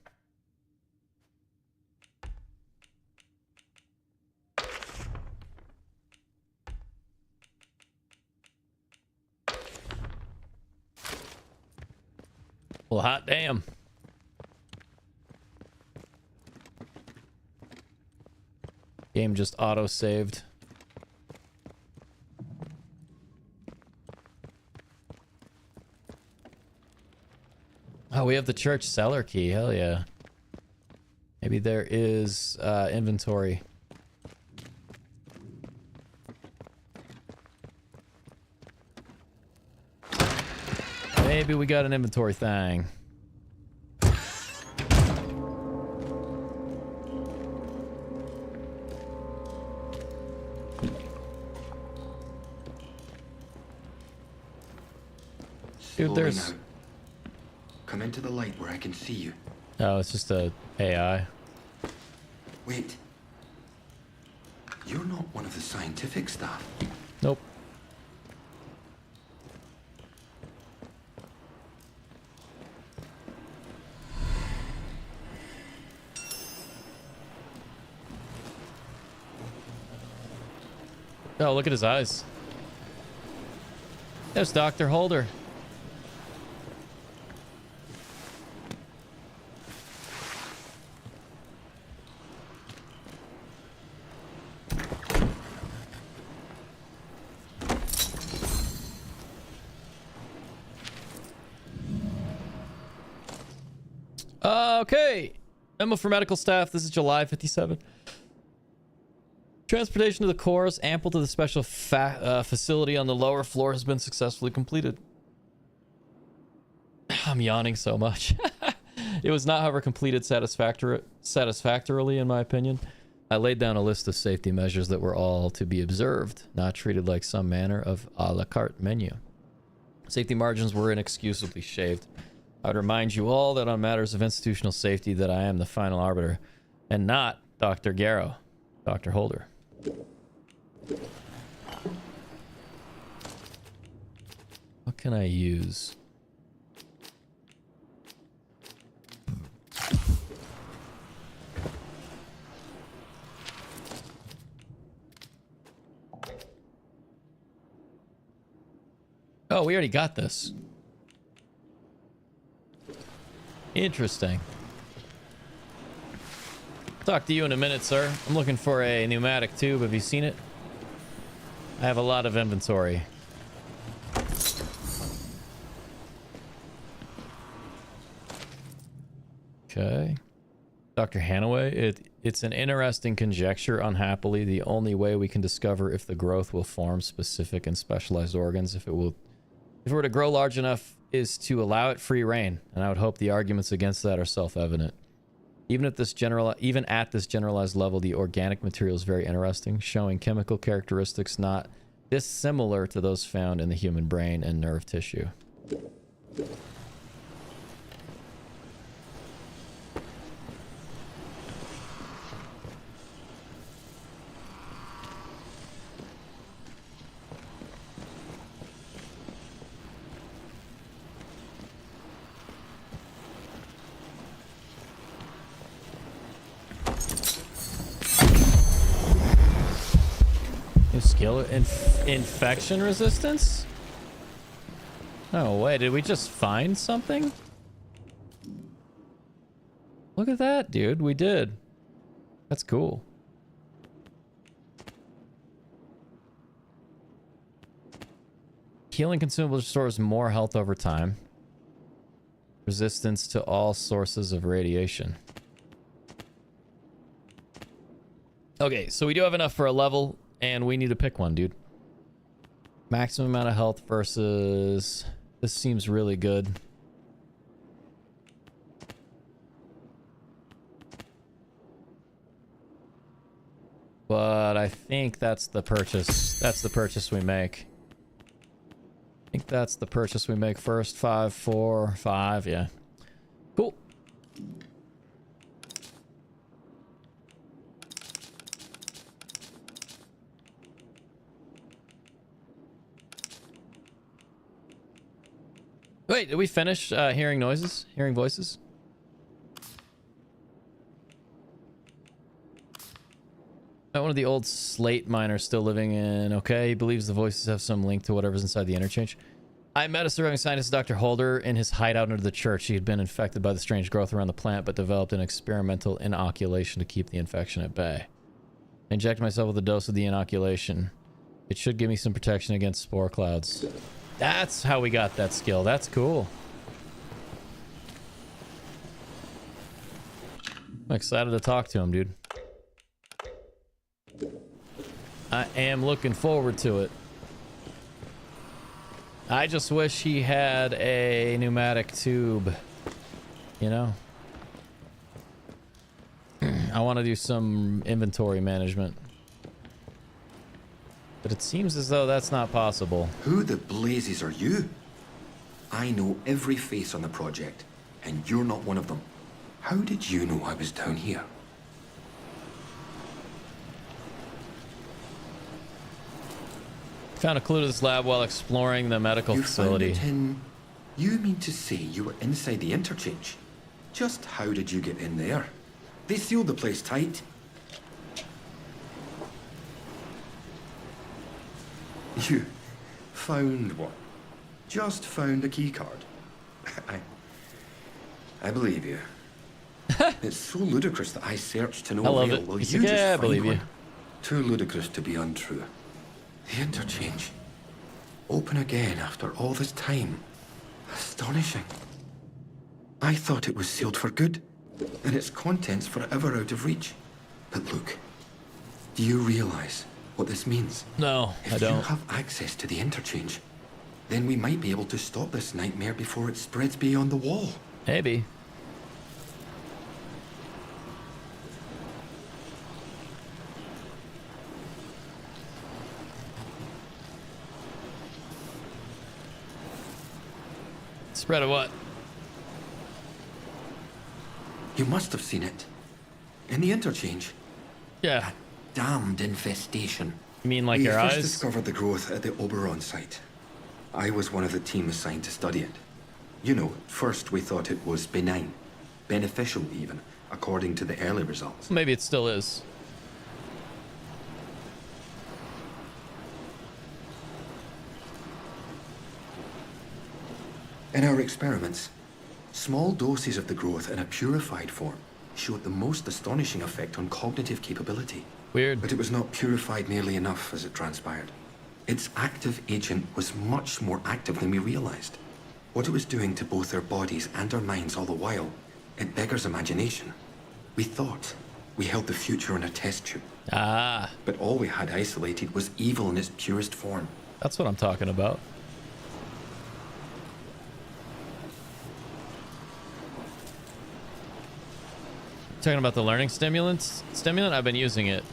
Well, hot damn. Game just auto-saved. Oh, we have the church cellar key. Hell yeah. Maybe there is inventory. Maybe we got an inventory thing. Dude, there's... Out. Come into the light where I can see you. Oh, it's just a AI. Wait. You're not one of the scientific staff. Nope. Oh, look at his eyes. There's Dr. Holder. Okay. Memo for medical staff. This is July 57. Transportation to the core is ample to the special facility on the lower floor has been successfully completed. I'm yawning so much. It was not, however, completed satisfactorily, in my opinion. I laid down a list of safety measures that were all to be observed, not treated like some manner of a la carte menu. Safety margins were inexcusably shaved. I would remind you all that on matters of institutional safety that I am the final arbiter, and not Dr. Garrow, Dr. Holder. can I use? Oh, we already got this. Interesting. Talk to you in a minute, sir. I'm looking for a pneumatic tube. Have you seen it? I have a lot of inventory. Okay. Dr. Hanaway, it's an interesting conjecture. Unhappily, the only way we can discover if the growth will form specific and specialized organs, if it were to grow large enough, is to allow it free reign, and I would hope the arguments against that are self-evident. Even at this generalized level, the organic material is very interesting, showing chemical characteristics not dissimilar to those found in the human brain and nerve tissue. New skill, infection resistance? Oh wait, did we just find something? Look at that, dude. We did. That's cool. Healing consumables restores more health over time. Resistance to all sources of radiation. Okay, so we do have enough for a level. And we need to pick one, dude. Maximum amount of health versus... This seems really good. But I think that's the purchase. That's the purchase we make. I think that's the purchase we make first. 5, 4, 5. Yeah. Cool. Wait, did we finish hearing noises? Hearing voices? One of the old slate miners still living in... Okay, he believes the voices have some link to whatever's inside the interchange. I met a surviving scientist, Dr. Holder, in his hideout under the church. He had been infected by the strange growth around the plant, but developed an experimental inoculation to keep the infection at bay. I injected myself with a dose of the inoculation. It should give me some protection against spore clouds. That's how we got that skill. That's cool. I'm excited to talk to him, dude. I am looking forward to it. I just wish he had a pneumatic tube. You know? I want to do some inventory management. But it seems as though that's not possible. Who the blazes are you? I know every face on the project, and you're not one of them. How did you know I was down here? Found a clue to this lab while exploring the medical facility. You mean to say you were inside the interchange? Just how did you get in there? They sealed the place tight. You found what? Just found a key card. I believe you. It's so ludicrous that I searched to no avail. I love it. Well, He's you like, just yeah, I find believe one. you. Too ludicrous to be untrue. The interchange. Open again after all this time. Astonishing. I thought it was sealed for good, and its contents forever out of reach. But look, do you realize what this means? No, I don't. If you have access to the interchange, then we might be able to stop this nightmare before it spreads beyond the wall. Maybe. Spread of what? You must have seen it. In the interchange. Yeah. That damned infestation. You mean like we your first eyes? discovered the growth at the Oberon site. I was one of the team assigned to study it. You know, at first we thought it was benign, beneficial even, according to the early results. Maybe it still is. In our experiments, small doses of the growth in a purified form showed the most astonishing effect on cognitive capability. Weird. But it was not purified nearly enough as it transpired. Its active agent was much more active than we realized. What it was doing to both our bodies and our minds all the while, it beggars imagination. We thought we held the future in a test tube. Ah. But all we had isolated was evil in its purest form. That's what I'm talking about. Talking about the learning stimulant, I've been using it.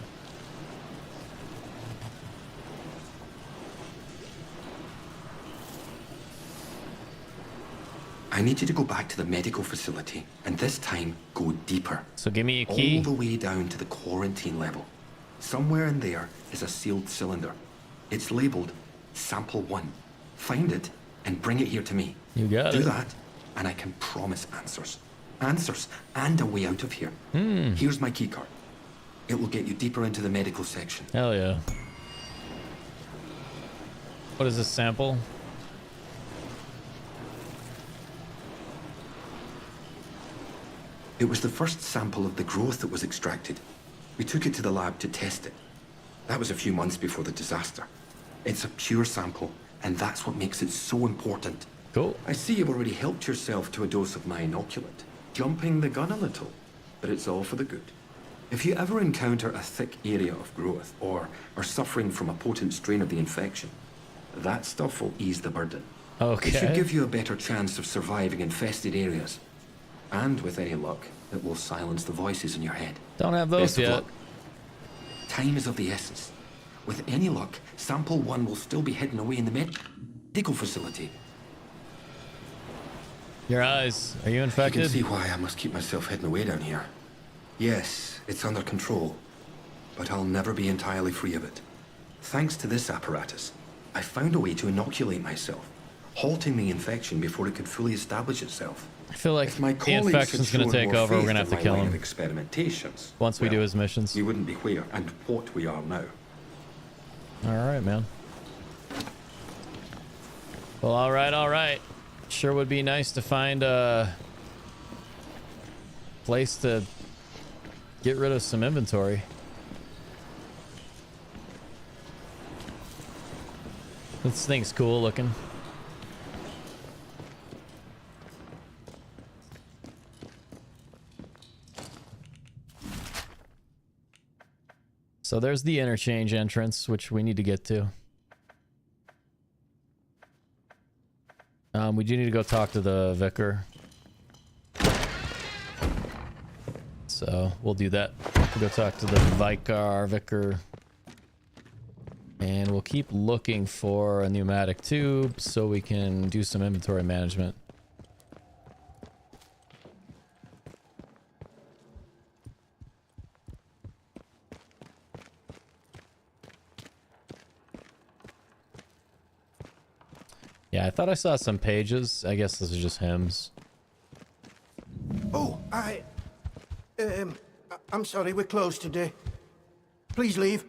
I need you to go back to the medical facility, and this time go deeper. So give me a key. All the way down to the quarantine level. Somewhere in there is a sealed cylinder. It's labeled Sample 1. Find it and bring it here to me. You got it. Do that, and I can promise answers. Answers and a way out of here. Here's my keycard. It will get you deeper into the medical section. Hell yeah. What is this sample? It was the first sample of the growth that was extracted. We took it to the lab to test it. That was a few months before the disaster. It's a pure sample, and that's what makes it so important. Cool. I see you've already helped yourself to a dose of my inoculant. Jumping the gun a little, but it's all for the good. If you ever encounter a thick area of growth, or are suffering from a potent strain of the infection, that stuff will ease the burden. Okay. It should give you a better chance of surviving infested areas. And with any luck, it will silence the voices in your head. Don't have those Best of yet. luck. Time is of the essence. With any luck, Sample 1 will still be hidden away in the medical facility. Your eyes. Are you infected? You can see why I must keep myself hidden away down here. Yes, it's under control, but I'll never be entirely free of it. Thanks to this apparatus, I found a way to inoculate myself, halting the infection before it could fully establish itself. I feel like If my the colleagues infection's had going to shown take more over. We're faith going to have in to kill my line him of experimentations, once we well, do his missions. we wouldn't be where and what we are now. All right, man. Well, all right, all right. Sure would be nice to find a place to get rid of some inventory. This thing's cool looking. So there's the interchange entrance, which we need to get to. We do need to go talk to the vicar. So we'll do that. We'll go talk to the vicar. And we'll keep looking for a pneumatic tube so we can do some inventory management. Yeah, I thought I saw some pages. I guess this is just hymns. Oh, I'm sorry, we're closed today. Please leave.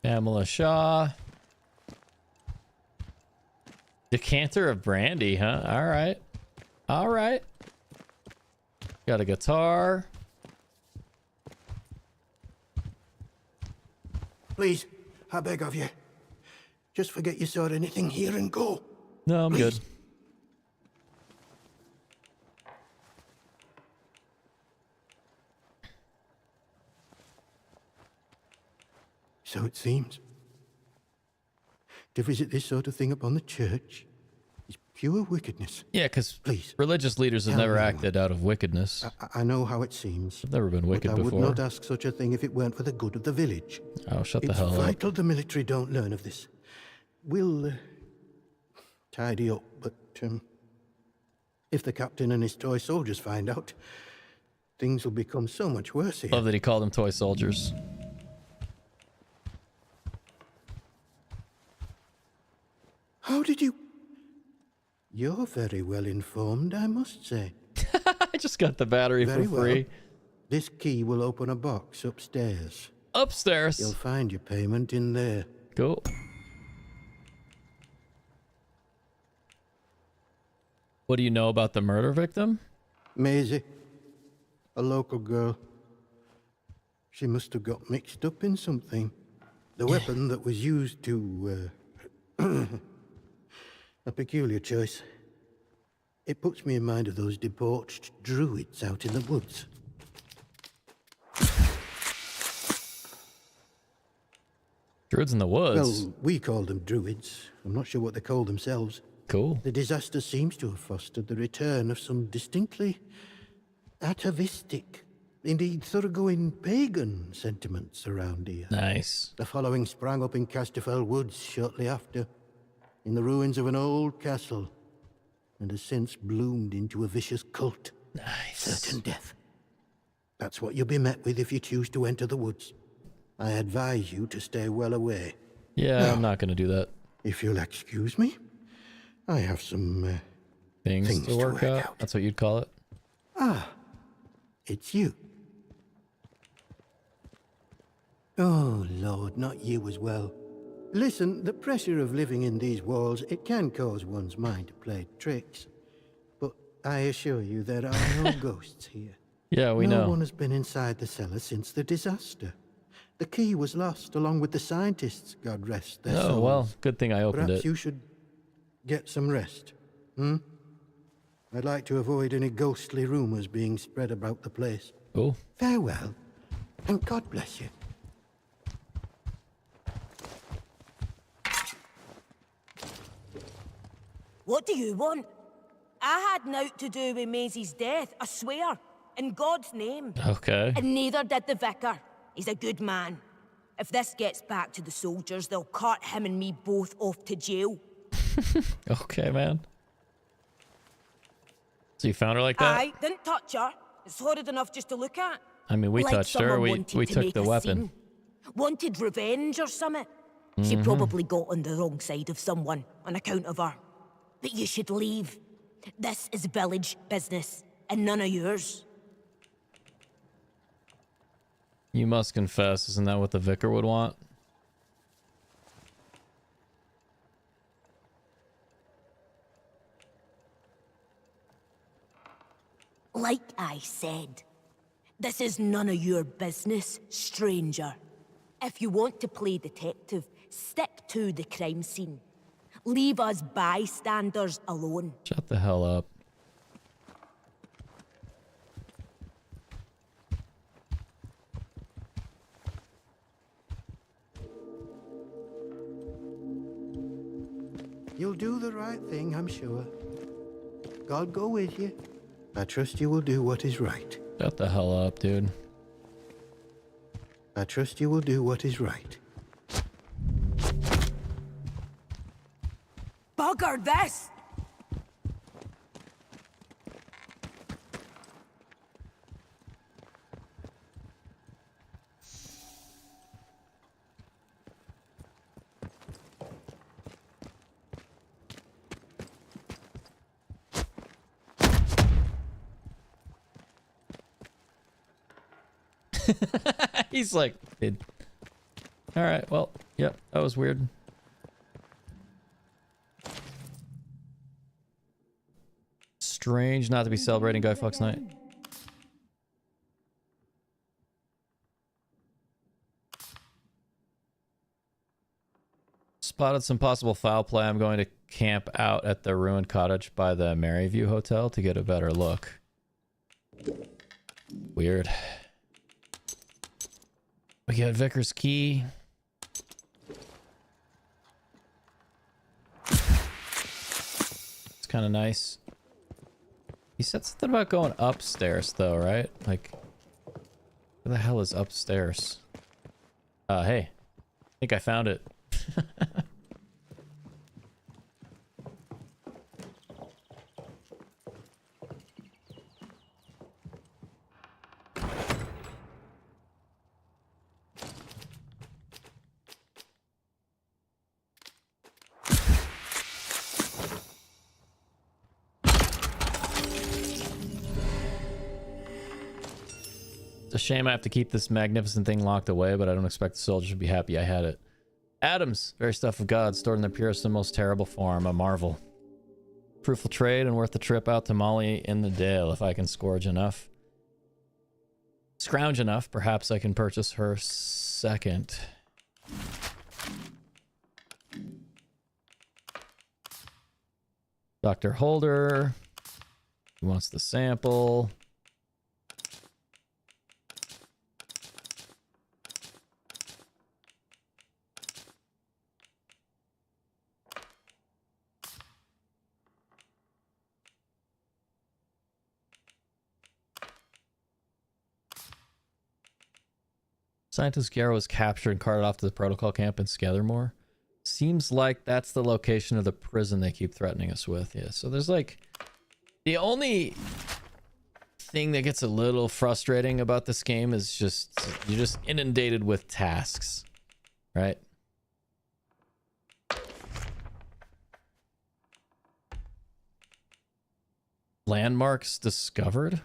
Pamela Shaw. Decanter of brandy, huh? All right. All right. Got a guitar. Please, I beg of you. Just forget you saw anything here and go. No, I'm Please. good. So it seems. To visit this sort of thing upon the church is pure wickedness. Yeah, because please, religious leaders have tell never me acted out of wickedness. I know how it seems. I've never been wicked but I before. would not ask such a thing if it weren't for the good of the village. Oh, shut the It's hell up. vital the military don't learn of this. We'll tidy up, but if the captain and his toy soldiers find out, things will become so much worse here. Love that he called them toy soldiers. How did you... You're very well informed, I must say. I just got the battery Very for free. well. This key will open a box upstairs. Upstairs? You'll find your payment in there. Cool. What do you know about the murder victim? Maisie, a local girl. She must have got mixed up in something. The weapon that was used to... a peculiar choice. It puts me in mind of those debauched druids out in the woods. Druids in the woods? Well, we call them druids. I'm not sure what they call themselves. Cool. The disaster seems to have fostered the return of some distinctly atavistic, indeed thoroughgoing pagan sentiments around here. Nice. The following sprang up in Casterfell Woods shortly after, in the ruins of an old castle, and has since bloomed into a vicious cult. Nice. Certain death. That's what you'll be met with if you choose to enter the woods. I advise you to stay well away. Yeah, Now, I'm not going to do that. If you'll excuse me, I have some Things to work out. That's what you'd call it. Ah, it's you. Oh, Lord, not you as well. Listen, the pressure of living in these walls, it can cause one's mind to play tricks. But I assure you there are no ghosts here. Yeah, we know. know. No one has been inside the cellar since the disaster. The key was lost along with the scientists, God rest their souls. Oh, well, good thing I opened Perhaps it. you should get some rest, I'd like to avoid any ghostly rumors being spread about the place. Cool. Farewell, and God bless you. What do you want? I had naught to do with Maisie's death, I swear. In God's name. Okay. And neither did the vicar. He's a good man. If this gets back to the soldiers, they'll cart him and me both off to jail. Okay, man. So you found her like that? I didn't touch her. It's horrid enough just to look at. I mean, we Like touched her. someone We wanted to took make the a weapon. scene. Wanted revenge or something. She Mhm. probably got on the wrong side of someone on account of her. But you should leave. This is village business, and none of yours. You must confess. Isn't that what the vicar would want? Like I said, this is none of your business, stranger. If you want to play detective, stick to the crime scene. Leave us bystanders alone. Shut the hell up. You'll do the right thing, I'm sure. God go with you. I trust you will do what is right. Shut the hell up, dude. I trust you will do what is right. Bugger this! He's like, all right, well, yep, that was weird. Strange not to be celebrating Guy Fawkes Night. Spotted some possible foul play. I'm going to camp out at the ruined cottage by the Maryview Hotel to get a better look. Weird. We got Vicar's key. Let's kind of nice. He said something about going upstairs, though, right? Like, where the hell is upstairs? Hey. I think I found it. It's a shame I have to keep this magnificent thing locked away, but I don't expect the soldiers to be happy I had it. Atoms, very stuff of God, stored in their purest and most terrible form, a marvel. Fruitful trade and worth the trip out to Molly in the Dale. If I can scrounge enough, perhaps I can purchase her second. Dr. Holder. He wants the sample. Scientist Garrow was captured and carted off to the protocol camp in Scathermore. Seems like that's the location of the prison they keep threatening us with. Yeah, so there's like... The only thing that gets a little frustrating about this game is just... You're just inundated with tasks. Right? Landmarks discovered?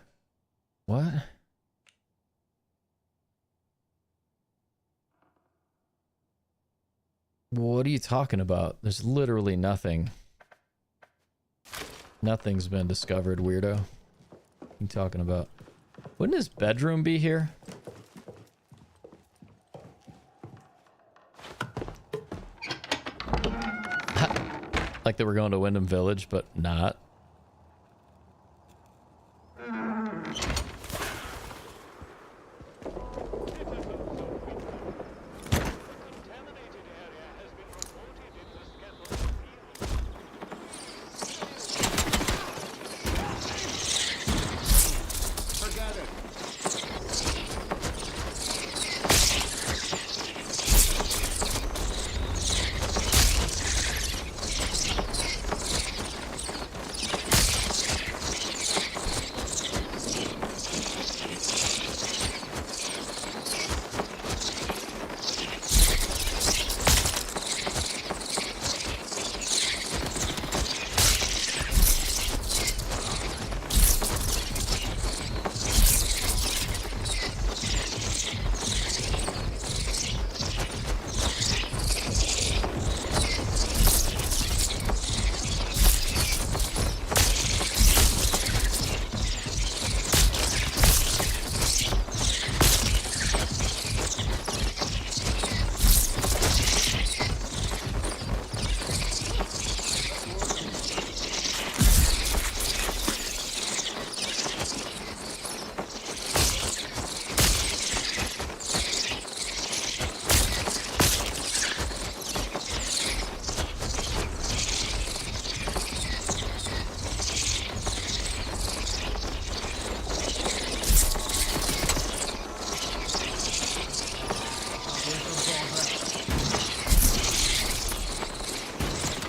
What? What are you talking about? There's literally nothing. Nothing's been discovered, weirdo. What are you talking about? Wouldn't his bedroom be here? Like that we're going to Wyndham Village, but not.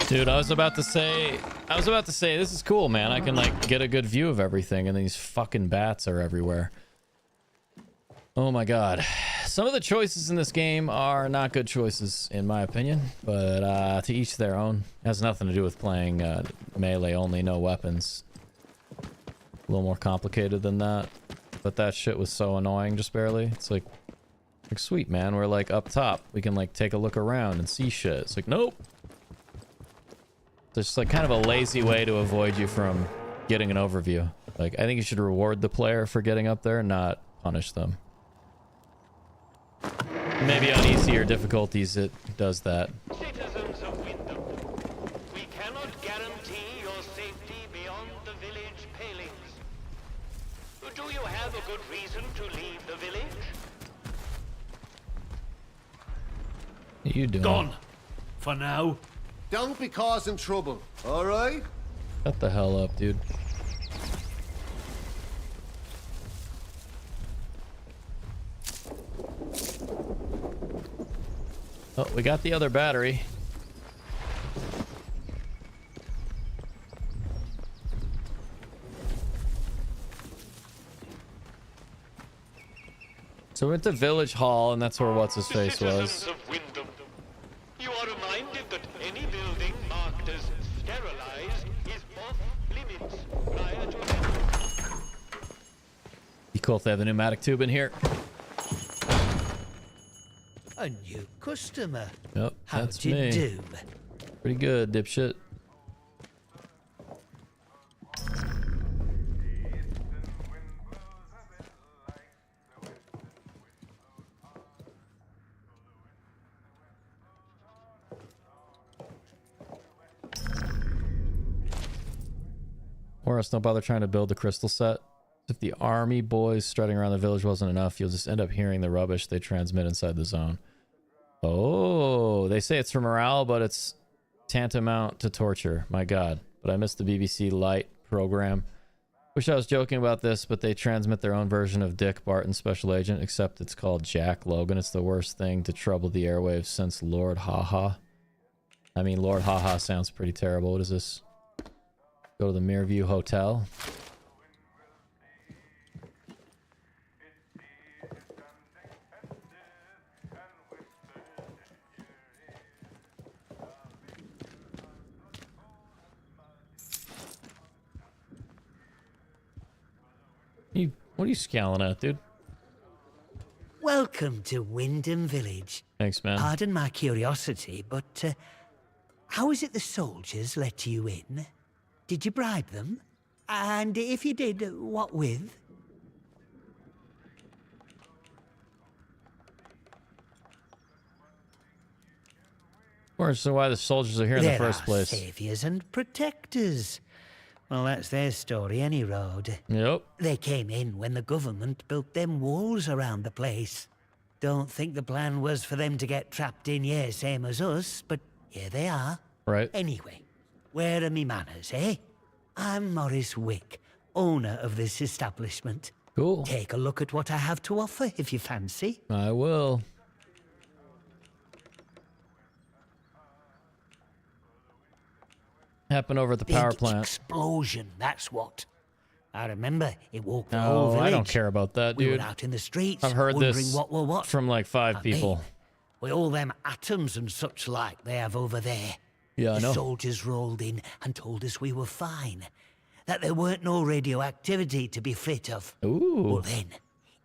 Dude, I was about to say, this is cool, man. I can, like, get a good view of everything, and these fucking bats are everywhere. Oh my god. Some of the choices in this game are not good choices, in my opinion, but to each their own. It has nothing to do with playing melee only, no weapons. A little more complicated than that. But that shit was so annoying, just barely. It's like sweet, man, we're, like, up top. We can, like, take a look around and see shit. It's like, nope. It's just like kind of a lazy way to avoid you from getting an overview. Like, I think you should reward the player for getting up there, not punish them. Maybe on easier difficulties it does that. Citizens of Wyndham, we cannot guarantee your safety beyond the village palings. Do you have a good reason to leave the village? What are you doing? Gone. For now. Don't be causing trouble, all right? Shut the hell up, dude. Oh, we got the other battery. So we went to Village Hall, and that's where what's-his-face was. You are reminded that any building marked as sterilized is off limits prior to... Be cool if they have the pneumatic tube in here. A new customer. Yep, that's How'd you me. do? Pretty good, dipshit. Or else don't bother trying to build the crystal set. If the army boys strutting around the village wasn't enough, you'll just end up hearing the rubbish they transmit inside the zone. Oh, they say it's for morale, but it's tantamount to torture. My God. But I missed the BBC Light program. Wish I was joking about this, but they transmit their own version of Dick Barton Special Agent, except it's called Jack Logan. It's the worst thing to trouble the airwaves since Lord Haha. I mean, Lord Haha sounds pretty terrible. What is this? Go to the Mirview Hotel. What are you scowling at, dude? Welcome to Wyndham Village. Thanks, man. Pardon my curiosity, but how is it the soldiers let you in? Did you bribe them? And if you did, what with? Or so why the soldiers are here in the first place. Saviors and protectors. Well, that's their story, any road. Yep. They came in when the government built them walls around the place. Don't think the plan was for them to get trapped in here, same as us, but here they are. Right. Anyway, where are me manners, eh? I'm Morris Wick, owner of this establishment. Cool. Take a look at what I have to offer, if you fancy. I will. Happened over at the power plant. Explosion, that's what. I remember it woke the whole No, village. I don't care about that, dude. We were out in the streets, I've heard wondering this what were what. from like 5 people. With all them atoms and such like they have over there. Yeah, I know. The soldiers rolled in and told us we were fine. That there weren't no radioactivity to be frit of. Ooh. Well then,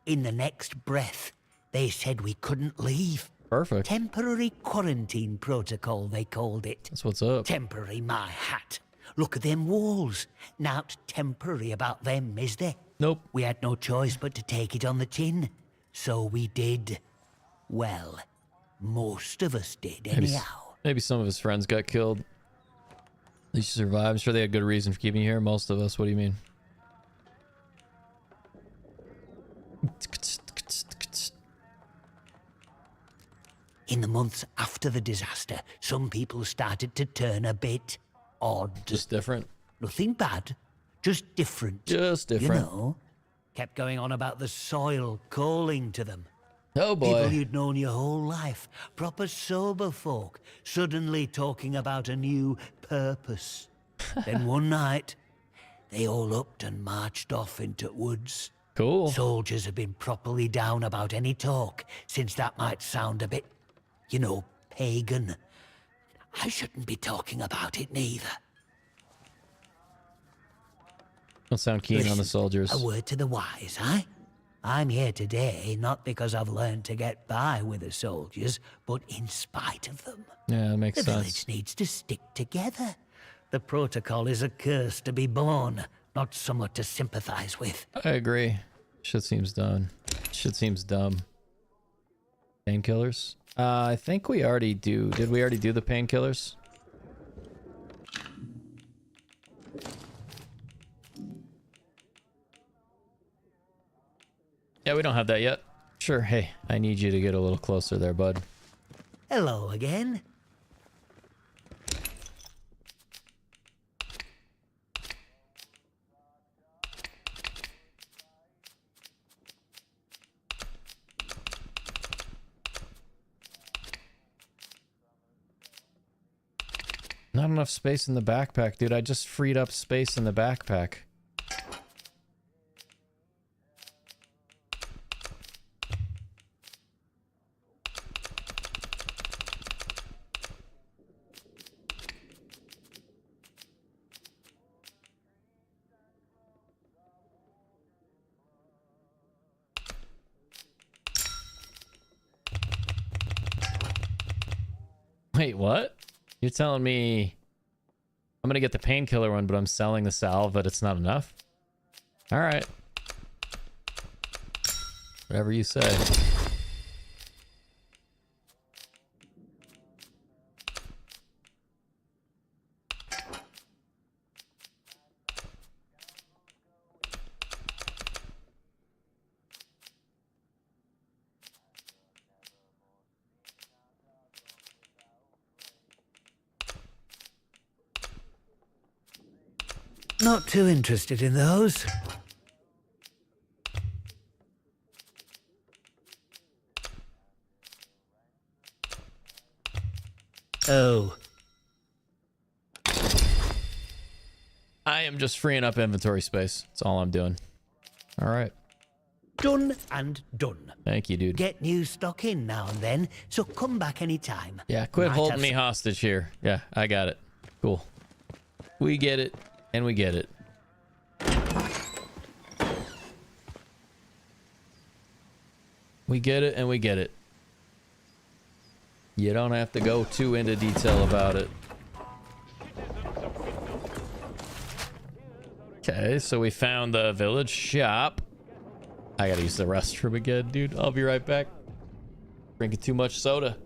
in the next breath, they said we couldn't leave. Perfect. Temporary quarantine protocol, they called it. That's what's up. Temporary, my hat. Look at them walls. Nowt temporary about them, is there? Nope. We had no choice but to take it on the chin. So we did. Well, most of us did, anyhow. Maybe some of his friends got killed. At least he survived. I'm sure they had good reason for keeping you here. Most of us. What do you mean? In the months after the disaster, some people started to turn a bit odd. Just different. Nothing bad, just different. Just different. You know, kept going on about the soil calling to them. Oh boy. People you'd known your whole life, proper sober folk, suddenly talking about a new purpose. Then one night, they all upped and marched off into woods. Cool. Soldiers have been properly down about any talk, since that might sound a bit, you know, pagan. I shouldn't be talking about it neither. Don't sound keen on the soldiers. A word to the wise, eh? I'm here today not because I've learned to get by with the soldiers, but in spite of them. Yeah, that makes The sense. village needs to stick together. The protocol is a curse to be born, not somewhat to sympathize with. I agree. Shit seems done. Shit seems dumb. Painkillers? I think we already do. Did we already do the painkillers? Yeah, we don't have that yet. Sure. Hey, I need you to get a little closer there, bud. Hello again. Not enough space in the backpack, dude. I just freed up space in the backpack. Wait, what? You're telling me I'm gonna get the painkiller one, but I'm selling the salve, but it's not enough? Alright. Whatever you say. Not too interested in those. Oh. I am just freeing up inventory space. That's all I'm doing. Alright. Done and done. Thank you, dude. Get new stock in now and then, so come back anytime. Yeah, quit Might holding have me some- hostage here. Yeah, I got it. Cool. We get it, and we get it. We get it, and we get it. You don't have to go too into detail about it. Okay, so we found the village shop. I gotta use the restroom again, dude. I'll be right back. Drinking too much soda.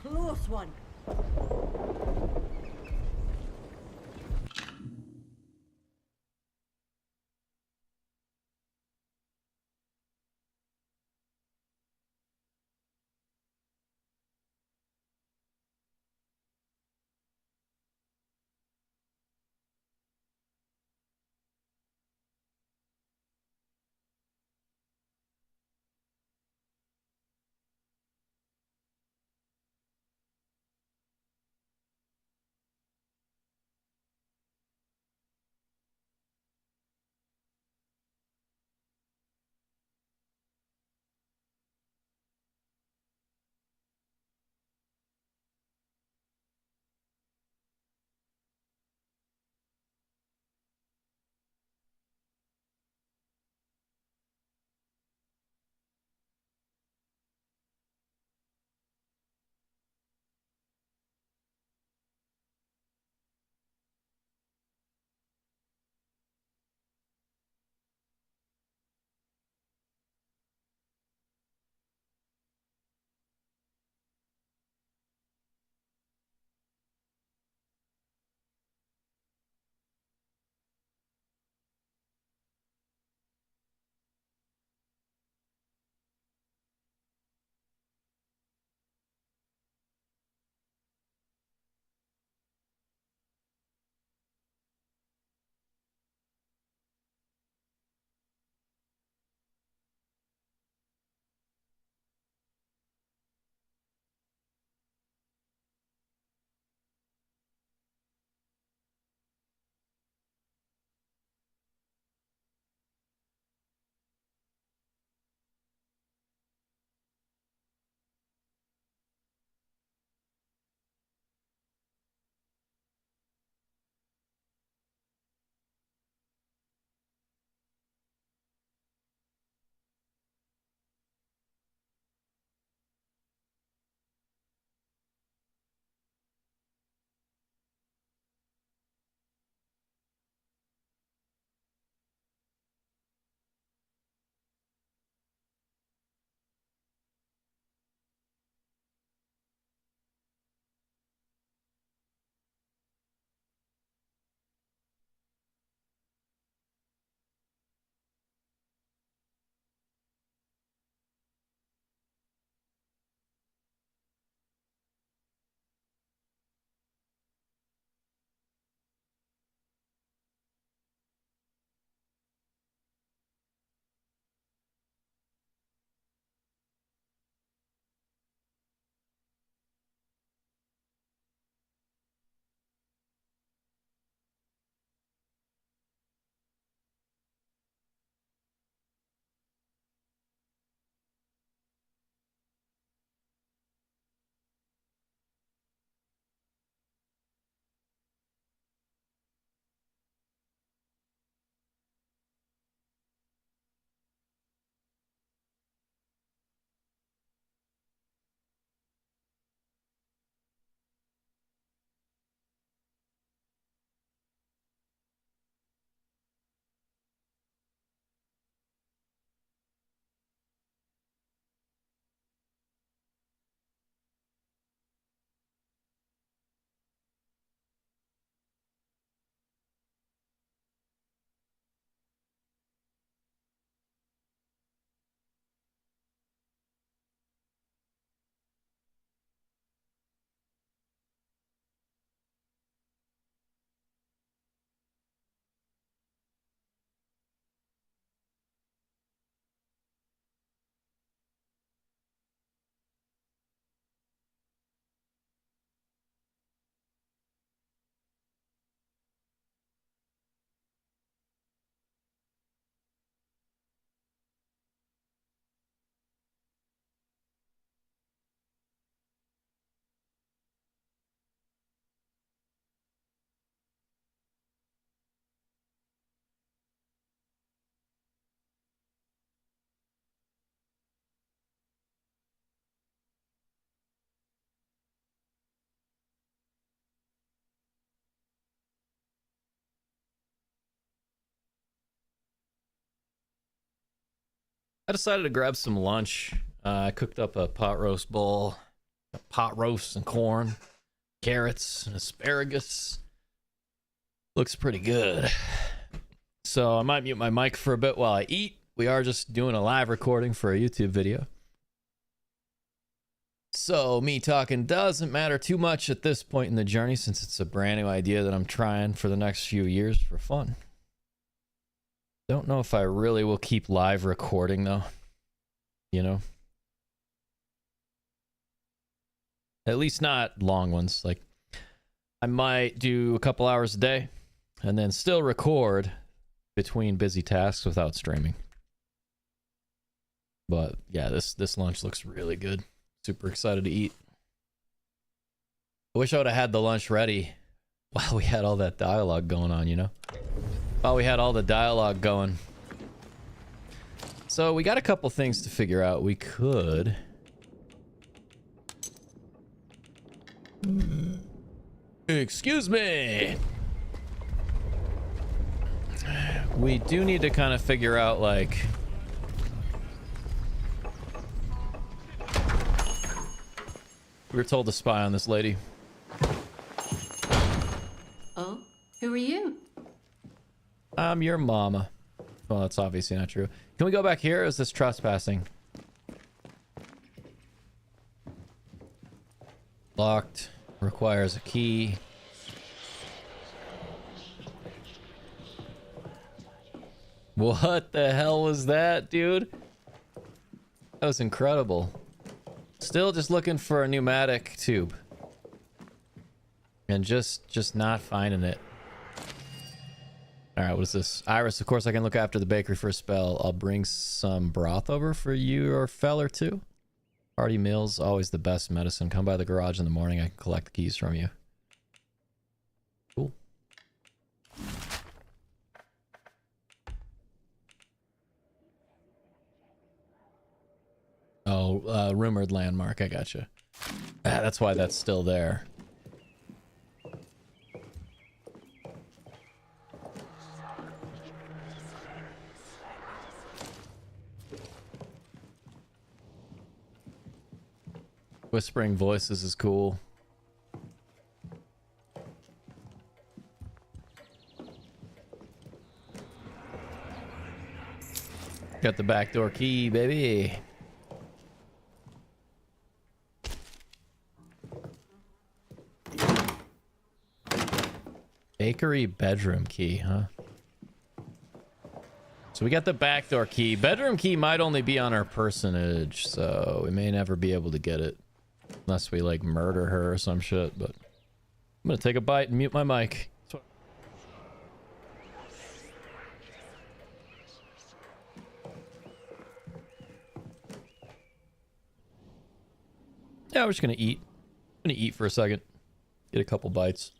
Close one. I decided to grab some lunch. I cooked up a pot roast bowl, pot roast and corn, carrots and asparagus. Looks pretty good. So I might mute my mic for a bit while I eat. We are just doing a live recording for a YouTube video. So me talking doesn't matter too much at this point in the journey, since it's a brand new idea that I'm trying for the next few years for fun. Don't know if I really will keep live recording though, you know? At least not long ones. Like, I might do a couple hours a day and then still record between busy tasks without streaming. But yeah, this lunch looks really good. Super excited to eat. I wish I would have had the lunch ready while we had all that dialogue going on, you know? While we had all the dialogue going. So we got a couple things to figure out. We could... Excuse me! We do need to kind of figure out, like... We were told to spy on this lady. Oh, who are you? I'm your mama. Well, that's obviously not true. Can we go back here, or is this trespassing? Locked. Requires a key. What the hell was that, dude? That was incredible. Still just looking for a pneumatic tube. And just not finding it. Alright, what is this? Iris, of course I can look after the bakery for a spell. I'll bring some broth over for you or feller too. Hearty meals, always the best medicine. Come by the garage in the morning, I can collect the keys from you. Cool. Oh, rumored landmark, I gotcha. That's why that's still there. Whispering voices is cool. Got the backdoor key, baby. Bakery bedroom key, huh? So we got the backdoor key. Bedroom key might only be on our personage, so we may never be able to get it. Unless we, like, murder her or some shit, but... I'm gonna take a bite and mute my mic. Yeah, we're just gonna eat. I'm gonna eat for a second. Get a couple bites.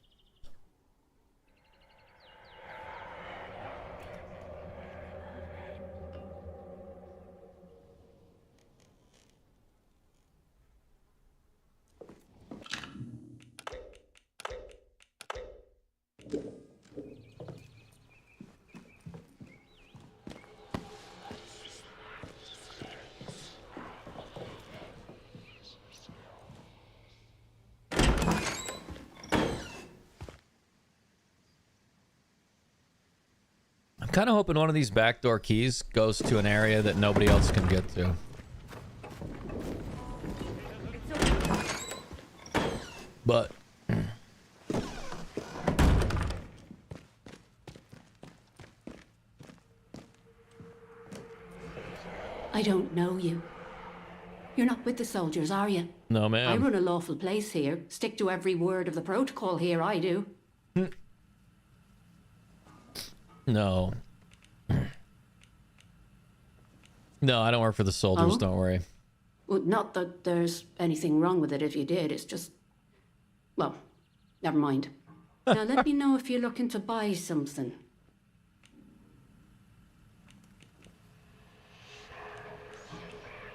Kind of hoping one of these backdoor keys goes to an area that nobody else can get to. But I don't know you. You're not with the soldiers, are you? No, ma'am. I run a lawful place here. Stick to every word of the protocol here, I do. No. No, I don't work for the soldiers, don't worry. Well, not that there's anything wrong with it if you did. It's just... Well, never mind. Now let me know if you're looking to buy something.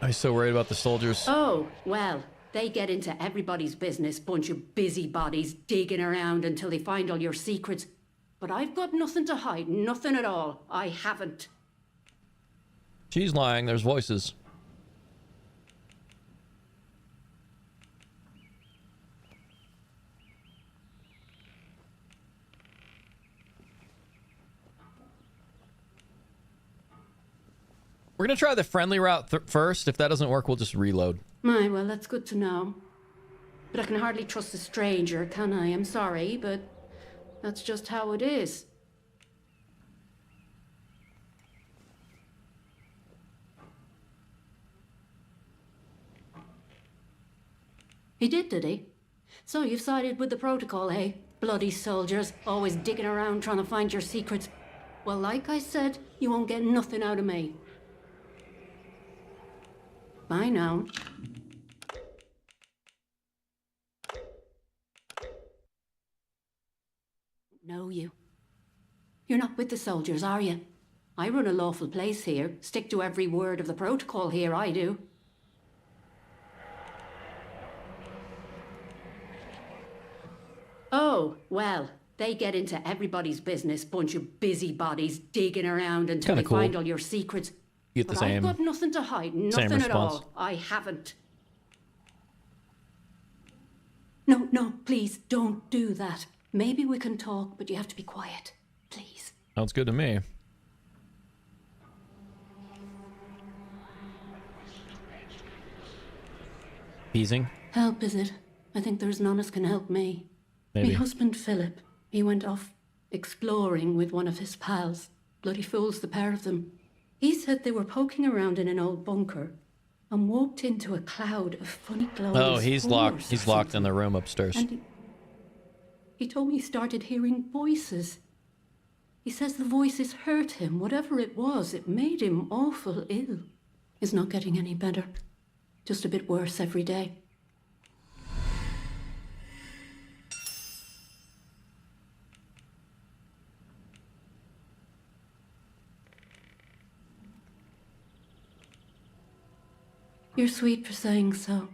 Are you so worried about the soldiers? Oh, well, they get into everybody's business, bunch of busybodies digging around until they find all your secrets. But I've got nothing to hide, nothing at all. I haven't. She's lying. There's voices. We're gonna try the friendly route first. If that doesn't work, we'll just reload. My, well, that's good to know. But I can hardly trust a stranger, can I? I'm sorry, but that's just how it is. He did he? So you've sided with the protocol, eh? Bloody soldiers, always digging around trying to find your secrets. Well, like I said, you won't get nothing out of me. Bye now. Know you. You're not with the soldiers, are you? I run a lawful place here. Stick to every word of the protocol here, I do. Oh, well, they get into everybody's business, bunch of busybodies digging around until they find all your secrets. You get the But same. I've got nothing to hide, nothing at all. I haven't. No, please, don't do that. Maybe we can talk, but you have to be quiet. Please. Sounds good to me. Easing? Help, is it? I think there's none as can help me. Maybe. My husband, Philip, he went off exploring with one of his pals. Bloody fools, the pair of them. He said they were poking around in an old bunker and walked into a cloud of funny glowing Oh, he's locked. spores He's or locked in something. the room upstairs. And he told me he started hearing voices. He says the voices hurt him. Whatever it was, it made him awful ill. He's not getting any better. Just a bit worse every day. You're sweet for saying so.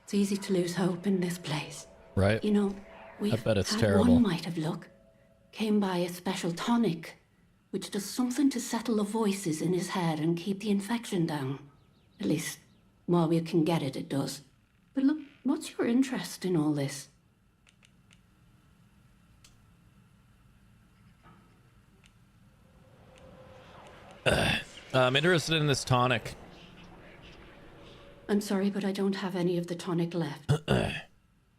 It's easy to lose hope in this place. Right. You know, we've I bet it's had terrible. one mite of luck. Came by a special tonic, which does something to settle the voices in his head and keep the infection down. At least, while we can get it, it does. But look, what's your interest in all this? I'm interested in this tonic. I'm sorry, but I don't have any of the tonic left.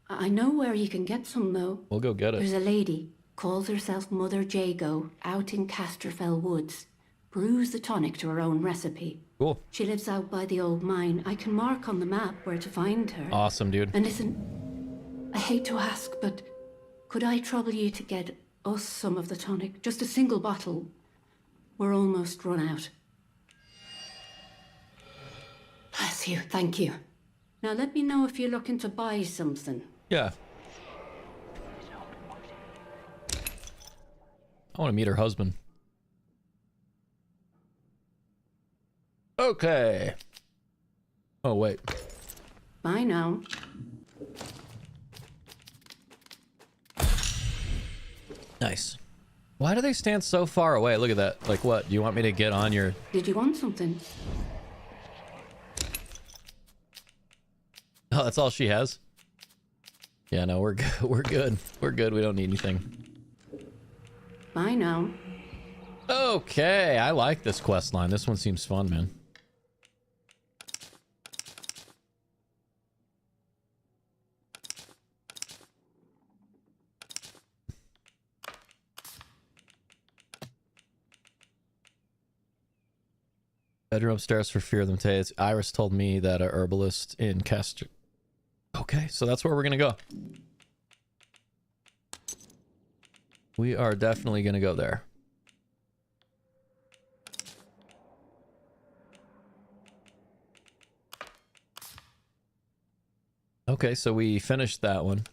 I know where you can get some, though. We'll go get it. There's a lady, calls herself Mother Jago, out in Casterfell Woods. Brews the tonic to her own recipe. Cool. She lives out by the old mine. I can mark on the map where to find her. Awesome, dude. And listen, I hate to ask, but could I trouble you to get us some of the tonic? Just a single bottle. We're almost run out. Bless you, thank you. Now let me know if you're looking to buy something. Yeah. I want to meet her husband. Okay. Oh, wait. Bye now. Nice. Why do they stand so far away? Look at that. Like, what? Do you want me to get on your... Did you want something? Oh, that's all she has? Yeah, no, we're good. We're good. We're good. We don't need anything. Bye now. Okay, I like this quest line. This one seems fun, man. Bedroom upstairs for fear of them. Iris told me that a herbalist in Castor. Okay, so that's where we're gonna go. We are definitely gonna go there. Okay, so we finished that one.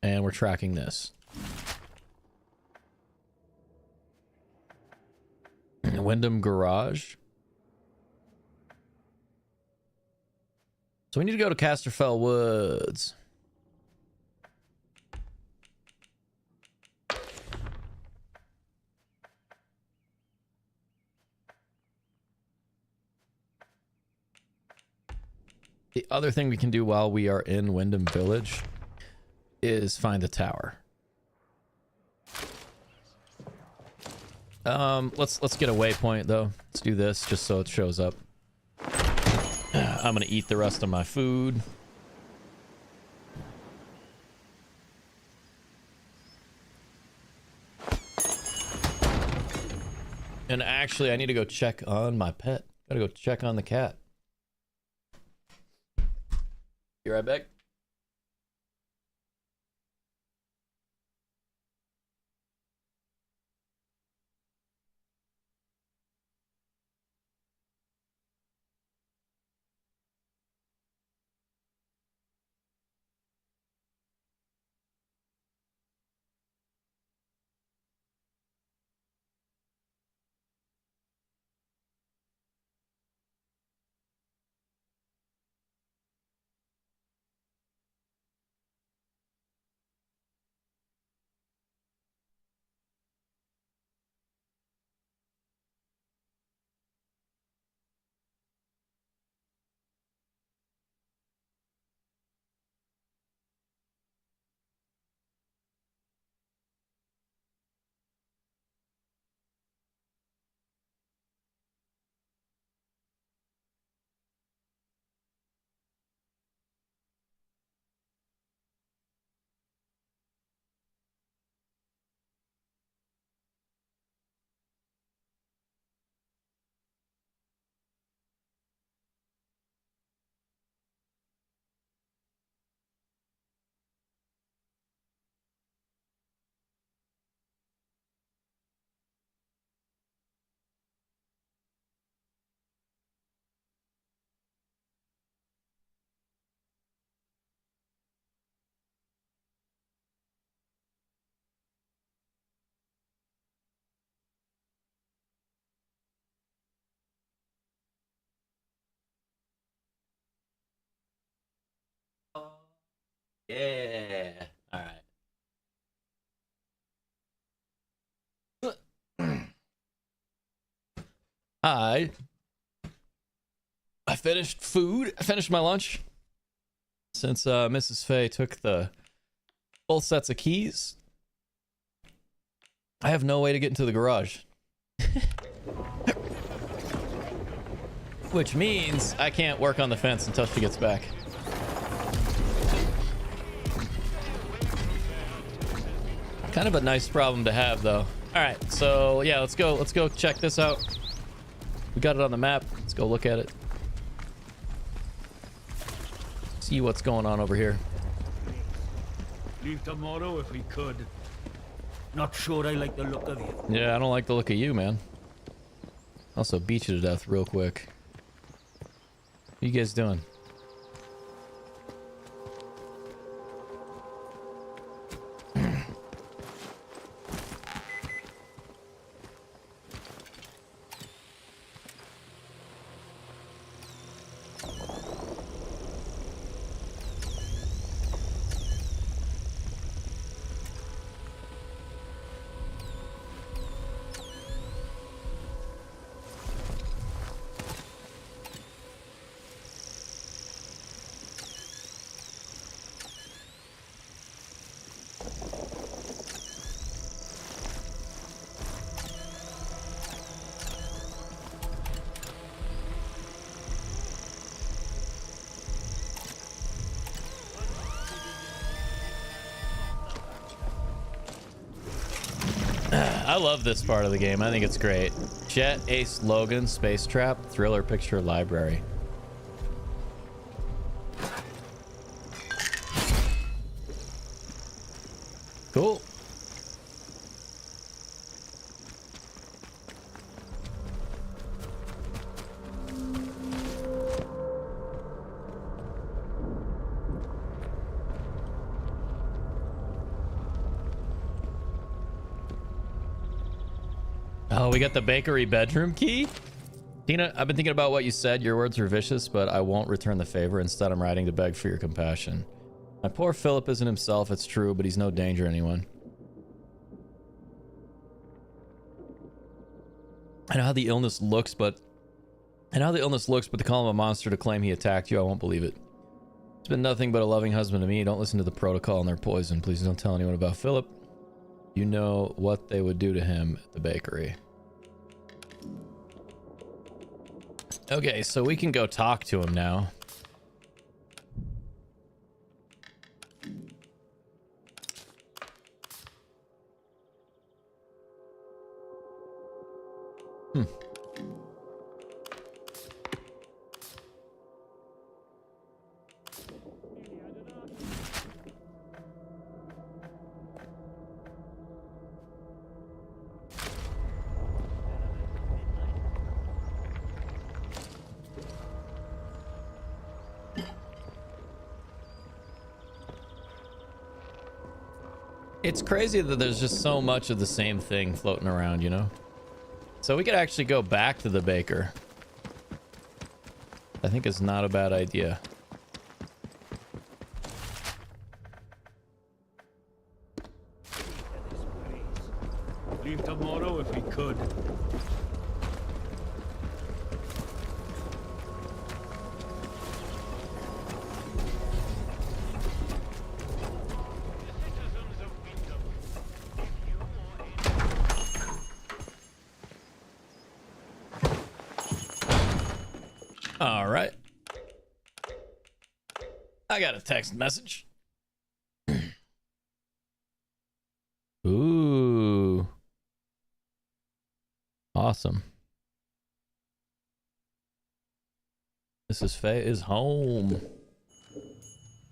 And we're tracking this. Wyndham Garage. So we need to go to Casterfell Woods. The other thing we can do while we are in Wyndham Village is find the tower. Let's get a waypoint though. Let's do this just so it shows up. I'm gonna eat the rest of my food. And actually, I need to go check on my pet. Gotta go check on the cat. Be right back. Yeah. All right. I finished food. I finished my lunch. Since Mrs. Faye took the both sets of keys, I have no way to get into the garage. Which means I can't work on the fence until she gets back. Kind of a nice problem to have, though. All right, so yeah, let's go check this out. We got it on the map. Let's go look at it. See what's going on over here. Leave tomorrow if we could. Not sure I like the look of you. Yeah, I don't like the look of you, man. Also beat you to death real quick. What you guys doing? I love this part of the game. I think it's great. Jet, Ace, Logan, Space Trap, Thriller Picture Library. Cool. Oh, we got the bakery bedroom key? Tina, I've been thinking about what you said. Your words are vicious, but I won't return the favor. Instead, I'm writing to beg for your compassion. My poor Philip isn't himself, it's true, but he's no danger to anyone. I know how the illness looks, but to call him a monster to claim he attacked you, I won't believe it. It's been nothing but a loving husband to me. Don't listen to the protocol and their poison. Please don't tell anyone about Philip. You know what they would do to him at the bakery. Okay, so we can go talk to him now. It's crazy that there's just so much of the same thing floating around, you know? So we could actually go back to the baker. I think it's not a bad idea. Leave tomorrow if we could. All right. I got a text message. Ooh. Awesome. Mrs. Faye is home.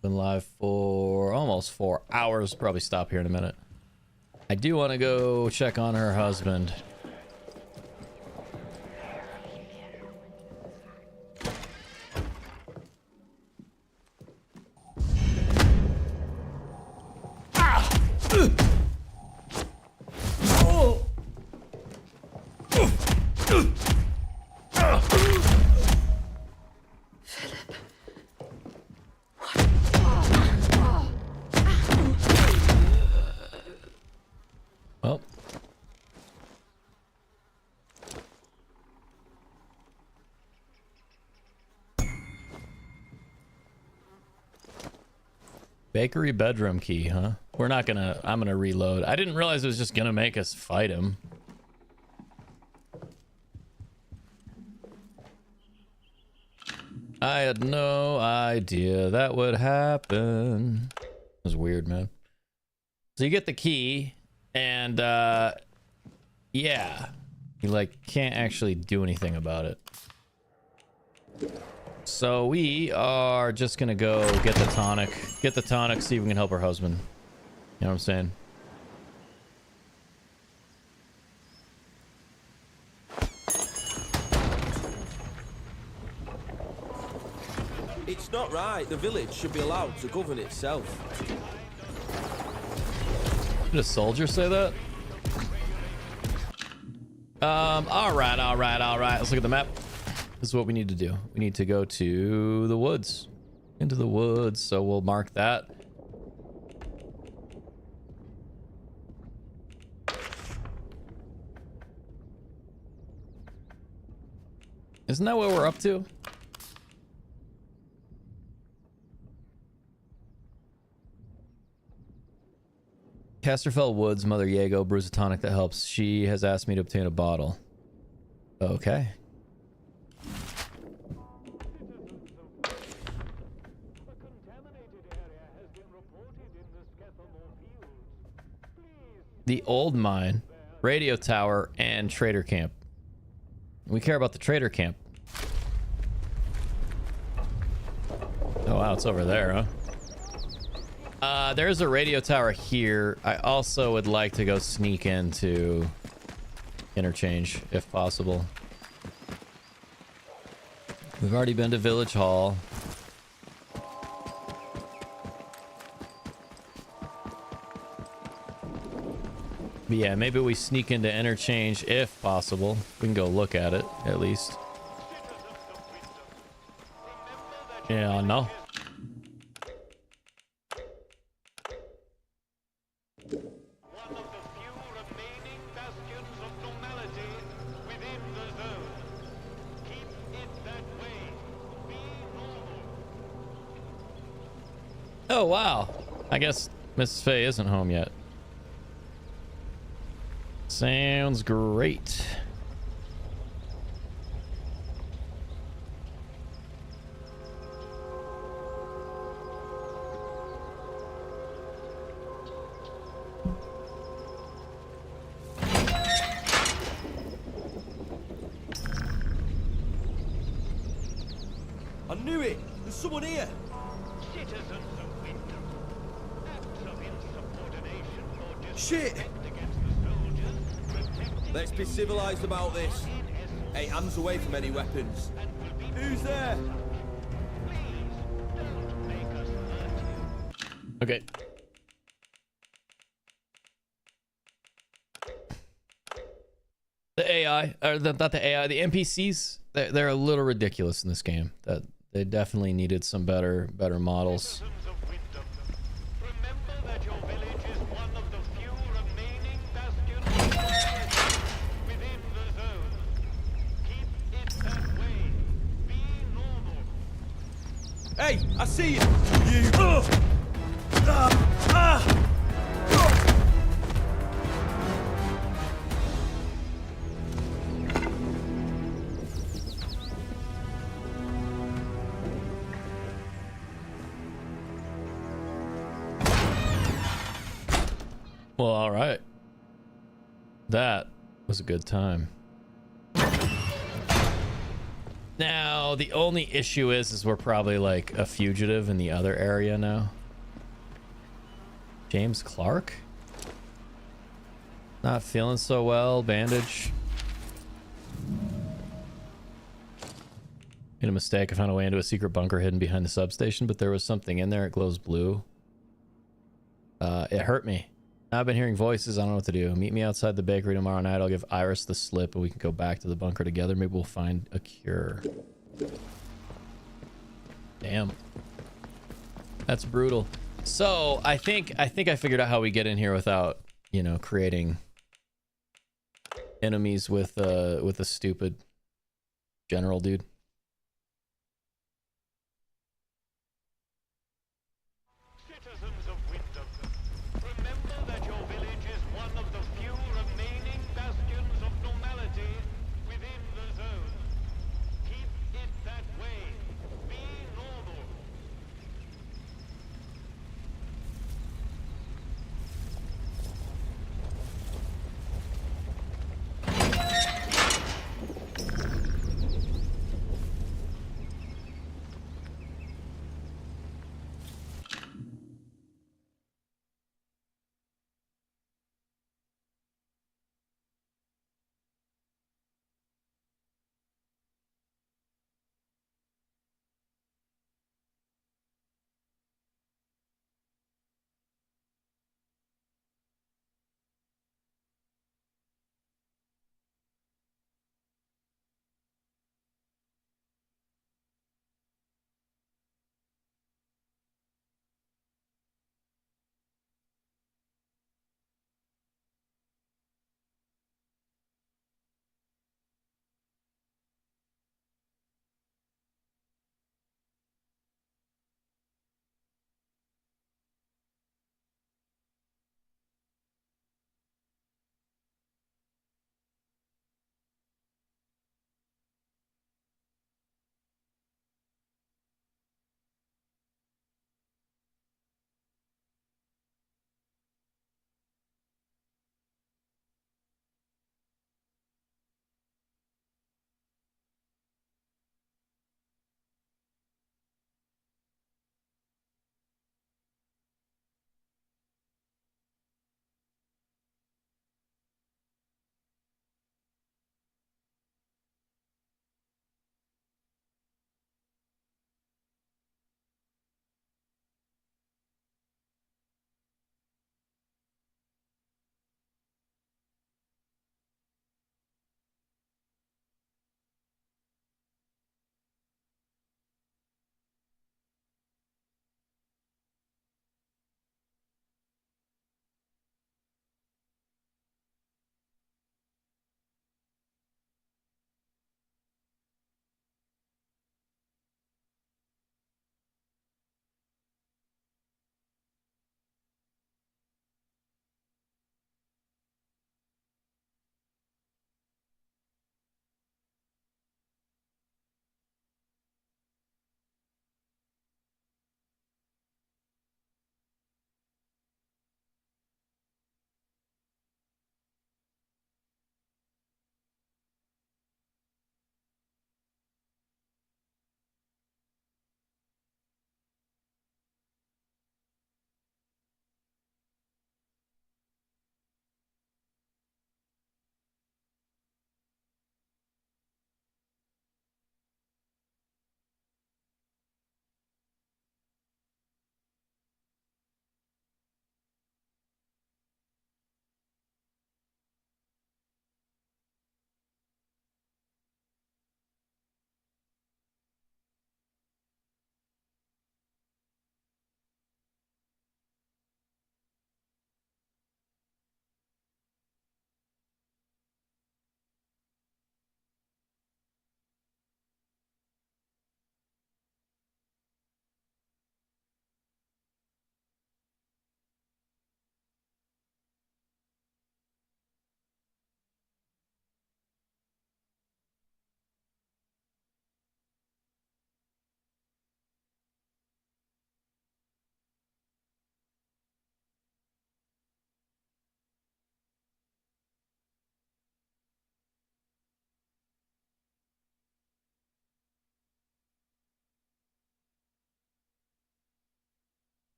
Been live for almost 4 hours. Probably stop here in a minute. I do want to go check on her husband. Well, bakery bedroom key, huh? We're not gonna, I'm gonna reload. I didn't realize it was just gonna make us fight him. I had no idea that would happen. It was weird, man. So you get the key, and yeah, you like can't actually do anything about it. So we are just gonna go get the tonic, see if we can help her husband. You know what I'm saying? It's not right. The village should be allowed to govern itself. Did a soldier say that? All right. Let's look at the map. This is what we need to do. We need to go to the woods. Into the woods, so we'll mark that. Isn't that what we're up to? Casterfell Woods, Mother Yago brews a tonic that helps. She has asked me to obtain a bottle. Okay. The old mine, radio tower, and trader camp. We care about the trader camp. Oh wow, it's over there, huh? There's a radio tower here. I also would like to go sneak into interchange, if possible. We've already been to Village Hall. But yeah, maybe we sneak into interchange if possible. We can go look at it, at least. Yeah, no. Oh, wow. I guess Mrs. Faye isn't home yet. Sounds great. I knew it! There's someone here! Citizens of Wyndham, acts of insubordination or Shit! against the soldiers, Let's be civilized about this. Hey, hands away from any weapons. Who's there? Okay. The AI, or not the AI, the NPCs, they're a little ridiculous in this game. That they definitely needed some better models. Hey, I see you! You... Well, all right. That was a good time. Now, the only issue is we're probably like a fugitive in the other area now. James Clark? Not feeling so well. Bandage. Made a mistake. I found a way into a secret bunker hidden behind the substation, but there was something in there. It glows blue. It hurt me. I've been hearing voices. I don't know what to do. Meet me outside the bakery tomorrow night. I'll give Iris the slip and we can go back to the bunker together. Maybe we'll find a cure. Damn. That's brutal. So I think I figured out how we get in here without, you know, creating enemies with a stupid general dude.